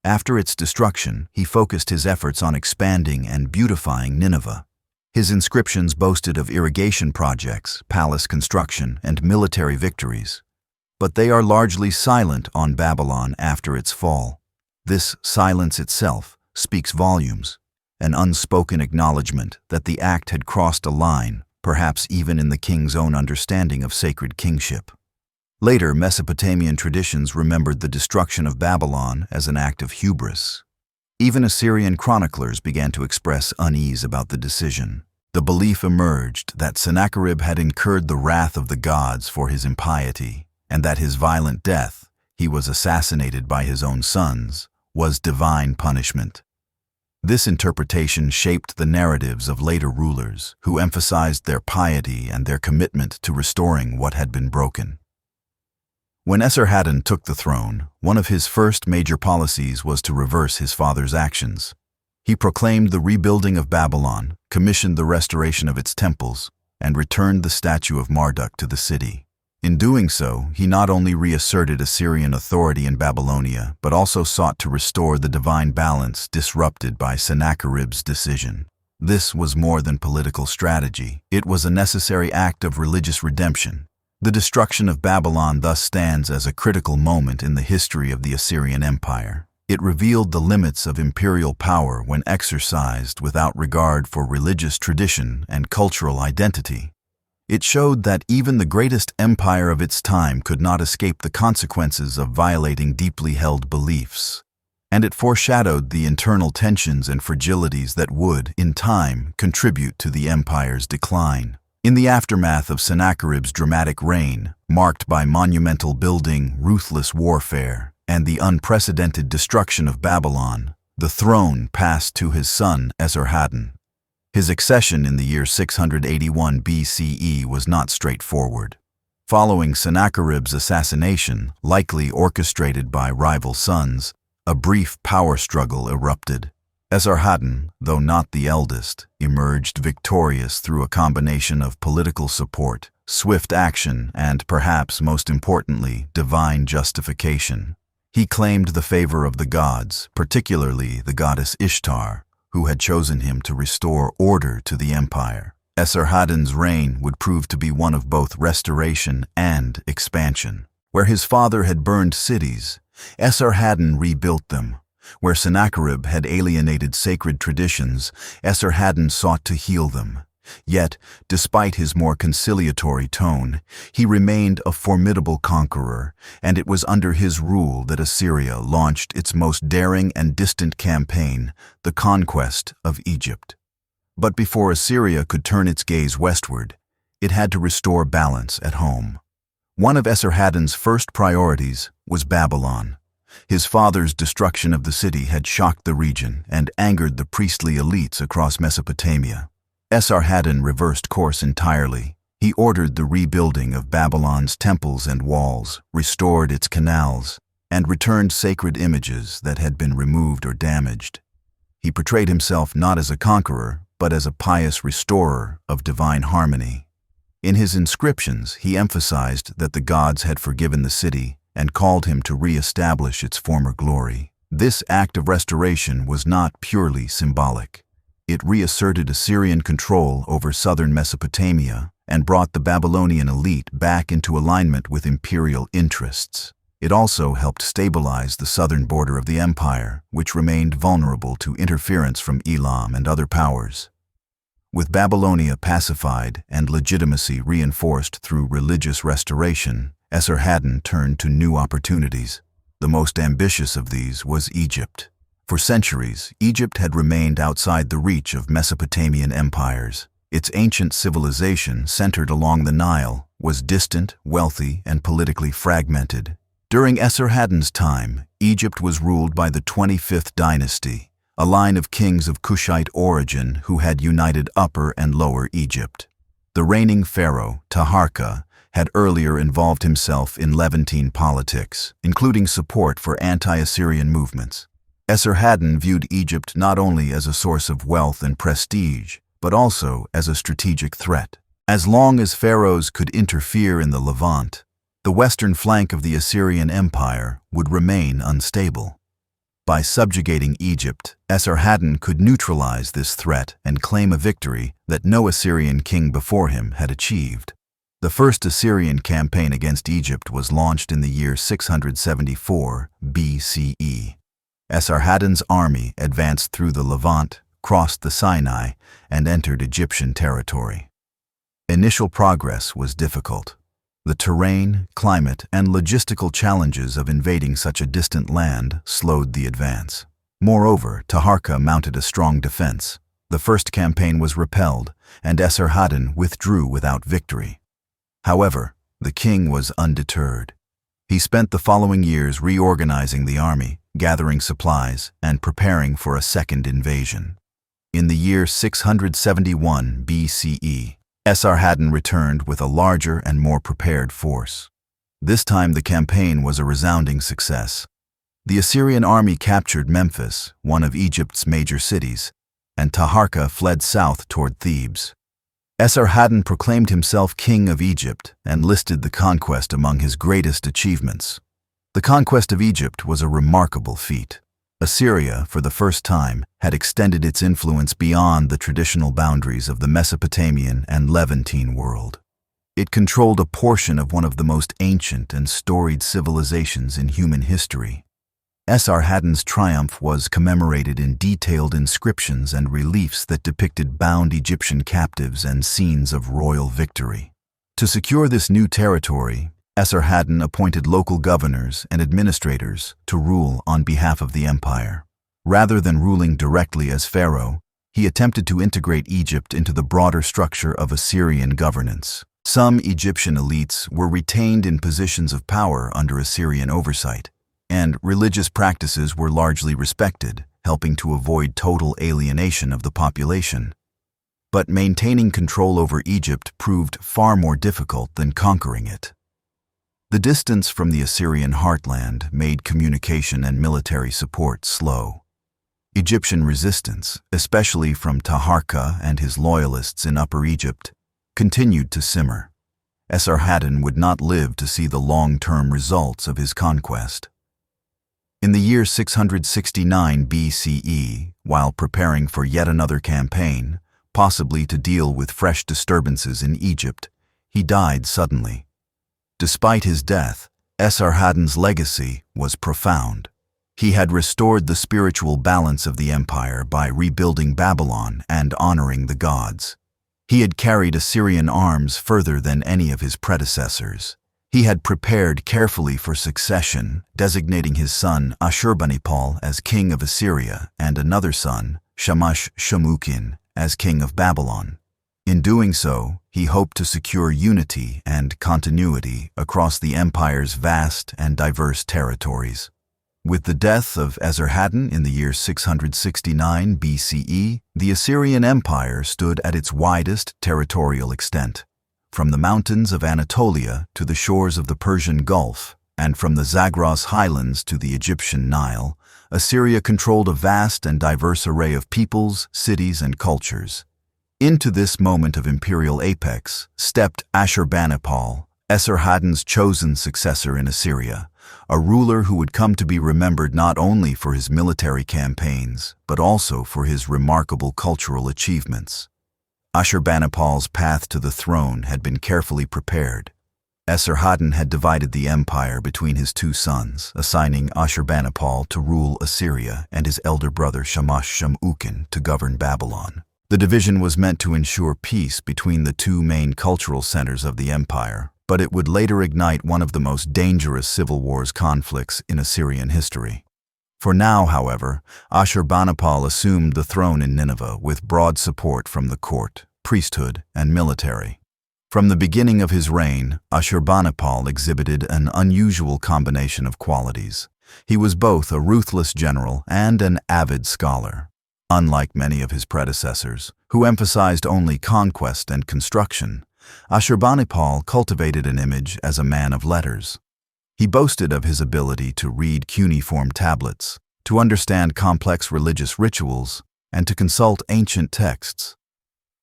After its destruction, he focused his efforts on expanding and beautifying Nineveh. His inscriptions boasted of irrigation projects, palace construction, and military victories. But they are largely silent on Babylon after its fall. This silence itself speaks volumes, an unspoken acknowledgement that the act had crossed a line, perhaps even in the king's own understanding of sacred kingship. Later, Mesopotamian traditions remembered the destruction of Babylon as an act of hubris. Even Assyrian chroniclers began to express unease about the decision. The belief emerged that Sennacherib had incurred the wrath of the gods for his impiety, and that his violent death, he was assassinated by his own sons, was divine punishment. This interpretation shaped the narratives of later rulers, who emphasized their piety and their commitment to restoring what had been broken. When Esarhaddon took the throne, one of his first major policies was to reverse his father's actions. He proclaimed the rebuilding of Babylon, commissioned the restoration of its temples, and returned the statue of Marduk to the city. In doing so, he not only reasserted Assyrian authority in Babylonia, but also sought to restore the divine balance disrupted by Sennacherib's decision. This was more than political strategy. It was a necessary act of religious redemption. The destruction of Babylon thus stands as a critical moment in the history of the Assyrian Empire. It revealed the limits of imperial power when exercised without regard for religious tradition and cultural identity. It showed that even the greatest empire of its time could not escape the consequences of violating deeply held beliefs. And it foreshadowed the internal tensions and fragilities that would, in time, contribute to the empire's decline. In the aftermath of Sennacherib's dramatic reign, marked by monumental building, ruthless warfare, and the unprecedented destruction of Babylon, the throne passed to his son Esarhaddon. His accession in the year 681 BCE was not straightforward. Following Sennacherib's assassination, likely orchestrated by rival sons, a brief power struggle erupted. Esarhaddon, though not the eldest, emerged victorious through a combination of political support, swift action, and, perhaps most importantly, divine justification. He claimed the favor of the gods, particularly the goddess Ishtar, who had chosen him to restore order to the empire. Esarhaddon's reign would prove to be one of both restoration and expansion. Where his father had burned cities, Esarhaddon rebuilt them. Where Sennacherib had alienated sacred traditions, Esarhaddon sought to heal them. Yet, despite his more conciliatory tone, he remained a formidable conqueror, and it was under his rule that Assyria launched its most daring and distant campaign, the Conquest of Egypt. But before Assyria could turn its gaze westward, it had to restore balance at home. One of Esarhaddon's first priorities was Babylon. His father's destruction of the city had shocked the region and angered the priestly elites across Mesopotamia. Esarhaddon reversed course entirely. He ordered the rebuilding of Babylon's temples and walls, restored its canals, and returned sacred images that had been removed or damaged. He portrayed himself not as a conqueror, but as a pious restorer of divine harmony. In his inscriptions, he emphasized that the gods had forgiven the city and called him to re-establish its former glory. This act of restoration was not purely symbolic. It reasserted Assyrian control over southern Mesopotamia and brought the Babylonian elite back into alignment with imperial interests. It also helped stabilize the southern border of the empire, which remained vulnerable to interference from Elam and other powers. With Babylonia pacified and legitimacy reinforced through religious restoration, Esarhaddon turned to new opportunities. The most ambitious of these was Egypt. For centuries, Egypt had remained outside the reach of Mesopotamian empires. Its ancient civilization, centered along the Nile, was distant, wealthy, and politically fragmented. During Esarhaddon's time, Egypt was ruled by the 25th dynasty, a line of kings of Kushite origin who had united Upper and Lower Egypt. The reigning pharaoh, Taharqa, had earlier involved himself in Levantine politics, including support for anti-Assyrian movements. Esarhaddon viewed Egypt not only as a source of wealth and prestige, but also as a strategic threat. As long as pharaohs could interfere in the Levant, the western flank of the Assyrian Empire would remain unstable. By subjugating Egypt, Esarhaddon could neutralize this threat and claim a victory that no Assyrian king before him had achieved. The first Assyrian campaign against Egypt was launched in the year 674 BCE. Esarhaddon's army advanced through the Levant, crossed the Sinai, and entered Egyptian territory. Initial progress was difficult. The terrain, climate, and logistical challenges of invading such a distant land slowed the advance. Moreover, Taharqa mounted a strong defense. The first campaign was repelled, and Esarhaddon withdrew without victory. However, the king was undeterred. He spent the following years reorganizing the army, gathering supplies, and preparing for a second invasion. In the year 671 BCE, Esarhaddon returned with a larger and more prepared force. This time the campaign was a resounding success. The Assyrian army captured Memphis, one of Egypt's major cities, and Taharqa fled south toward Thebes. Esarhaddon proclaimed himself king of Egypt and listed the conquest among his greatest achievements. The conquest of Egypt was a remarkable feat. Assyria, for the first time, had extended its influence beyond the traditional boundaries of the Mesopotamian and Levantine world. It controlled a portion of one of the most ancient and storied civilizations in human history. Esarhaddon's triumph was commemorated in detailed inscriptions and reliefs that depicted bound Egyptian captives and scenes of royal victory. To secure this new territory, Esarhaddon appointed local governors and administrators to rule on behalf of the empire. Rather than ruling directly as pharaoh, he attempted to integrate Egypt into the broader structure of Assyrian governance. Some Egyptian elites were retained in positions of power under Assyrian oversight, and religious practices were largely respected, helping to avoid total alienation of the population. But maintaining control over Egypt proved far more difficult than conquering it. The distance from the Assyrian heartland made communication and military support slow. Egyptian resistance, especially from Taharqa and his loyalists in Upper Egypt, continued to simmer. Esarhaddon would not live to see the long-term results of his conquest. In the year 669 BCE, while preparing for yet another campaign, possibly to deal with fresh disturbances in Egypt, he died suddenly. Despite his death, Esarhaddon's legacy was profound. He had restored the spiritual balance of the empire by rebuilding Babylon and honoring the gods. He had carried Assyrian arms further than any of his predecessors. He had prepared carefully for succession, designating his son Ashurbanipal as king of Assyria and another son, Shamash-Shumukin, as king of Babylon. In doing so, he hoped to secure unity and continuity across the empire's vast and diverse territories. With the death of Esarhaddon in the year 669 BCE, the Assyrian Empire stood at its widest territorial extent. From the mountains of Anatolia to the shores of the Persian Gulf, and from the Zagros highlands to the Egyptian Nile, Assyria controlled a vast and diverse array of peoples, cities, and cultures. Into this moment of imperial apex stepped Ashurbanipal, Esarhaddon's chosen successor in Assyria, a ruler who would come to be remembered not only for his military campaigns, but also for his remarkable cultural achievements. Ashurbanipal's path to the throne had been carefully prepared. Esarhaddon had divided the empire between his two sons, assigning Ashurbanipal to rule Assyria and his elder brother Shamash-Shumukin to govern Babylon. The division was meant to ensure peace between the two main cultural centers of the empire, but it would later ignite one of the most dangerous civil wars conflicts in Assyrian history. For now, however, Ashurbanipal assumed the throne in Nineveh with broad support from the court, priesthood, and military. From the beginning of his reign, Ashurbanipal exhibited an unusual combination of qualities. He was both a ruthless general and an avid scholar. Unlike many of his predecessors, who emphasized only conquest and construction, Ashurbanipal cultivated an image as a man of letters. He boasted of his ability to read cuneiform tablets, to understand complex religious rituals, and to consult ancient texts.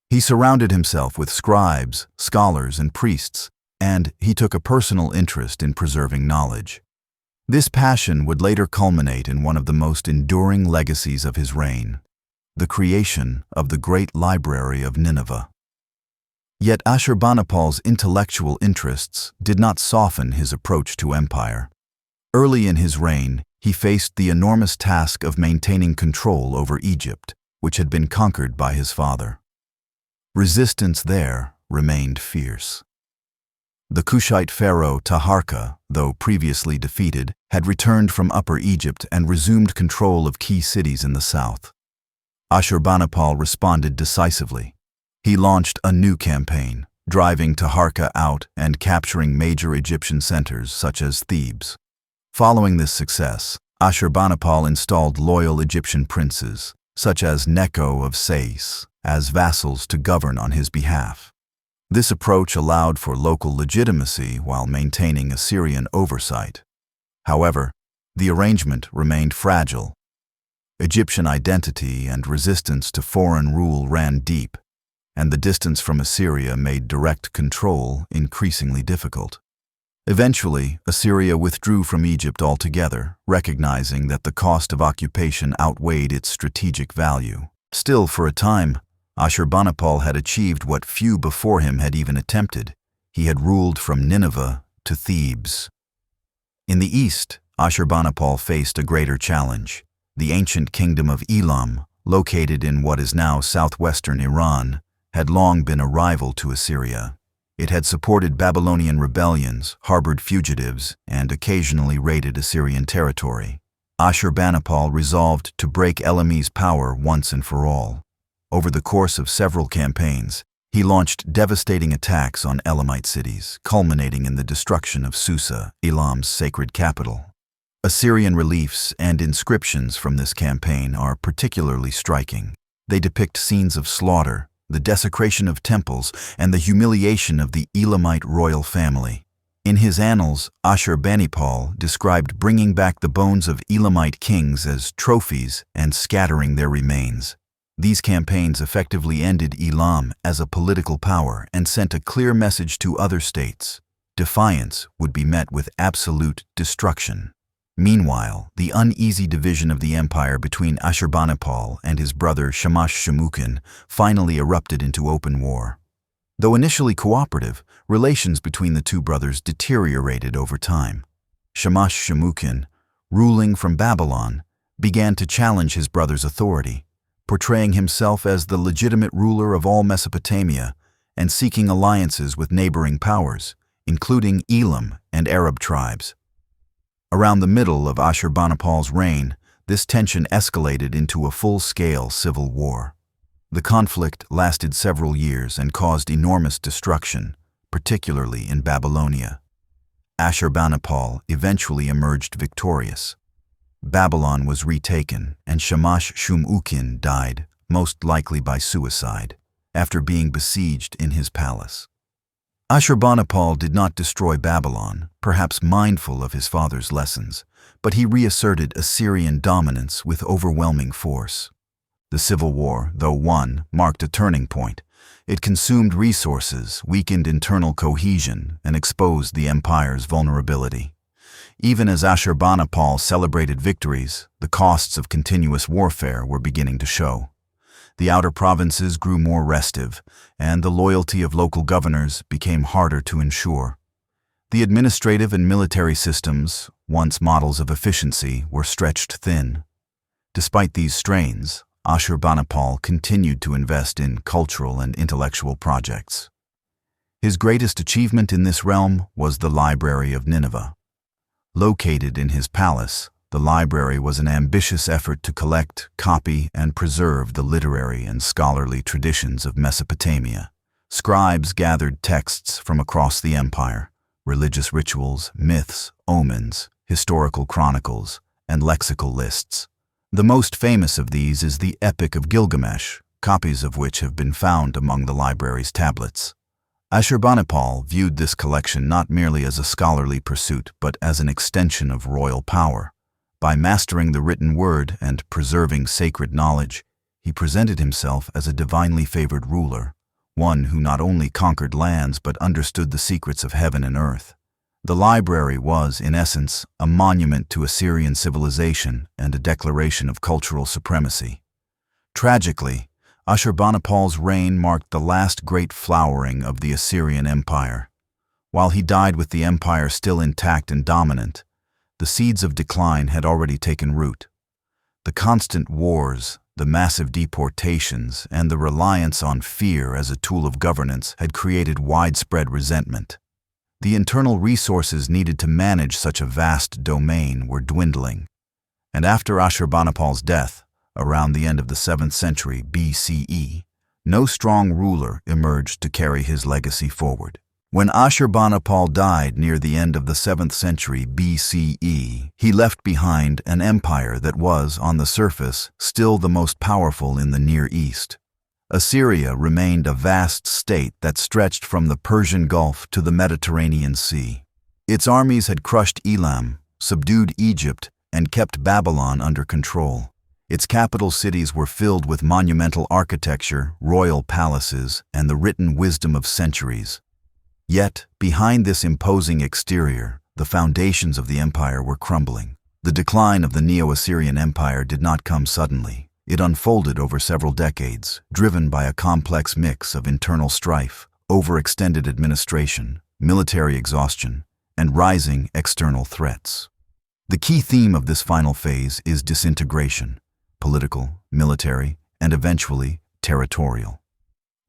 He surrounded himself with scribes, scholars, and priests, and he took a personal interest in preserving knowledge. This passion would later culminate in one of the most enduring legacies of his reign: the creation of the Great Library of Nineveh. Yet Ashurbanipal's intellectual interests did not soften his approach to empire. Early in his reign, he faced the enormous task of maintaining control over Egypt, which had been conquered by his father. Resistance there remained fierce. The Kushite pharaoh Taharqa, though previously defeated, had returned from Upper Egypt and resumed control of key cities in the south. Ashurbanipal responded decisively. He launched a new campaign, driving Taharqa out and capturing major Egyptian centers such as Thebes. Following this success, Ashurbanipal installed loyal Egyptian princes, such as Necho of Sais, as vassals to govern on his behalf. This approach allowed for local legitimacy while maintaining Assyrian oversight. However, the arrangement remained fragile. Egyptian identity and resistance to foreign rule ran deep, and the distance from Assyria made direct control increasingly difficult. Eventually, Assyria withdrew from Egypt altogether, recognizing that the cost of occupation outweighed its strategic value. Still, for a time, Ashurbanipal had achieved what few before him had even attempted. He had ruled from Nineveh to Thebes. In the east, Ashurbanipal faced a greater challenge. The ancient kingdom of Elam, located in what is now southwestern Iran, had long been a rival to Assyria. It had supported Babylonian rebellions, harbored fugitives, and occasionally raided Assyrian territory. Ashurbanipal resolved to break Elamese power once and for all. Over the course of several campaigns, he launched devastating attacks on Elamite cities, culminating in the destruction of Susa, Elam's sacred capital. Assyrian reliefs and inscriptions from this campaign are particularly striking. They depict scenes of slaughter, the desecration of temples, and the humiliation of the Elamite royal family. In his annals, Ashurbanipal described bringing back the bones of Elamite kings as trophies and scattering their remains. These campaigns effectively ended Elam as a political power and sent a clear message to other states. Defiance would be met with absolute destruction. Meanwhile, the uneasy division of the empire between Ashurbanipal and his brother Shamash-Shumukin finally erupted into open war. Though initially cooperative, relations between the two brothers deteriorated over time. Shamash-Shumukin, ruling from Babylon, began to challenge his brother's authority, portraying himself as the legitimate ruler of all Mesopotamia and seeking alliances with neighboring powers, including Elam and Arab tribes. Around the middle of Ashurbanipal's reign, this tension escalated into a full-scale civil war. The conflict lasted several years and caused enormous destruction, particularly in Babylonia. Ashurbanipal eventually emerged victorious. Babylon was retaken, and Shamash-Shumukin died, most likely by suicide, after being besieged in his palace. Ashurbanipal did not destroy Babylon, perhaps mindful of his father's lessons, but he reasserted Assyrian dominance with overwhelming force. The civil war, though won, marked a turning point. It consumed resources, weakened internal cohesion, and exposed the empire's vulnerability. Even as Ashurbanipal celebrated victories, the costs of continuous warfare were beginning to show. The outer provinces grew more restive, and the loyalty of local governors became harder to ensure. The administrative and military systems, once models of efficiency, were stretched thin. Despite these strains, Ashurbanipal continued to invest in cultural and intellectual projects. His greatest achievement in this realm was the Library of Nineveh. Located in his palace, the library was an ambitious effort to collect, copy, and preserve the literary and scholarly traditions of Mesopotamia. Scribes gathered texts from across the empire, religious rituals, myths, omens, historical chronicles, and lexical lists. The most famous of these is the Epic of Gilgamesh, copies of which have been found among the library's tablets. Ashurbanipal viewed this collection not merely as a scholarly pursuit, but as an extension of royal power. By mastering the written word and preserving sacred knowledge, he presented himself as a divinely favored ruler, one who not only conquered lands but understood the secrets of heaven and earth. The library was, in essence, a monument to Assyrian civilization and a declaration of cultural supremacy. Tragically, Ashurbanipal's reign marked the last great flowering of the Assyrian Empire. While he died with the empire still intact and dominant, the seeds of decline had already taken root. The constant wars, the massive deportations, and the reliance on fear as a tool of governance had created widespread resentment. The internal resources needed to manage such a vast domain were dwindling. And after Ashurbanipal's death, around the end of the 7th century BCE, no strong ruler emerged to carry his legacy forward. When Ashurbanipal died near the end of the 7th century BCE, he left behind an empire that was, on the surface, still the most powerful in the Near East. Assyria remained a vast state that stretched from the Persian Gulf to the Mediterranean Sea. Its armies had crushed Elam, subdued Egypt, and kept Babylon under control. Its capital cities were filled with monumental architecture, royal palaces, and the written wisdom of centuries. Yet, behind this imposing exterior, the foundations of the empire were crumbling. The decline of the Neo-Assyrian Empire did not come suddenly. It unfolded over several decades, driven by a complex mix of internal strife, overextended administration, military exhaustion, and rising external threats. The key theme of this final phase is disintegration, political, military, and eventually territorial.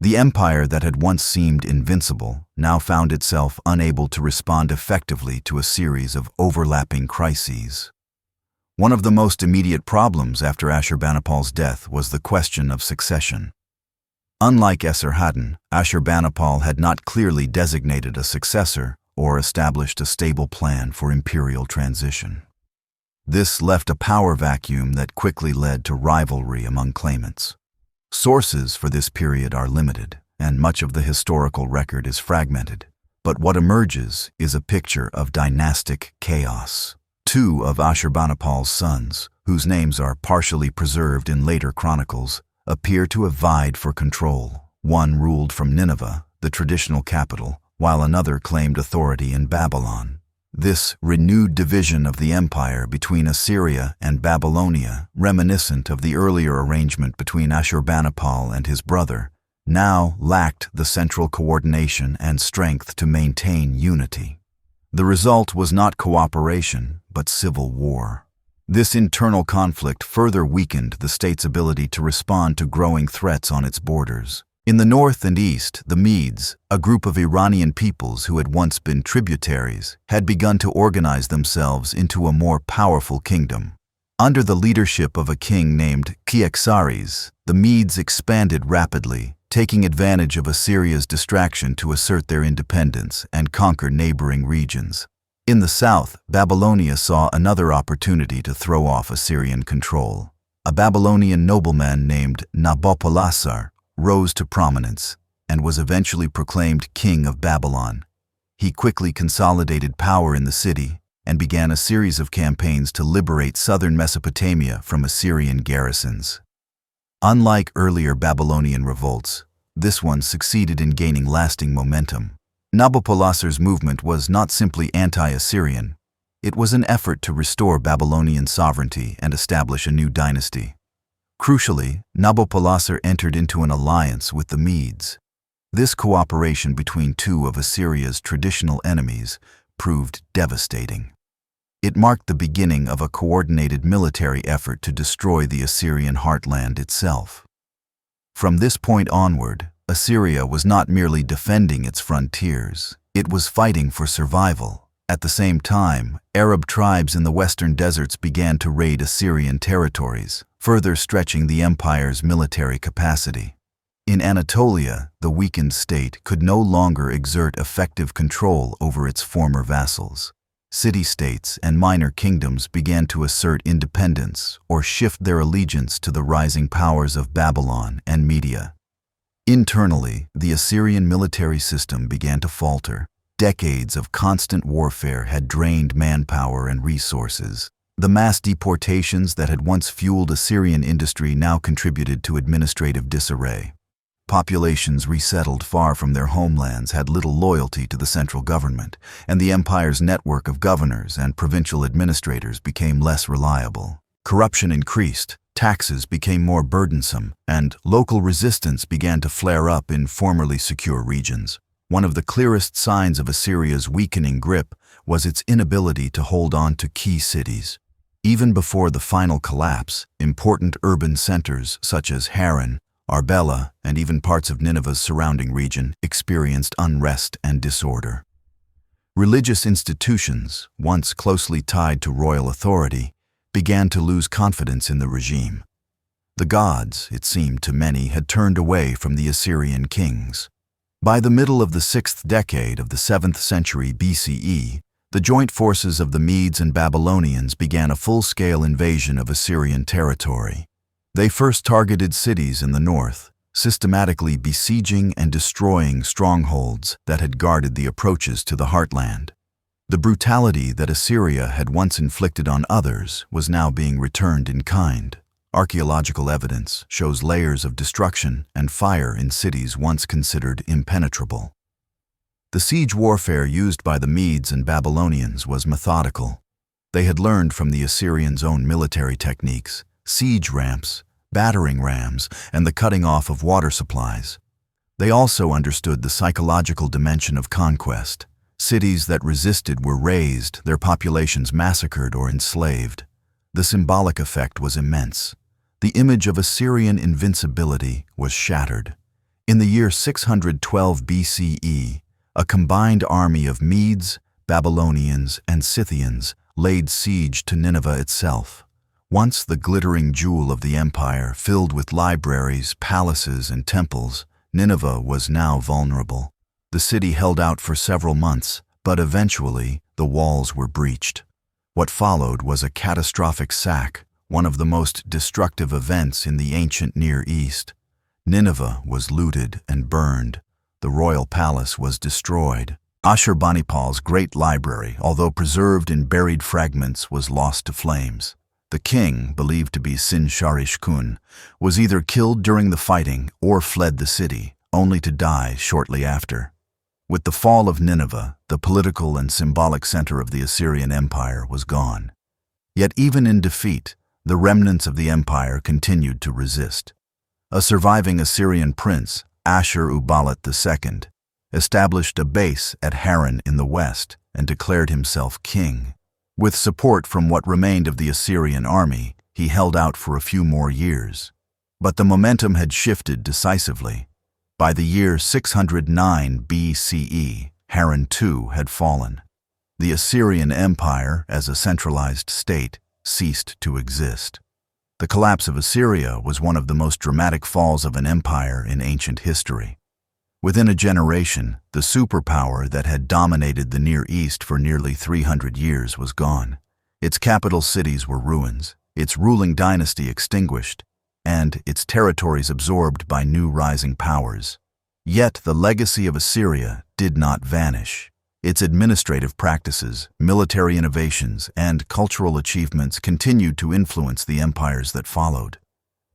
The empire that had once seemed invincible now found itself unable to respond effectively to a series of overlapping crises. One of the most immediate problems after Ashurbanipal's death was the question of succession. Unlike Esarhaddon, Ashurbanipal had not clearly designated a successor or established a stable plan for imperial transition. This left a power vacuum that quickly led to rivalry among claimants. Sources for this period are limited, and much of the historical record is fragmented. But what emerges is a picture of dynastic chaos. Two of Ashurbanipal's sons, whose names are partially preserved in later chronicles, appear to have vied for control. One ruled from Nineveh, the traditional capital, while another claimed authority in Babylon. This renewed division of the empire between Assyria and Babylonia, reminiscent of the earlier arrangement between Ashurbanipal and his brother, now lacked the central coordination and strength to maintain unity. The result was not cooperation, but civil war. This internal conflict further weakened the state's ability to respond to growing threats on its borders. In the north and east, the Medes, a group of Iranian peoples who had once been tributaries, had begun to organize themselves into a more powerful kingdom. Under the leadership of a king named Tiglath-Pileser, the Medes expanded rapidly, taking advantage of Assyria's distraction to assert their independence and conquer neighboring regions. In the south, Babylonia saw another opportunity to throw off Assyrian control. A Babylonian nobleman named Nabopolassar rose to prominence and was eventually proclaimed king of Babylon. He quickly consolidated power in the city and began a series of campaigns to liberate southern Mesopotamia from Assyrian garrisons. Unlike earlier Babylonian revolts, this one succeeded in gaining lasting momentum. Nabopolassar's movement was not simply anti-Assyrian. It was an effort to restore Babylonian sovereignty and establish a new dynasty. Crucially, Nabopolassar entered into an alliance with the Medes. This cooperation between two of Assyria's traditional enemies proved devastating. It marked the beginning of a coordinated military effort to destroy the Assyrian heartland itself. From this point onward, Assyria was not merely defending its frontiers, it was fighting for survival. At the same time, Arab tribes in the western deserts began to raid Assyrian territories, further stretching the empire's military capacity. In Anatolia, the weakened state could no longer exert effective control over its former vassals. City-states and minor kingdoms began to assert independence or shift their allegiance to the rising powers of Babylon and Media. Internally, the Assyrian military system began to falter. Decades of constant warfare had drained manpower and resources. The mass deportations that had once fueled Assyrian industry now contributed to administrative disarray. Populations resettled far from their homelands had little loyalty to the central government, and the empire's network of governors and provincial administrators became less reliable. Corruption increased, taxes became more burdensome, and local resistance began to flare up in formerly secure regions. One of the clearest signs of Assyria's weakening grip was its inability to hold on to key cities. Even before the final collapse, important urban centers such as Haran, Arbela, and even parts of Nineveh's surrounding region experienced unrest and disorder. Religious institutions, once closely tied to royal authority, began to lose confidence in the regime. The gods, it seemed to many, had turned away from the Assyrian kings. By the middle of the 6th decade of the 7th century BCE, the joint forces of the Medes and Babylonians began a full-scale invasion of Assyrian territory. They first targeted cities in the north, systematically besieging and destroying strongholds that had guarded the approaches to the heartland. The brutality that Assyria had once inflicted on others was now being returned in kind. Archaeological evidence shows layers of destruction and fire in cities once considered impenetrable. The siege warfare used by the Medes and Babylonians was methodical. They had learned from the Assyrians' own military techniques, siege ramps, battering rams, and the cutting off of water supplies. They also understood the psychological dimension of conquest. Cities that resisted were razed, their populations massacred or enslaved. The symbolic effect was immense. The image of Assyrian invincibility was shattered. In the year 612 BCE, a combined army of Medes, Babylonians, and Scythians laid siege to Nineveh itself. Once the glittering jewel of the empire, filled with libraries, palaces, and temples, Nineveh was now vulnerable. The city held out for several months, but eventually the walls were breached. What followed was a catastrophic sack, one of the most destructive events in the ancient Near East. Nineveh was looted and burned. The royal palace was destroyed. Ashurbanipal's great library, although preserved in buried fragments, was lost to flames. The king, believed to be Dur-Sharrukin, was either killed during the fighting or fled the city, only to die shortly after. With the fall of Nineveh, the political and symbolic center of the Assyrian Empire was gone. Yet even in defeat, the remnants of the empire continued to resist. A surviving Assyrian prince, Ashur-dan II, established a base at Haran in the west and declared himself king. With support from what remained of the Assyrian army, he held out for a few more years. But the momentum had shifted decisively. By the year 609 BCE, Haran II had fallen. The Assyrian Empire, as a centralized state, ceased to exist. The collapse of Assyria was one of the most dramatic falls of an empire in ancient history. Within a generation, the superpower that had dominated the Near East for nearly 300 years was gone. Its capital cities were ruins, its ruling dynasty extinguished, and its territories absorbed by new rising powers. Yet the legacy of Assyria did not vanish. Its administrative practices, military innovations, and cultural achievements continued to influence the empires that followed.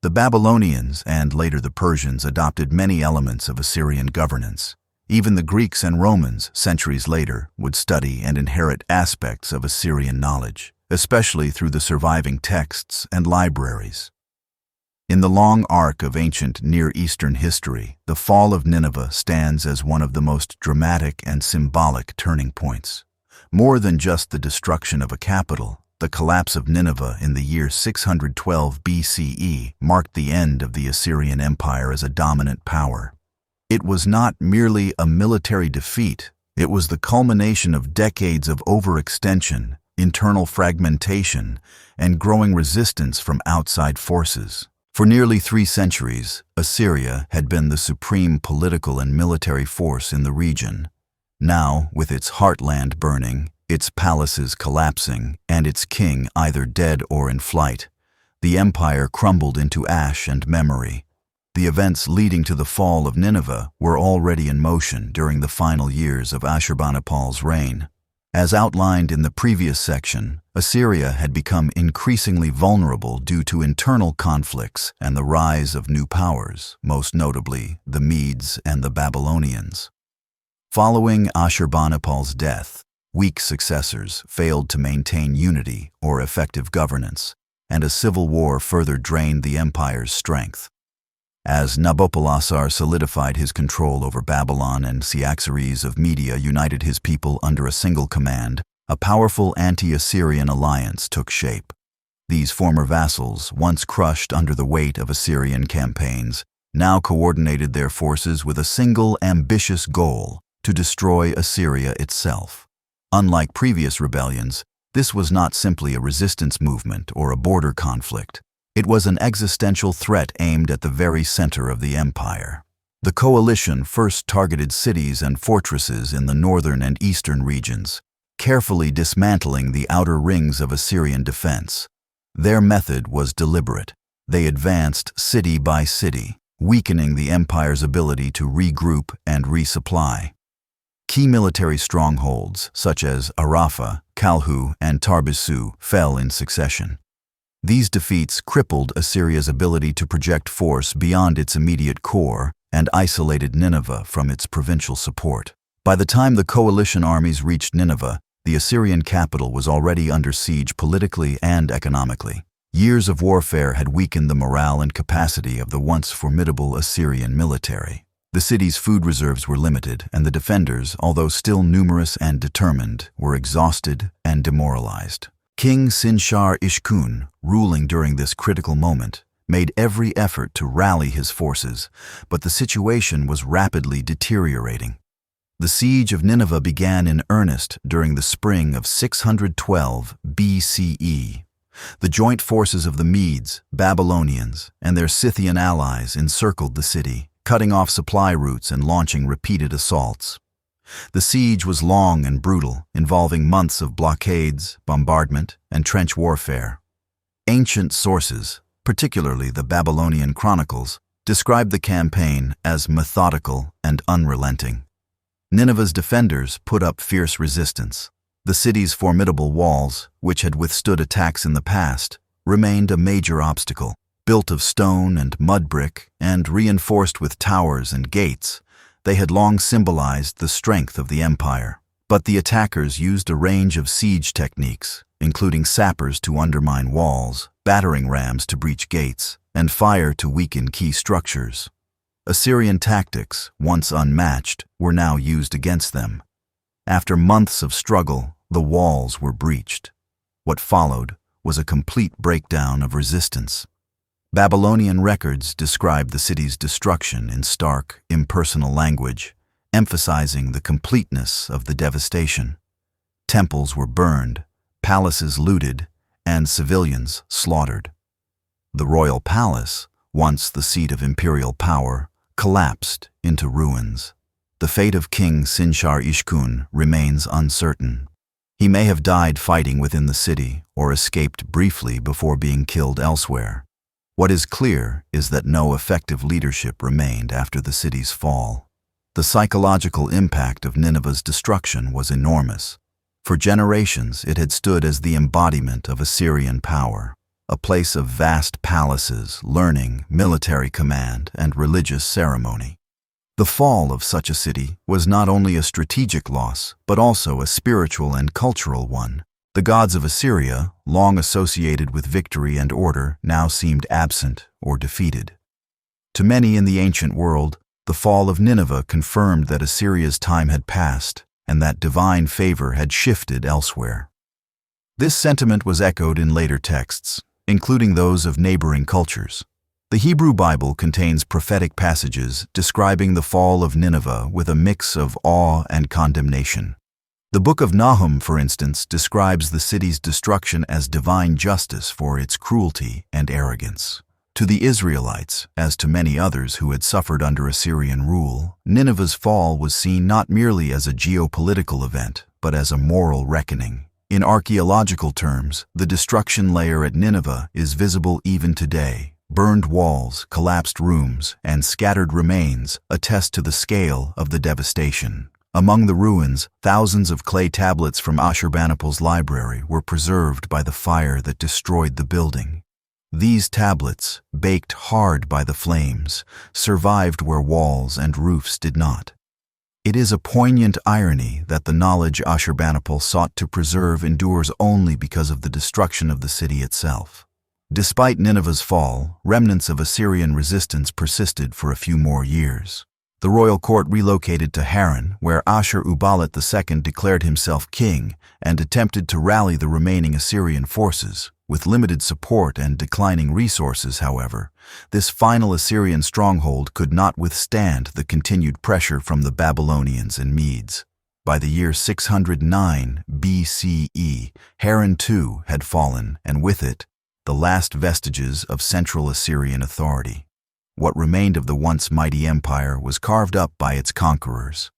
The Babylonians and later the Persians adopted many elements of Assyrian governance. Even the Greeks and Romans, centuries later, would study and inherit aspects of Assyrian knowledge, especially through the surviving texts and libraries. In the long arc of ancient Near Eastern history, the fall of Nineveh stands as one of the most dramatic and symbolic turning points. More than just the destruction of a capital, the collapse of Nineveh in the year 612 BCE marked the end of the Assyrian Empire as a dominant power. It was not merely a military defeat, it was the culmination of decades of overextension, internal fragmentation, and growing resistance from outside forces. For nearly 3 centuries, Assyria had been the supreme political and military force in the region. Now, with its heartland burning, its palaces collapsing, and its king either dead or in flight, the empire crumbled into ash and memory. The events leading to the fall of Nineveh were already in motion during the final years of Ashurbanipal's reign. As outlined in the previous section, Assyria had become increasingly vulnerable due to internal conflicts and the rise of new powers, most notably the Medes and the Babylonians. Following Ashurbanipal's death, weak successors failed to maintain unity or effective governance, and a civil war further drained the empire's strength. As Nabopolassar solidified his control over Babylon and Cyaxares of Media united his people under a single command, a powerful anti-Assyrian alliance took shape. These former vassals, once crushed under the weight of Assyrian campaigns, now coordinated their forces with a single ambitious goal: to destroy Assyria itself. Unlike previous rebellions, this was not simply a resistance movement or a border conflict. It was an existential threat aimed at the very center of the empire. The coalition first targeted cities and fortresses in the northern and eastern regions, carefully dismantling the outer rings of Assyrian defense. Their method was deliberate. They advanced city by city, weakening the empire's ability to regroup and resupply. Key military strongholds, such as Arrapha, Kalhu, and Tarbisu, fell in succession. These defeats crippled Assyria's ability to project force beyond its immediate core and isolated Nineveh from its provincial support. By the time the coalition armies reached Nineveh, the Assyrian capital was already under siege politically and economically. Years of warfare had weakened the morale and capacity of the once formidable Assyrian military. The city's food reserves were limited, and the defenders, although still numerous and determined, were exhausted and demoralized. King Sin-shar-ishkun, ruling during this critical moment, made every effort to rally his forces, but the situation was rapidly deteriorating. The siege of Nineveh began in earnest during the spring of 612 BCE. The joint forces of the Medes, Babylonians, and their Scythian allies encircled the city, cutting off supply routes and launching repeated assaults. The siege was long and brutal, involving months of blockades, bombardment, and trench warfare. Ancient sources, particularly the Babylonian chronicles, describe the campaign as methodical and unrelenting. Nineveh's defenders put up fierce resistance. The city's formidable walls, which had withstood attacks in the past, remained a major obstacle. Built of stone and mud brick and reinforced with towers and gates, they had long symbolized the strength of the empire. But the attackers used a range of siege techniques, including sappers to undermine walls, battering rams to breach gates, and fire to weaken key structures. Assyrian tactics, once unmatched, were now used against them. After months of struggle, the walls were breached. What followed was a complete breakdown of resistance. Babylonian records describe the city's destruction in stark, impersonal language, emphasizing the completeness of the devastation. Temples were burned, palaces looted, and civilians slaughtered. The royal palace, once the seat of imperial power, collapsed into ruins. The fate of King Sin-shar-ishkun remains uncertain. He may have died fighting within the city or escaped briefly before being killed elsewhere. What is clear is that no effective leadership remained after the city's fall. The psychological impact of Nineveh's destruction was enormous. For generations, it had stood as the embodiment of Assyrian power, a place of vast palaces, learning, military command, and religious ceremony. The fall of such a city was not only a strategic loss, but also a spiritual and cultural one. The gods of Assyria, long associated with victory and order, now seemed absent or defeated. To many in the ancient world, the fall of Nineveh confirmed that Assyria's time had passed and that divine favor had shifted elsewhere. This sentiment was echoed in later texts, including those of neighboring cultures. The Hebrew Bible contains prophetic passages describing the fall of Nineveh with a mix of awe and condemnation. The Book of Nahum, for instance, describes the city's destruction as divine justice for its cruelty and arrogance. To the Israelites, as to many others who had suffered under Assyrian rule, Nineveh's fall was seen not merely as a geopolitical event, but as a moral reckoning. In archaeological terms, the destruction layer at Nineveh is visible even today. Burned walls, collapsed rooms, and scattered remains attest to the scale of the devastation. Among the ruins, thousands of clay tablets from Ashurbanipal's library were preserved by the fire that destroyed the building. These tablets, baked hard by the flames, survived where walls and roofs did not. It is a poignant irony that the knowledge Ashurbanipal sought to preserve endures only because of the destruction of the city itself. Despite Nineveh's fall, remnants of Assyrian resistance persisted for a few more years. The royal court relocated to Haran, where Ashur-dan II declared himself king and attempted to rally the remaining Assyrian forces. With limited support and declining resources, however, this final Assyrian stronghold could not withstand the continued pressure from the Babylonians and Medes. By the year 609 BCE, Haran II had fallen, and with it, the last vestiges of Central Assyrian authority. What remained of the once mighty empire was carved up by its conquerors.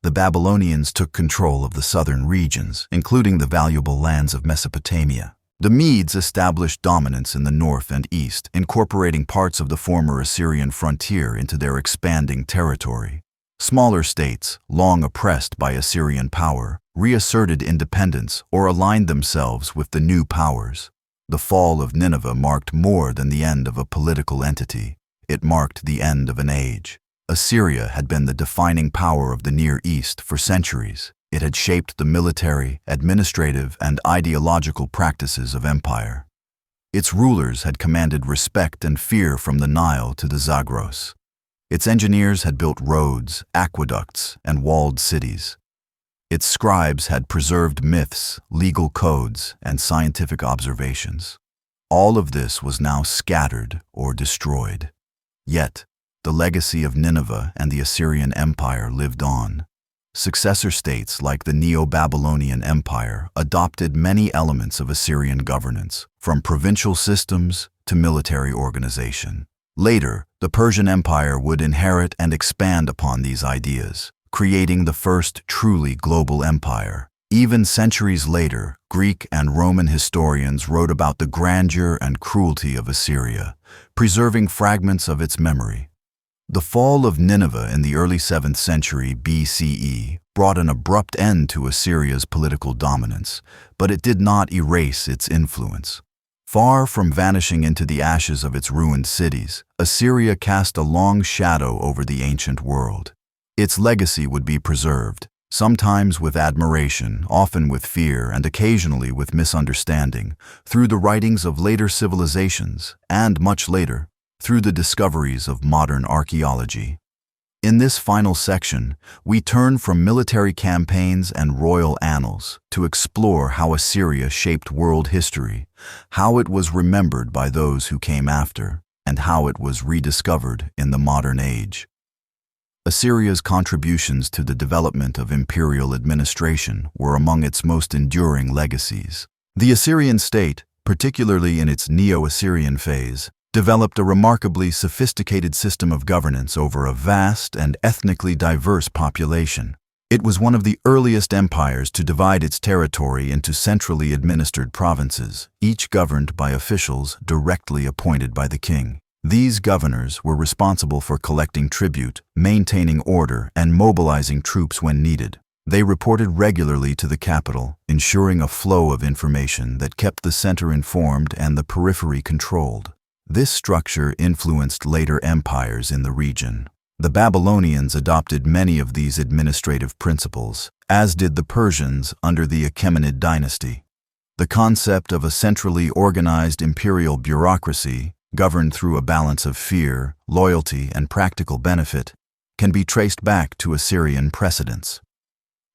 The Babylonians took control of the southern regions, including the valuable lands of Mesopotamia. The Medes established dominance in the north and east, incorporating parts of the former Assyrian frontier into their expanding territory. Smaller states, long oppressed by Assyrian power, reasserted independence or aligned themselves with the new powers. The fall of Nineveh marked more than the end of a political entity. It marked the end of an age. Assyria had been the defining power of the Near East for centuries. It had shaped the military, administrative, and ideological practices of empire. Its rulers had commanded respect and fear from the Nile to the Zagros. Its engineers had built roads, aqueducts, and walled cities. Its scribes had preserved myths, legal codes, and scientific observations. All of this was now scattered or destroyed. Yet, the legacy of Nineveh and the Assyrian Empire lived on. Successor states like the Neo-Babylonian Empire adopted many elements of Assyrian governance, from provincial systems to military organization. Later, the Persian Empire would inherit and expand upon these ideas, creating the first truly global empire. Even centuries later, Greek and Roman historians wrote about the grandeur and cruelty of Assyria, preserving fragments of its memory. The fall of Nineveh in the early 7th century BCE brought an abrupt end to Assyria's political dominance, but it did not erase its influence. Far from vanishing into the ashes of its ruined cities, Assyria cast a long shadow over the ancient world. Its legacy would be preserved, sometimes with admiration, often with fear, and occasionally with misunderstanding, through the writings of later civilizations, and much later, through the discoveries of modern archaeology. In this final section, we turn from military campaigns and royal annals to explore how Assyria shaped world history, how it was remembered by those who came after, and how it was rediscovered in the modern age. Assyria's contributions to the development of imperial administration were among its most enduring legacies. The Assyrian state, particularly in its Neo-Assyrian phase, developed a remarkably sophisticated system of governance over a vast and ethnically diverse population. It was one of the earliest empires to divide its territory into centrally administered provinces, each governed by officials directly appointed by the king. These governors were responsible for collecting tribute, maintaining order, and mobilizing troops when needed. They reported regularly to the capital, ensuring a flow of information that kept the center informed and the periphery controlled. This structure influenced later empires in the region. The Babylonians adopted many of these administrative principles, as did the Persians under the Achaemenid dynasty. The concept of a centrally organized imperial bureaucracy, governed through a balance of fear, loyalty, and practical benefit, can be traced back to Assyrian precedents.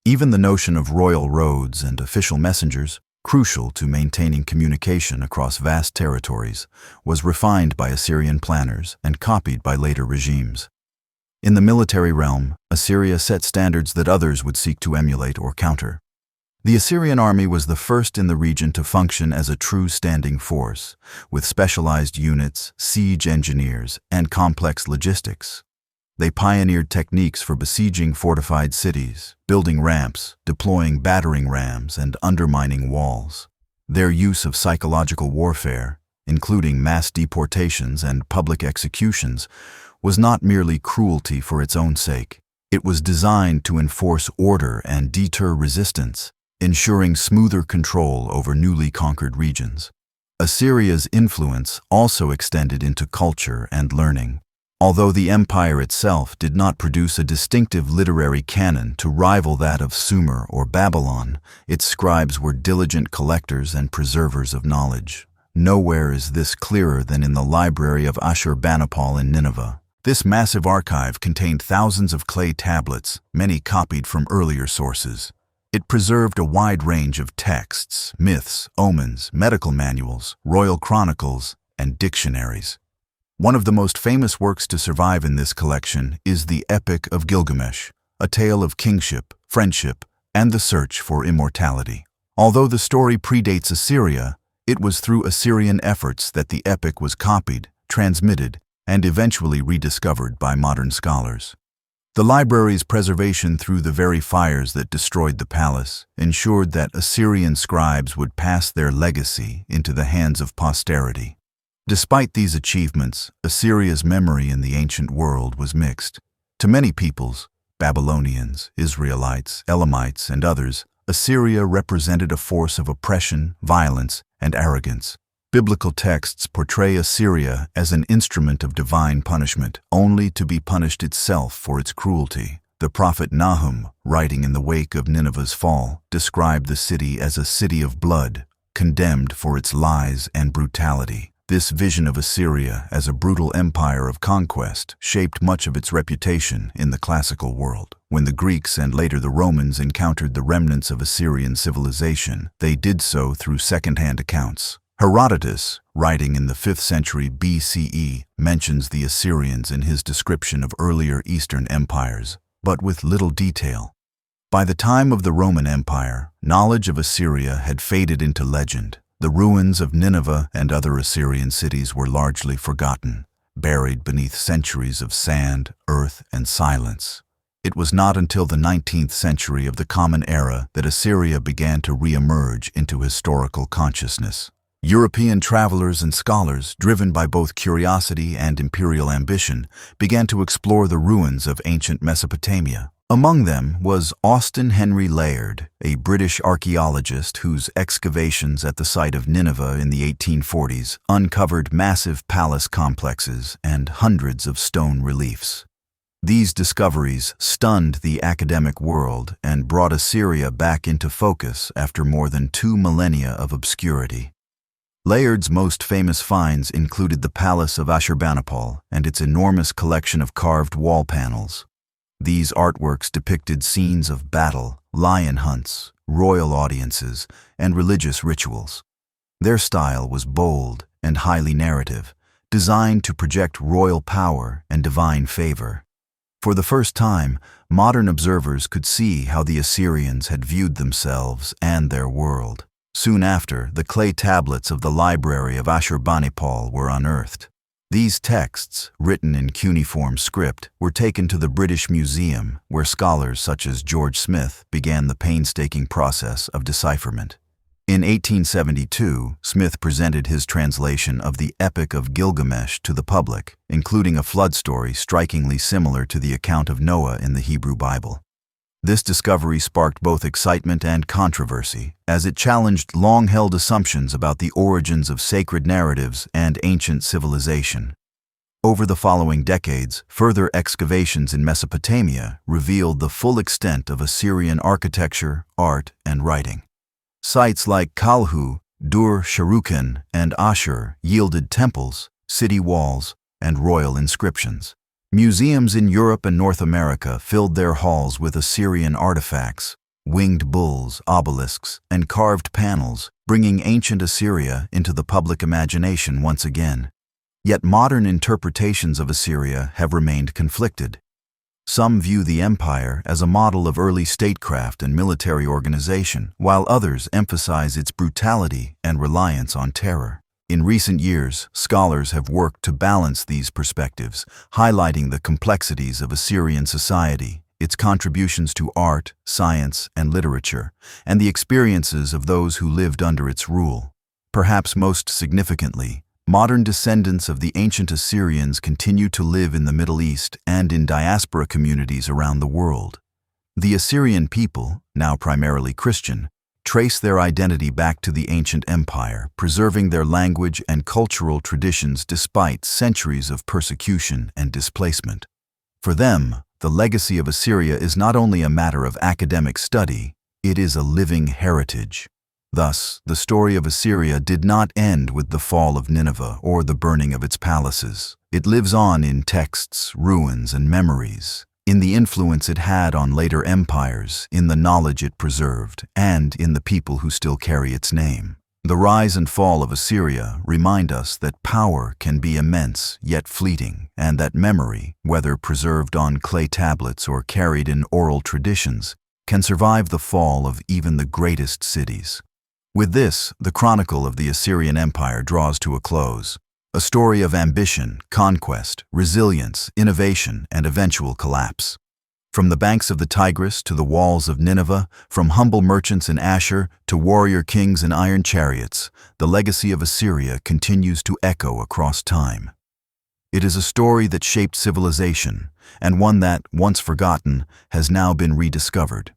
Even the notion of royal roads and official messengers, crucial to maintaining communication across vast territories, was refined by Assyrian planners and copied by later regimes. In the military realm, Assyria set standards that others would seek to emulate or counter. The Assyrian army was the first in the region to function as a true standing force, with specialized units, siege engineers, and complex logistics. They pioneered techniques for besieging fortified cities, building ramps, deploying battering rams, and undermining walls. Their use of psychological warfare, including mass deportations and public executions, was not merely cruelty for its own sake. It was designed to enforce order and deter resistance, ensuring smoother control over newly conquered regions. Assyria's influence also extended into culture and learning. Although the empire itself did not produce a distinctive literary canon to rival that of Sumer or Babylon, its scribes were diligent collectors and preservers of knowledge. Nowhere is this clearer than in the library of Ashurbanipal in Nineveh. This massive archive contained thousands of clay tablets, many copied from earlier sources. It preserved a wide range of texts, myths, omens, medical manuals, royal chronicles, and dictionaries. One of the most famous works to survive in this collection is the Epic of Gilgamesh, a tale of kingship, friendship, and the search for immortality. Although the story predates Assyria, it was through Assyrian efforts that the epic was copied, transmitted, and eventually rediscovered by modern scholars. The library's preservation through the very fires that destroyed the palace ensured that Assyrian scribes would pass their legacy into the hands of posterity. Despite these achievements, Assyria's memory in the ancient world was mixed. To many peoples, Babylonians, Israelites, Elamites, and others, Assyria represented a force of oppression, violence, and arrogance. Biblical texts portray Assyria as an instrument of divine punishment, only to be punished itself for its cruelty. The prophet Nahum, writing in the wake of Nineveh's fall, described the city as a city of blood, condemned for its lies and brutality. This vision of Assyria as a brutal empire of conquest shaped much of its reputation in the classical world. When the Greeks and later the Romans encountered the remnants of Assyrian civilization, they did so through second-hand accounts. Herodotus, writing in the 5th century BCE, mentions the Assyrians in his description of earlier Eastern empires, but with little detail. By the time of the Roman Empire, knowledge of Assyria had faded into legend. The ruins of Nineveh and other Assyrian cities were largely forgotten, buried beneath centuries of sand, earth, and silence. It was not until the 19th century of the Common Era that Assyria began to re-emerge into historical consciousness. European travelers and scholars, driven by both curiosity and imperial ambition, began to explore the ruins of ancient Mesopotamia, Among them was Austen Henry Layard, a British archaeologist whose excavations at the site of Nineveh in the 1840s uncovered massive palace complexes and hundreds of stone reliefs. These discoveries stunned the academic world and brought Assyria back into focus after more than 2 millennia of obscurity. Layard's most famous finds included the Palace of Ashurbanipal and its enormous collection of carved wall panels. These artworks depicted scenes of battle, lion hunts, royal audiences, and religious rituals. Their style was bold and highly narrative, designed to project royal power and divine favor. For the first time, modern observers could see how the Assyrians had viewed themselves and their world. Soon after, the clay tablets of the library of Ashurbanipal were unearthed. These texts, written in cuneiform script, were taken to the British Museum, where scholars such as George Smith began the painstaking process of decipherment. In 1872, Smith presented his translation of the Epic of Gilgamesh to the public, including a flood story strikingly similar to the account of Noah in the Hebrew Bible. This discovery sparked both excitement and controversy, as it challenged long-held assumptions about the origins of sacred narratives and ancient civilization. Over the following decades, further excavations in Mesopotamia revealed the full extent of Assyrian architecture, art, and writing. Sites like Kalhu, Dur-Sharrukin, and Ashur yielded temples, city walls, and royal inscriptions. Museums in Europe and North America filled their halls with Assyrian artifacts, winged bulls, obelisks, and carved panels, bringing ancient Assyria into the public imagination once again. Yet modern interpretations of Assyria have remained conflicted. Some view the empire as a model of early statecraft and military organization, while others emphasize its brutality and reliance on terror. In recent years, scholars have worked to balance these perspectives, highlighting the complexities of Assyrian society, its contributions to art, science, and literature, and the experiences of those who lived under its rule. Perhaps most significantly, modern descendants of the ancient Assyrians continue to live in the Middle East and in diaspora communities around the world. The Assyrian people, now primarily Christian, trace their identity back to the ancient empire, preserving their language and cultural traditions despite centuries of persecution and displacement. For them, the legacy of Assyria is not only a matter of academic study, it is a living heritage. Thus, the story of Assyria did not end with the fall of Nineveh or the burning of its palaces. It lives on in texts, ruins, and memories, in the influence it had on later empires, in the knowledge it preserved, and in the people who still carry its name. The rise and fall of Assyria remind us that power can be immense yet fleeting, and that memory, whether preserved on clay tablets or carried in oral traditions, can survive the fall of even the greatest cities. With this, the chronicle of the Assyrian Empire draws to a close. A story of ambition, conquest, resilience, innovation, and eventual collapse. From the banks of the Tigris to the walls of Nineveh, from humble merchants in Ashur to warrior kings in iron chariots, the legacy of Assyria continues to echo across time. It is a story that shaped civilization, and one that, once forgotten, has now been rediscovered.